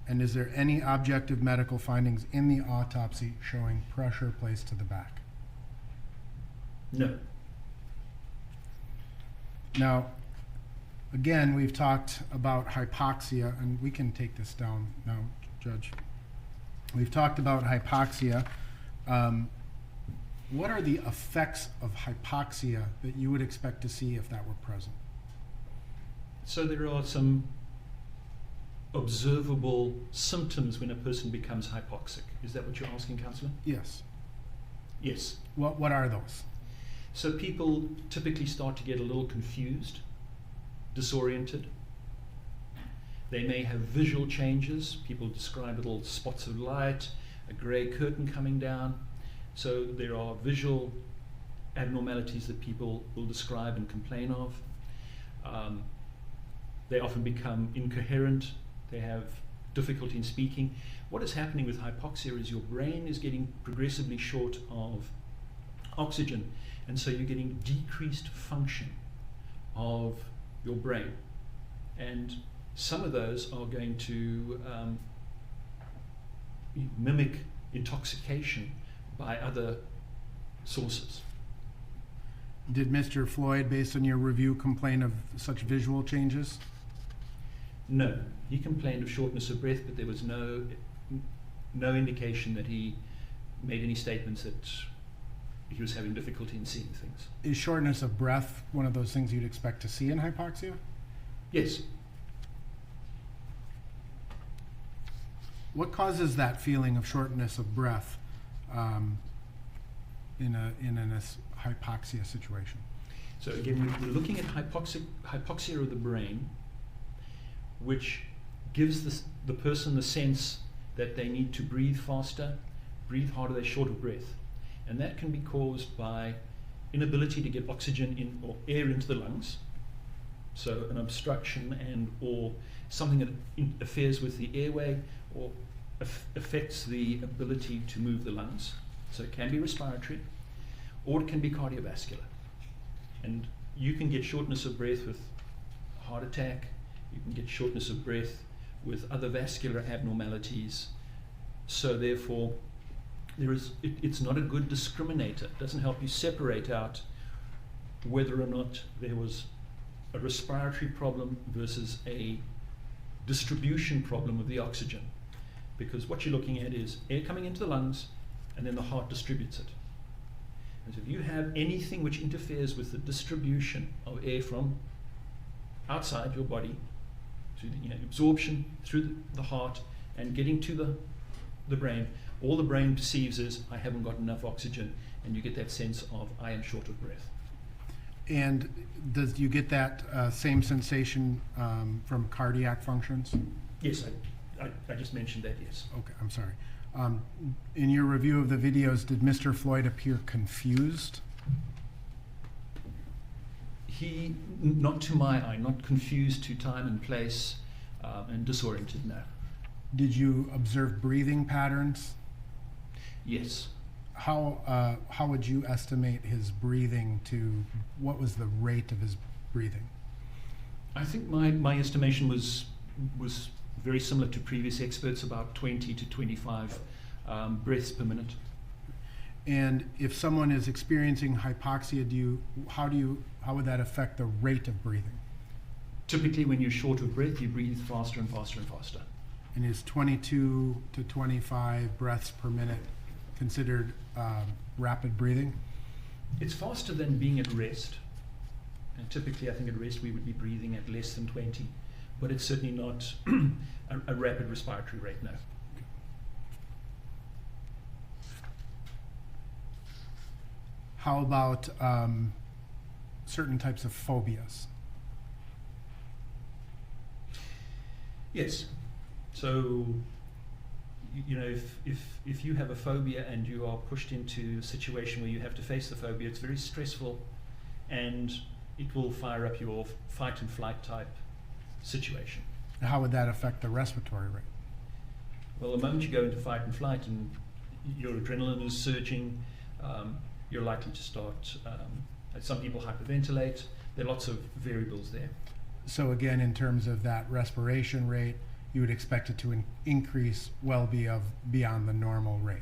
And is there any objective medical findings in the autopsy showing pressure placed to the back? No. Now, again, we've talked about hypoxia, and we can take this down now, Judge. We've talked about hypoxia. What are the effects of hypoxia that you would expect to see if that were present? So there are some observable symptoms when a person becomes hypoxic. Is that what you're asking, Councillor? Yes. Yes. What are those? So people typically start to get a little confused, disoriented. They may have visual changes. People describe little spots of light, a grey curtain coming down. So there are visual abnormalities that people will describe and complain of. They often become incoherent. They have difficulty in speaking. What is happening with hypoxia is your brain is getting progressively short of oxygen, and so you're getting decreased function of your brain. And some of those are going to mimic intoxication by other sources. Did Mr. Floyd, based on your review, complain of such visual changes? No, he complained of shortness of breath, but there was no indication that he made any statements that he was having difficulty in seeing things. Is shortness of breath one of those things you'd expect to see in hypoxia? Yes. What causes that feeling of shortness of breath in a hypoxia situation? So again, we're looking at hypoxia of the brain, which gives the person the sense that they need to breathe faster, breathe harder, they're short of breath. And that can be caused by inability to get oxygen in or air into the lungs. So an obstruction and or something that interferes with the airway or affects the ability to move the lungs. So it can be respiratory or it can be cardiovascular. And you can get shortness of breath with heart attack, you can get shortness of breath with other vascular abnormalities. So therefore, it's not a good discriminator. It doesn't help you separate out whether or not there was a respiratory problem versus a distribution problem of the oxygen. Because what you're looking at is air coming into the lungs, and then the heart distributes it. And so if you have anything which interferes with the distribution of air from outside your body, to the, absorption through the heart and getting to the brain, all the brain perceives is, I haven't got enough oxygen, and you get that sense of, I am short of breath. And does you get that same sensation from cardiac functions? Yes, I just mentioned that, yes. Okay, I'm sorry. In your review of the videos, did Mr. Floyd appear confused? He, not to my eye, not confused to time and place, and disoriented, no. Did you observe breathing patterns? Yes. How would you estimate his breathing to, what was the rate of his breathing? I think my estimation was very similar to previous experts, about 20 to 25 breaths per minute. And if someone is experiencing hypoxia, how would that affect the rate of breathing? Typically, when you're short of breath, you breathe faster and faster and faster. And is 22 to 25 breaths per minute considered rapid breathing? It's faster than being at rest. And typically, I think at rest we would be breathing at less than 20. But it's certainly not a rapid respiratory rate, no. How about certain types of phobias? Yes. So, if you have a phobia and you are pushed into a situation where you have to face the phobia, it's very stressful, and it will fire up your fight and flight type situation. How would that affect the respiratory rate? Well, the moment you go into fight and flight and your adrenaline is surging, you're likely to start, some people hyperventilate. There are lots of variables there. So again, in terms of that respiration rate, you would expect it to increase well beyond the normal rate?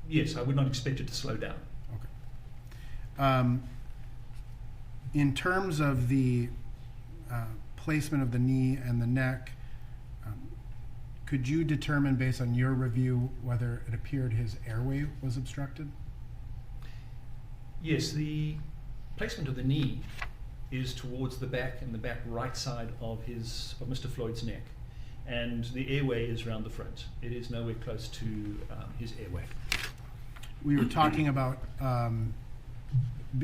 Yes, I would not expect it to slow down. Okay. In terms of the placement of the knee and the neck, could you determine based on your review whether it appeared his airway was obstructed? Yes, the placement of the knee is towards the back and the back right side of Mr. Floyd's neck, and the airway is around the front. It is nowhere close to his airway. We were talking about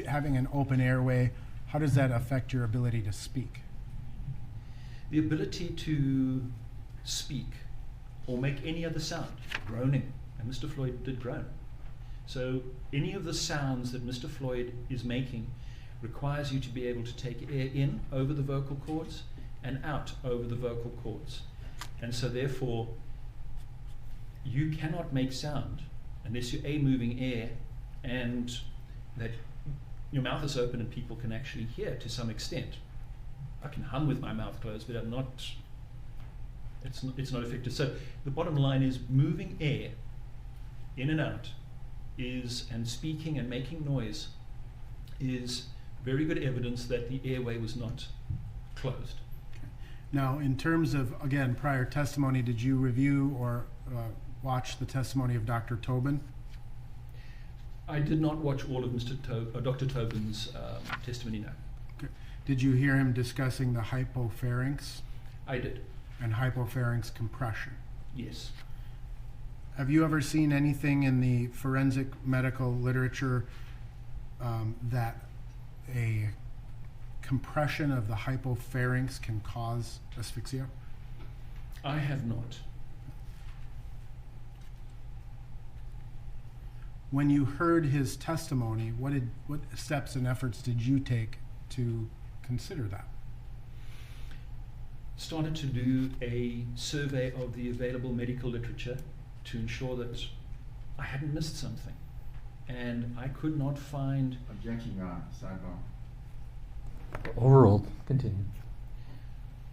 having an open airway. How does that affect your ability to speak? The ability to speak or make any other sound, groaning, and Mr. Floyd did groan. So any of the sounds that Mr. Floyd is making requires you to be able to take air in over the vocal cords and out over the vocal cords. And so therefore, you cannot make sound unless you're moving air and that your mouth is open and people can actually hear to some extent. I can hum with my mouth closed, but it's not effective. So the bottom line is moving air in and out and speaking and making noise is very good evidence that the airway was not closed. Now, in terms of, again, prior testimony, did you review or watch the testimony of Dr. Tobin? I did not watch all of Dr. Tobin's testimony, no. Okay. Did you hear him discussing the hypopharynx? I did. And hypopharynx compression? Yes. Have you ever seen anything in the forensic medical literature that a compression of the hypopharynx can cause asphyxia? I have not. When you heard his testimony, what steps and efforts did you take to consider that? Started to do a survey of the available medical literature to ensure that I hadn't missed something. And I could not find... Objection, Your Honor. Sidebar. Overruled. Continue.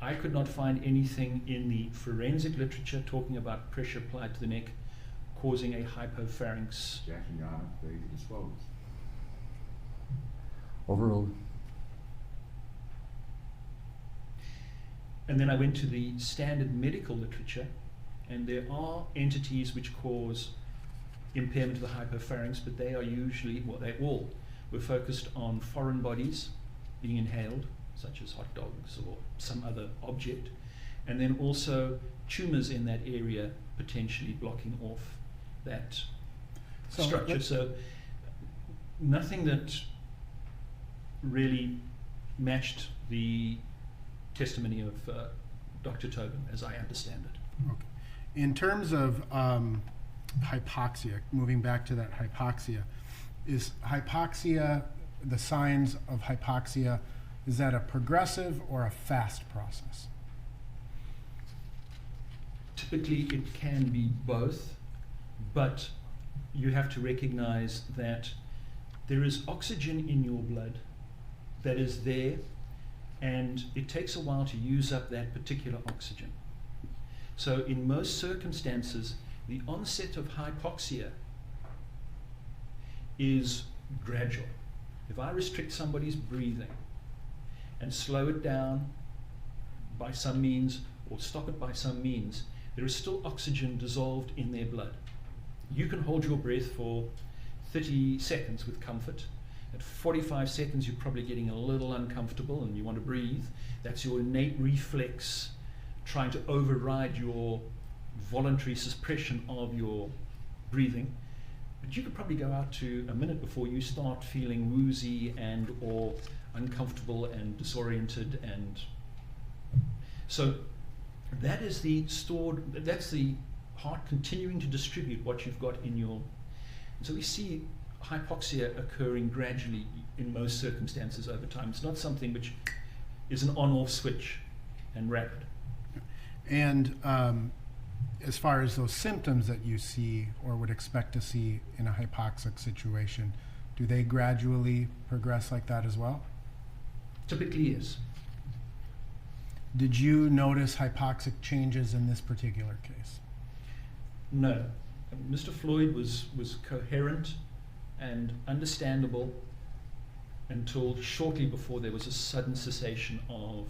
I could not find anything in the forensic literature talking about pressure applied to the neck causing a hypopharynx. Objection, Your Honor. Failure to dispose. Overruled. And then I went to the standard medical literature, and there are entities which cause impairment of the hypopharynx, but they are usually, well, they all were focused on foreign bodies being inhaled, such as hot dogs or some other object, and then also tumors in that area potentially blocking off that structure. So nothing that really matched the testimony of Dr. Chauvin, as I understand it. Okay. In terms of hypoxia, moving back to that hypoxia, is hypoxia, the signs of hypoxia, is that a progressive or a fast process? Typically, it can be both, but you have to recognize that there is oxygen in your blood that is there, and it takes a while to use up that particular oxygen. So in most circumstances, the onset of hypoxia is gradual. If I restrict somebody's breathing and slow it down by some means or stop it by some means, there is still oxygen dissolved in their blood. You can hold your breath for 30 seconds with comfort. At 45 seconds, you're probably getting a little uncomfortable and you want to breathe. That's your innate reflex trying to override your voluntary suppression of your breathing. But you could probably go out to a minute before you start feeling woozy and or uncomfortable and disoriented, and so that is that's the heart continuing to distribute what you've got in your. So we see hypoxia occurring gradually in most circumstances over time. It's not something which is an on-off switch and rapid. And as far as those symptoms that you see or would expect to see in a hypoxic situation, do they gradually progress like that as well? Typically, yes. Did you notice hypoxic changes in this particular case? No. Mr. Floyd was coherent and understandable until shortly before there was a sudden cessation of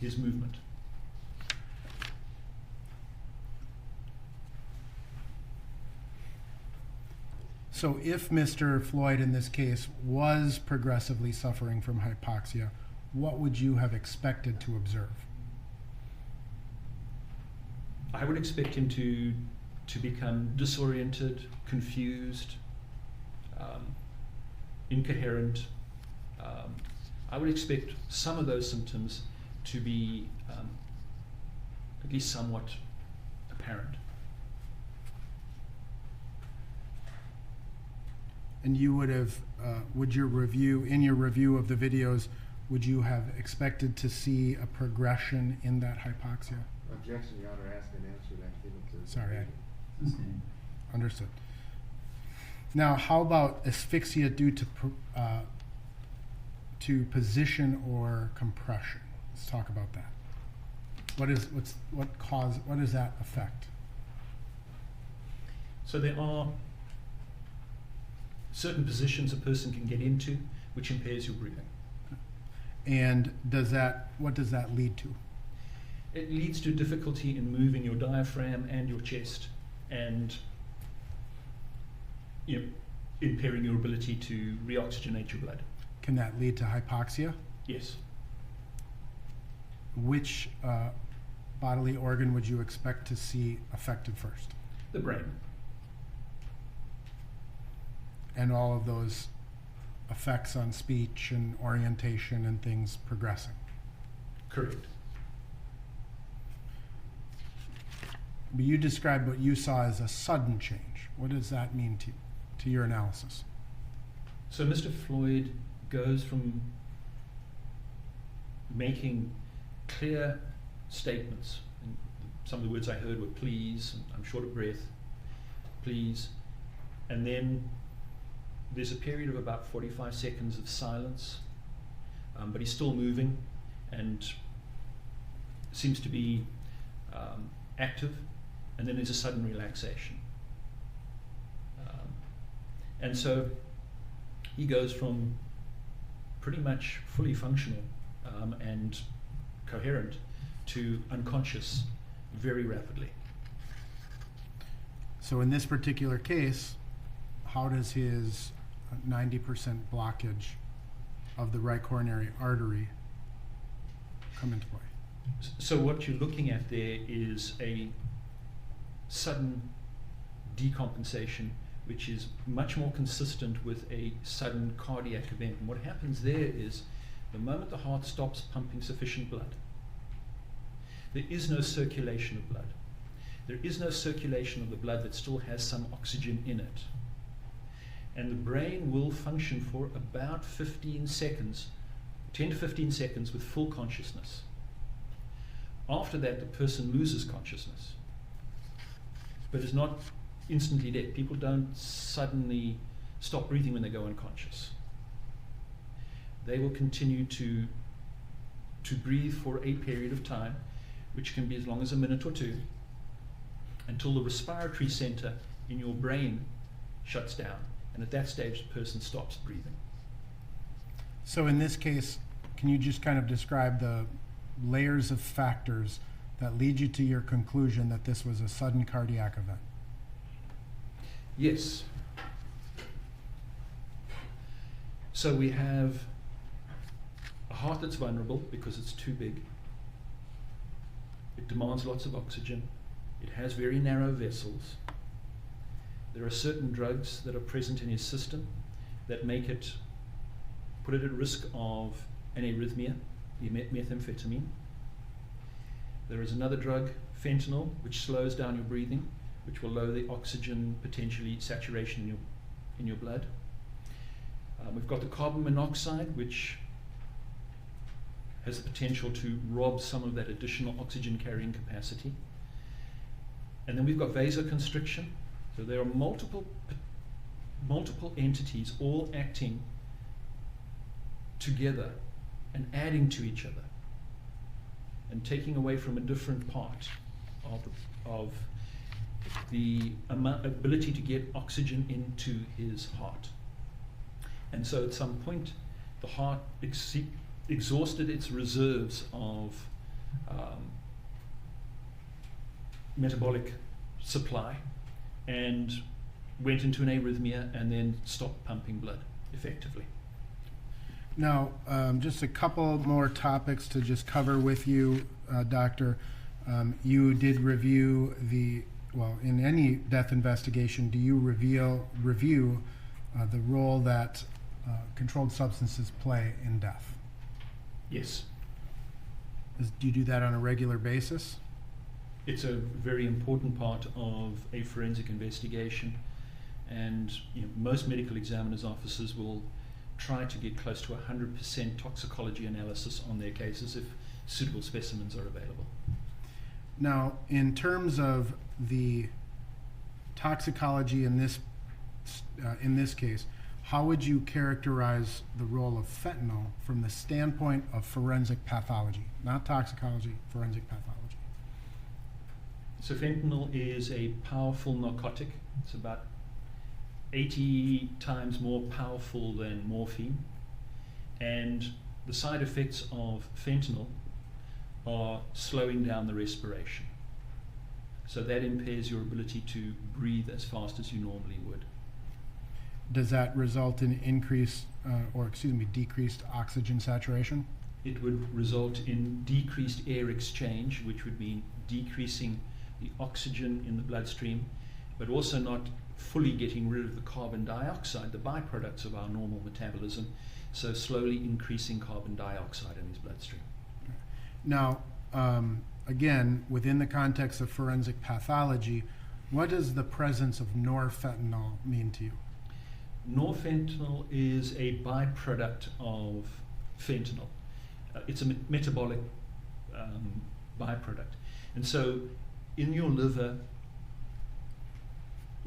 his movement. So if Mr. Floyd in this case was progressively suffering from hypoxia, what would you have expected to observe? I would expect him to become disoriented, confused, incoherent. I would expect some of those symptoms to be at least somewhat apparent. And you would have, in your review of the videos, would you have expected to see a progression in that hypoxia? Objection, Your Honor, ask and answer that given to. Sorry, understood. Now, how about asphyxia due to position or compression? Let's talk about that. What is that effect? So there are certain positions a person can get into which impairs your breathing. And what does that lead to? It leads to difficulty in moving your diaphragm and your chest, and impairing your ability to reoxygenate your blood. Can that lead to hypoxia? Yes. Which bodily organ would you expect to see affected first? The brain. And all of those effects on speech and orientation and things progressing. Correct. But you described what you saw as a sudden change. What does that mean to your analysis? So Mr. Floyd goes from making clear statements, and some of the words I heard were please, and I'm short of breath, please, and then there's a period of about 45 seconds of silence, but he's still moving and seems to be active, and then there's a sudden relaxation. And so he goes from pretty much fully functional and coherent to unconscious very rapidly. So in this particular case, how does his 90% blockage of the right coronary artery come into play? So what you're looking at there is a sudden decompensation, which is much more consistent with a sudden cardiac event. And what happens there is the moment the heart stops pumping sufficient blood, there is no circulation of blood. There is no circulation of the blood that still has some oxygen in it. And the brain will function for about 15 seconds, 10 to 15 seconds with full consciousness. After that, the person loses consciousness, but is not instantly dead. People don't suddenly stop breathing when they go unconscious. They will continue to breathe for a period of time, which can be as long as a minute or two, until the respiratory center in your brain shuts down. And at that stage, the person stops breathing. So in this case, can you just kind of describe the layers of factors that lead you to your conclusion that this was a sudden cardiac event? Yes. So we have a heart that's vulnerable because it's too big. It demands lots of oxygen. It has very narrow vessels. There are certain drugs that are present in his system that make it, put it at risk of an arrhythmia, the methamphetamine. There is another drug, fentanyl, which slows down your breathing, which will lower the oxygen potentially saturation in your blood. We've got the carbon monoxide, which has the potential to rob some of that additional oxygen carrying capacity. And then we've got vasoconstriction. So there are multiple entities all acting together and adding to each other and taking away from a different part of the ability to get oxygen into his heart. And so at some point, the heart exhausted its reserves of metabolic supply and went into an arrhythmia and then stopped pumping blood effectively. Now, just a couple more topics to just cover with you, Doctor. You did review in any death investigation, do you review the role that controlled substances play in death? Yes. Do you do that on a regular basis? It's a very important part of a forensic investigation, and most medical examiners' offices will try to get close to 100% toxicology analysis on their cases if suitable specimens are available. Now, in terms of the toxicology in this case, how would you characterize the role of fentanyl from the standpoint of forensic pathology? Not toxicology, forensic pathology. So fentanyl is a powerful narcotic. It's about 80 times more powerful than morphine. And the side effects of fentanyl are slowing down the respiration. So that impairs your ability to breathe as fast as you normally would. Does that result in decreased oxygen saturation? It would result in decreased air exchange, which would mean decreasing the oxygen in the bloodstream, but also not fully getting rid of the carbon dioxide, the byproducts of our normal metabolism, so slowly increasing carbon dioxide in his bloodstream. Now, again, within the context of forensic pathology, what does the presence of norfentanyl mean to you? Norfentanyl is a byproduct of fentanyl. It's a metabolic byproduct. And so in your liver,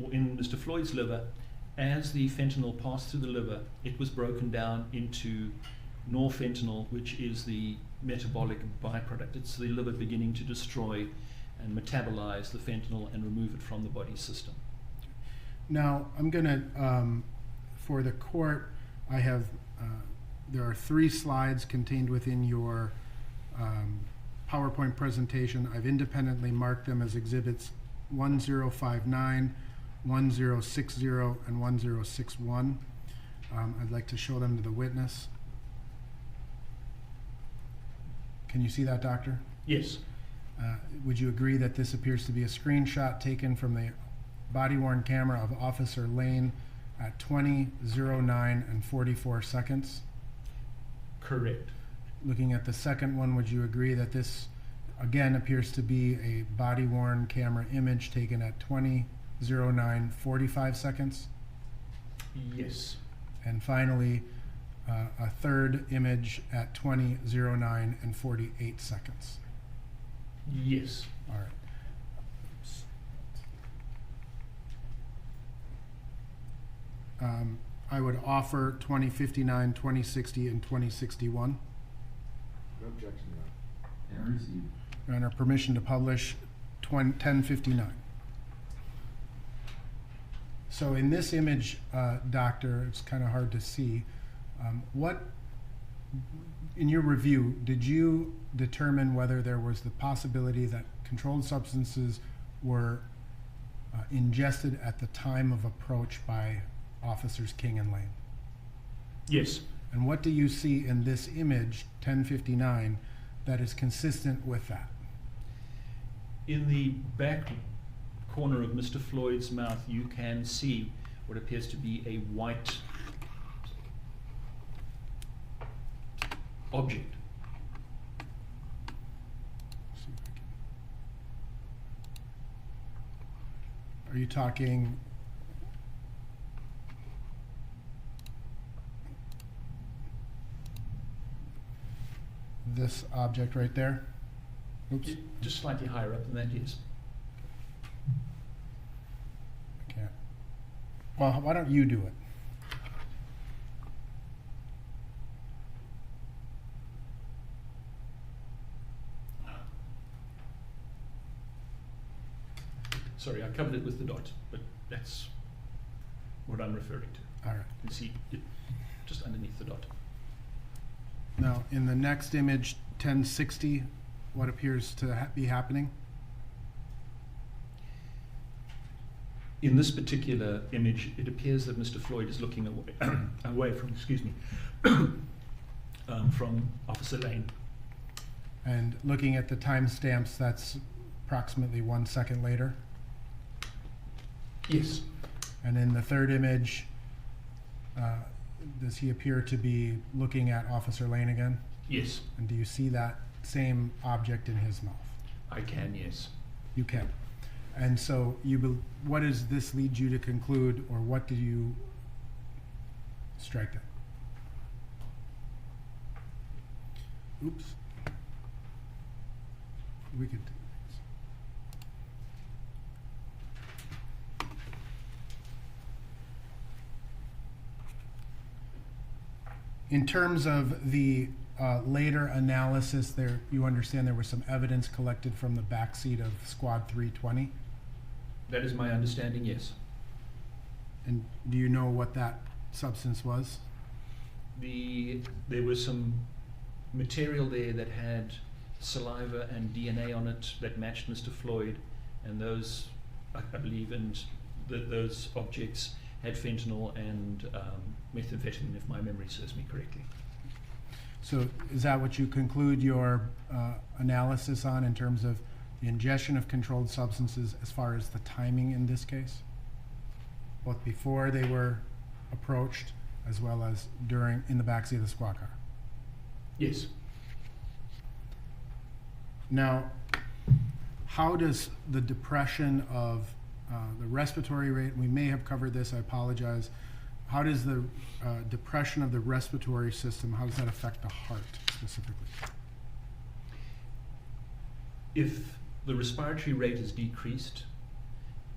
or in Mr. Floyd's liver, as the fentanyl passed through the liver, it was broken down into norfentanyl, which is the metabolic byproduct. It's the liver beginning to destroy and metabolize the fentanyl and remove it from the body system. Now, I'm going to, for the court, I have, there are 3 slides contained within your PowerPoint presentation. I've independently marked them as exhibits 1059, 1060, and 1061. I'd like to show them to the witness. Can you see that, Doctor? Yes. Would you agree that this appears to be a screenshot taken from the body-worn camera of Officer Lane at 20:09 and 44 seconds? Correct. Looking at the second one, would you agree that this again appears to be a body-worn camera image taken at 20:09 45 seconds? Yes. And finally, a third image at 20:09 and 48 seconds. Yes. All right. I would offer 2059, 2060, and 2061. No objection, Your Honor. And received. Your Honor, permission to publish 1059. So in this image, Doctor, it's kind of hard to see. What, in your review, did you determine whether there was the possibility that controlled substances were ingested at the time of approach by Officers King and Lane? Yes. And what do you see in this image, 1059, that is consistent with that? In the back corner of Mr. Floyd's mouth, you can see what appears to be a white object. See if I can- Are you talking this object right there? Oops, Just slightly higher up than that, yes. I can't. Well, why don't you do it? Sorry, I covered it with the dot, but that's what I'm referring to. All right. You can see it just underneath the dot. Now, in the next image, 1060, what appears to be happening? In this particular image, it appears that Mr. Floyd is looking away, away from, excuse me, from Officer Lane. And looking at the timestamps, that's approximately 1 second later. Yes. And in the third image, does he appear to be looking at Officer Lane again? Yes, And do you see that same object in his mouth? I can, yes. You can. And so what does this lead you to conclude, or what do you strike that? Oops. We could do this. In terms of the later analysis, there, you understand there was some evidence collected from the backseat of Squad 320? That is my understanding, yes. And do you know what that substance was? There was some material there that had saliva and DNA on it that matched Mr. Floyd, and those, I believe, and those objects had fentanyl and methamphetamine, if my memory serves me correctly. So is that what you conclude your analysis on in terms of the ingestion of controlled substances as far as the timing in this case? Both before they were approached as well as during, in the backseat of the squad car? Yes. Now, how does the depression of the respiratory rate, we may have covered this, I apologize, how does the depression of the respiratory system, how does that affect the heart specifically? If the respiratory rate is decreased,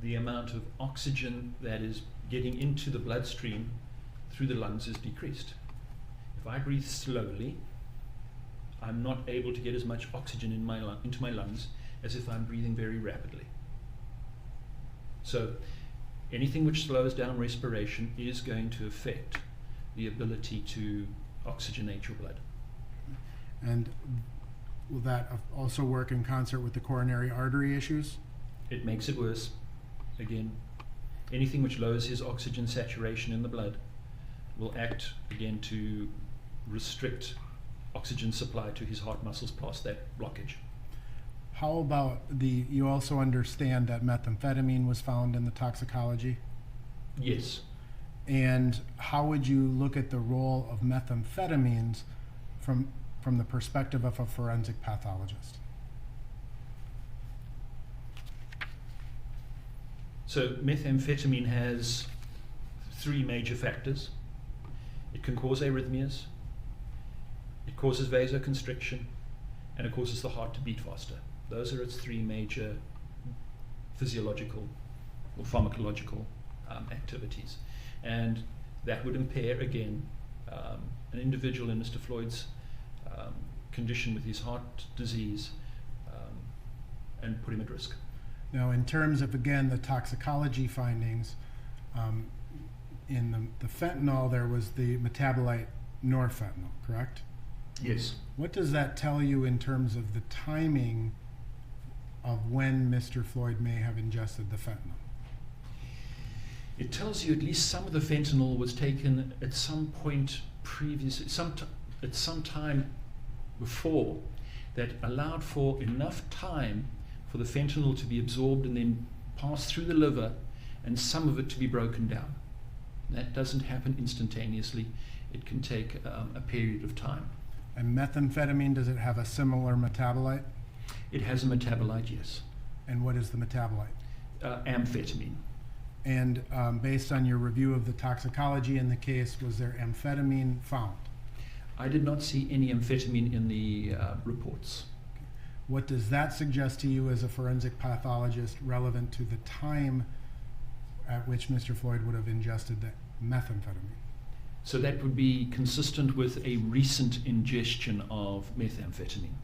the amount of oxygen that is getting into the bloodstream through the lungs is decreased. If I breathe slowly, I'm not able to get as much oxygen in into my lungs as if I'm breathing very rapidly. So anything which slows down respiration is going to affect the ability to oxygenate your blood. And will that also work in concert with the coronary artery issues? It makes it worse. Again, anything which lowers his oxygen saturation in the blood will act again to restrict oxygen supply to his heart muscles past that blockage. How about you also understand that methamphetamine was found in the toxicology? Yes. And how would you look at the role of methamphetamines from the perspective of a forensic pathologist? So methamphetamine has three major factors. It can cause arrhythmias, it causes vasoconstriction, and it causes the heart to beat faster. Those are its three major physiological or pharmacological activities. And that would impair, again, an individual in Mr. Floyd's condition with his heart disease and put him at risk. Now, in terms of, again, the toxicology findings, in the fentanyl, there was the metabolite norfentanyl, correct? Yes. What does that tell you in terms of the timing of when Mr. Floyd may have ingested the fentanyl? It tells you at least some of the fentanyl was taken at some point previous, at some time before, that allowed for enough time for the fentanyl to be absorbed and then pass through the liver and some of it to be broken down. That doesn't happen instantaneously. It can take a period of time. And methamphetamine, does it have a similar metabolite? It has a metabolite, yes. And what is the metabolite? Amphetamine. And based on your review of the toxicology in the case, was there amphetamine found? I did not see any amphetamine in the reports. What does that suggest to you as a forensic pathologist relevant to the time at which Mr. Floyd would have ingested the methamphetamine? So that would be consistent with a recent ingestion of methamphetamine.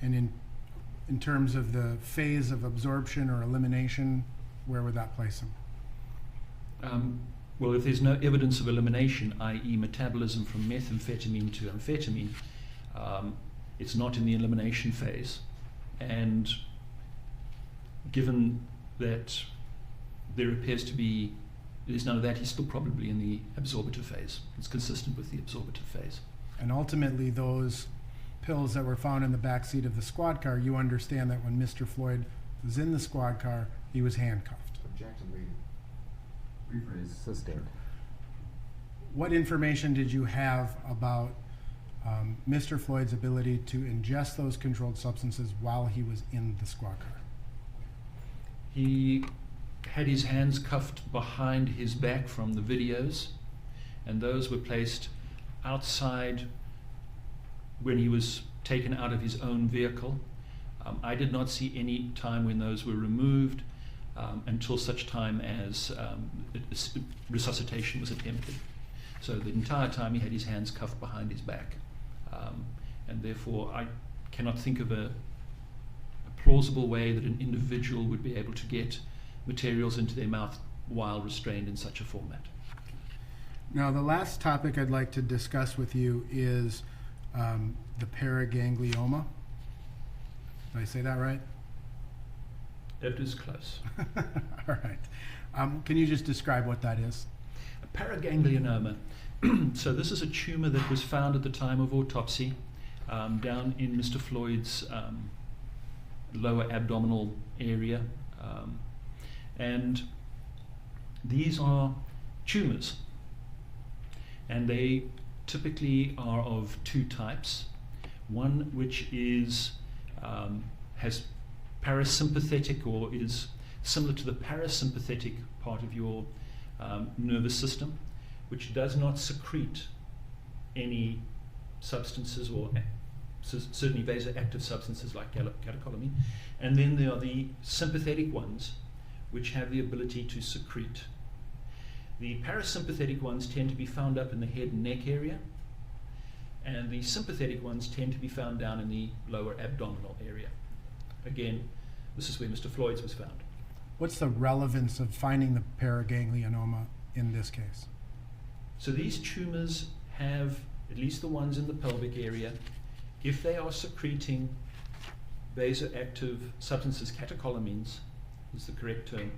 And in terms of the phase of absorption or elimination, where would that place him? Well, if there's no evidence of elimination, i.e. metabolism from methamphetamine to amphetamine, it's not in the elimination phase. And given that there appears to be, there's none of that, he's still probably in the absorptive phase. It's consistent with the absorptive phase. And ultimately, those pills that were found in the backseat of the squad car, you understand that when Mr. Floyd was in the squad car, he was handcuffed. Objection made. Rephrase. Sustained. What information did you have about Mr. Floyd's ability to ingest those controlled substances while he was in the squad car? He had his hands cuffed behind his back from the videos, and those were placed outside when he was taken out of his own vehicle. I did not see any time when those were removed until such time as resuscitation was attempted. So the entire time he had his hands cuffed behind his back. And therefore I cannot think of a plausible way that an individual would be able to get materials into their mouth while restrained in such a format. Now, the last topic I'd like to discuss with you is the paraganglioma. Did I say that right? That is close. All right. Can you just describe what that is? A paraganglionoma. So this is a tumor that was found at the time of autopsy down in Mr. Floyd's lower abdominal area. And these are tumors. And they typically are of two types. One which is has parasympathetic, or is similar to the parasympathetic part of your nervous system, which does not secrete any substances, or certainly vasoactive substances like catecholamine. And then there are the sympathetic ones, which have the ability to secrete. The parasympathetic ones tend to be found up in the head and neck area, and the sympathetic ones tend to be found down in the lower abdominal area. Again, this is where Mr. Floyd's was found. What's the relevance of finding the paraganglionoma in this case? So these tumors have at least the ones in the pelvic area, if they are secreting vasoactive substances, catecholamines is the correct term,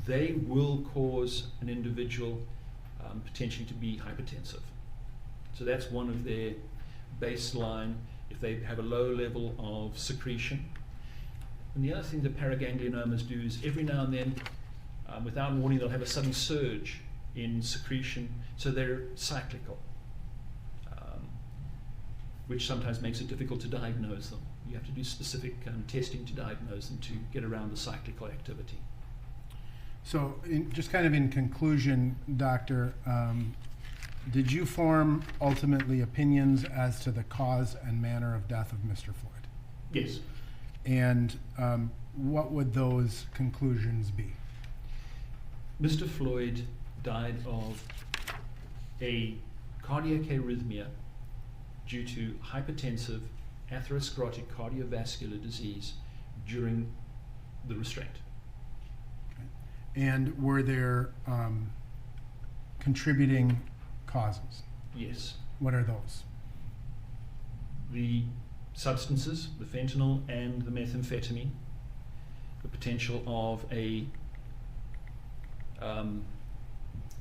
they will cause an individual potentially to be hypertensive. So that's one of their baseline, if they have a low level of secretion. And the other thing that paraganglionomas do is every now and then, without warning, they'll have a sudden surge in secretion, so they're cyclical, which sometimes makes it difficult to diagnose them. You have to do specific testing to diagnose them to get around the cyclical activity. So, just kind of in conclusion, Doctor, did you form ultimately opinions as to the cause and manner of death of Mr. Floyd? Yes. And what would those conclusions be? Mr. Floyd died of a cardiac arrhythmia due to hypertensive atherosclerotic cardiovascular disease during the restraint. And were there contributing causes? Yes. What are those? The substances, the fentanyl and the methamphetamine, the potential of a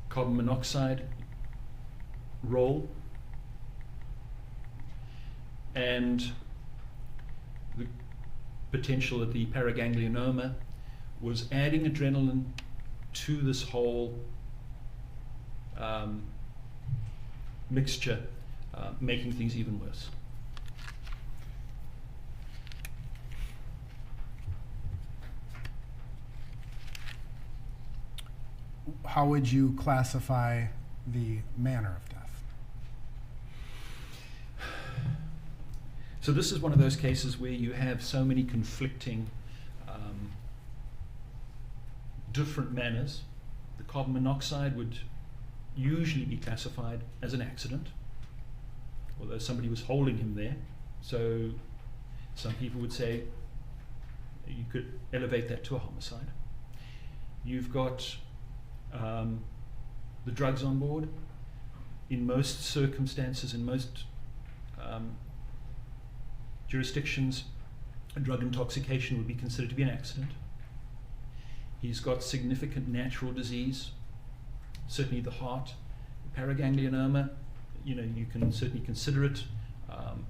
carbon monoxide role, and the potential that the paraganglionoma was adding adrenaline to this whole mixture, making things even worse. How would you classify the manner of death? So this is one of those cases where you have so many conflicting different manners. The carbon monoxide would usually be classified as an accident, although somebody was holding him there. So some people would say you could elevate that to a homicide. You've got the drugs on board. In most circumstances, in most jurisdictions, a drug intoxication would be considered to be an accident. He's got significant natural disease, certainly the heart. Paraganglionoma, you can certainly consider it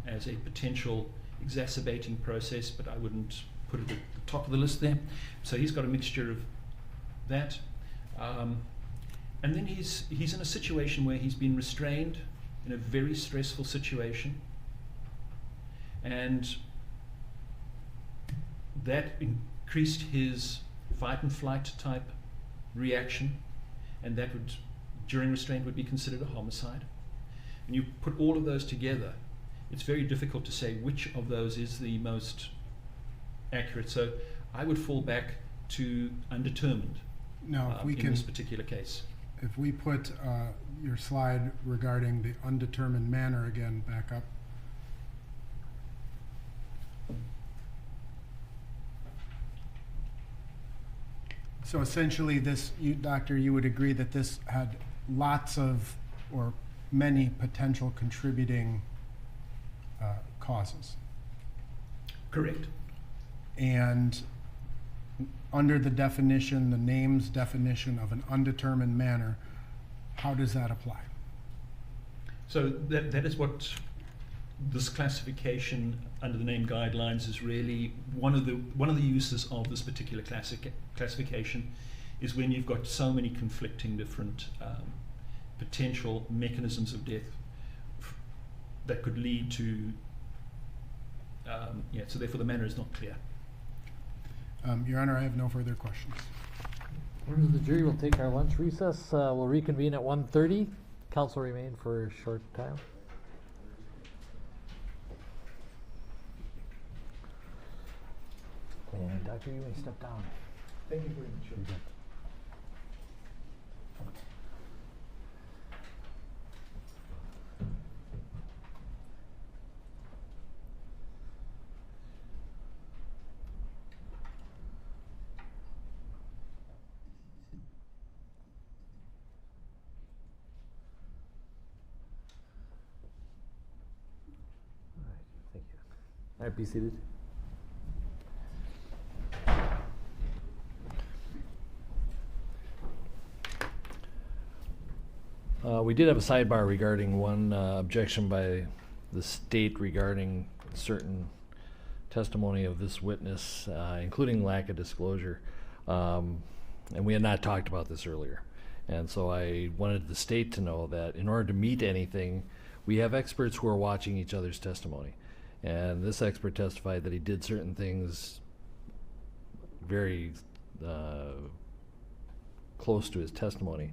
as a potential exacerbating process, but I wouldn't put it at the top of the list there. So he's got a mixture of that. And then he's in a situation where he's been restrained in a very stressful situation, and that increased his fight and flight type reaction, and that would, during restraint, would be considered a homicide. And you put all of those together, it's very difficult to say which of those is the most accurate. So I would fall back to undetermined. Now, if we in can, this particular case. if we put your slide regarding the undetermined manner again back up. So essentially this, Doctor, you would agree that this had lots of or many potential contributing causes. Correct. And under the definition, the name's definition of an undetermined manner, how does that apply? So that is what this classification under the name guidelines is really one of the uses of this particular classification is when you've got so many conflicting different potential mechanisms of death that could lead to so therefore the manner is not clear. Your Honor, I have no further questions. Members of the jury will take our lunch recess. We'll reconvene at 1:30. Council remain for a short time. And Doctor, you may step down. Thank you very much. You bet. right, be seated. We did have a sidebar regarding one objection by the state regarding certain testimony of this witness, including lack of disclosure. And we had not talked about this earlier. And so I wanted the state to know that in order to meet anything, we have experts who are watching each other's testimony. And this expert testified that he did certain things very close to his testimony.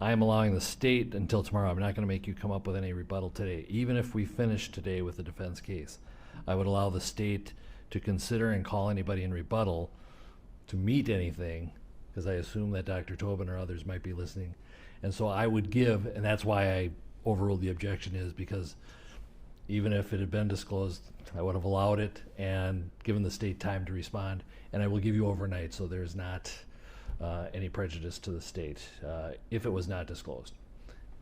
I am allowing the state until tomorrow. I'm not going to make you come up with any rebuttal today. Even if we finish today with the defense case, I would allow the state to consider and call anybody in rebuttal to meet anything, because I assume that Dr. Tobin or others might be listening. And so I would give, and that's why I overruled the objection, is because even if it had been disclosed, I would have allowed it and given the state time to respond. And I will give you overnight, so there's not any prejudice to the state if it was not disclosed.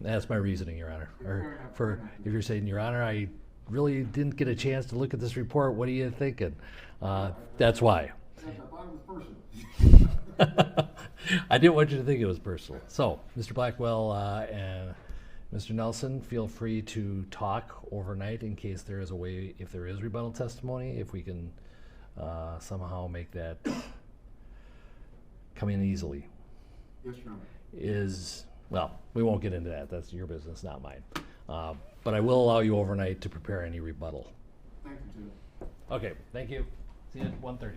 That's my reasoning, Your Honor. Or for if you're saying, Your Honor, I really didn't get a chance to look at this report, what are you thinking? That's why. I thought it was personal. I didn't want you to think it was personal. So, Mr. Blackwell and Mr. Nelson, feel free to talk overnight in case there is a way, if there is rebuttal testimony, if we can somehow make that come in easily. Yes, Your Honor. Well, we won't get into that. That's your business, not mine. But I will allow you overnight to prepare any rebuttal. Thank you, Judge. Okay, thank you. See you at 1:30.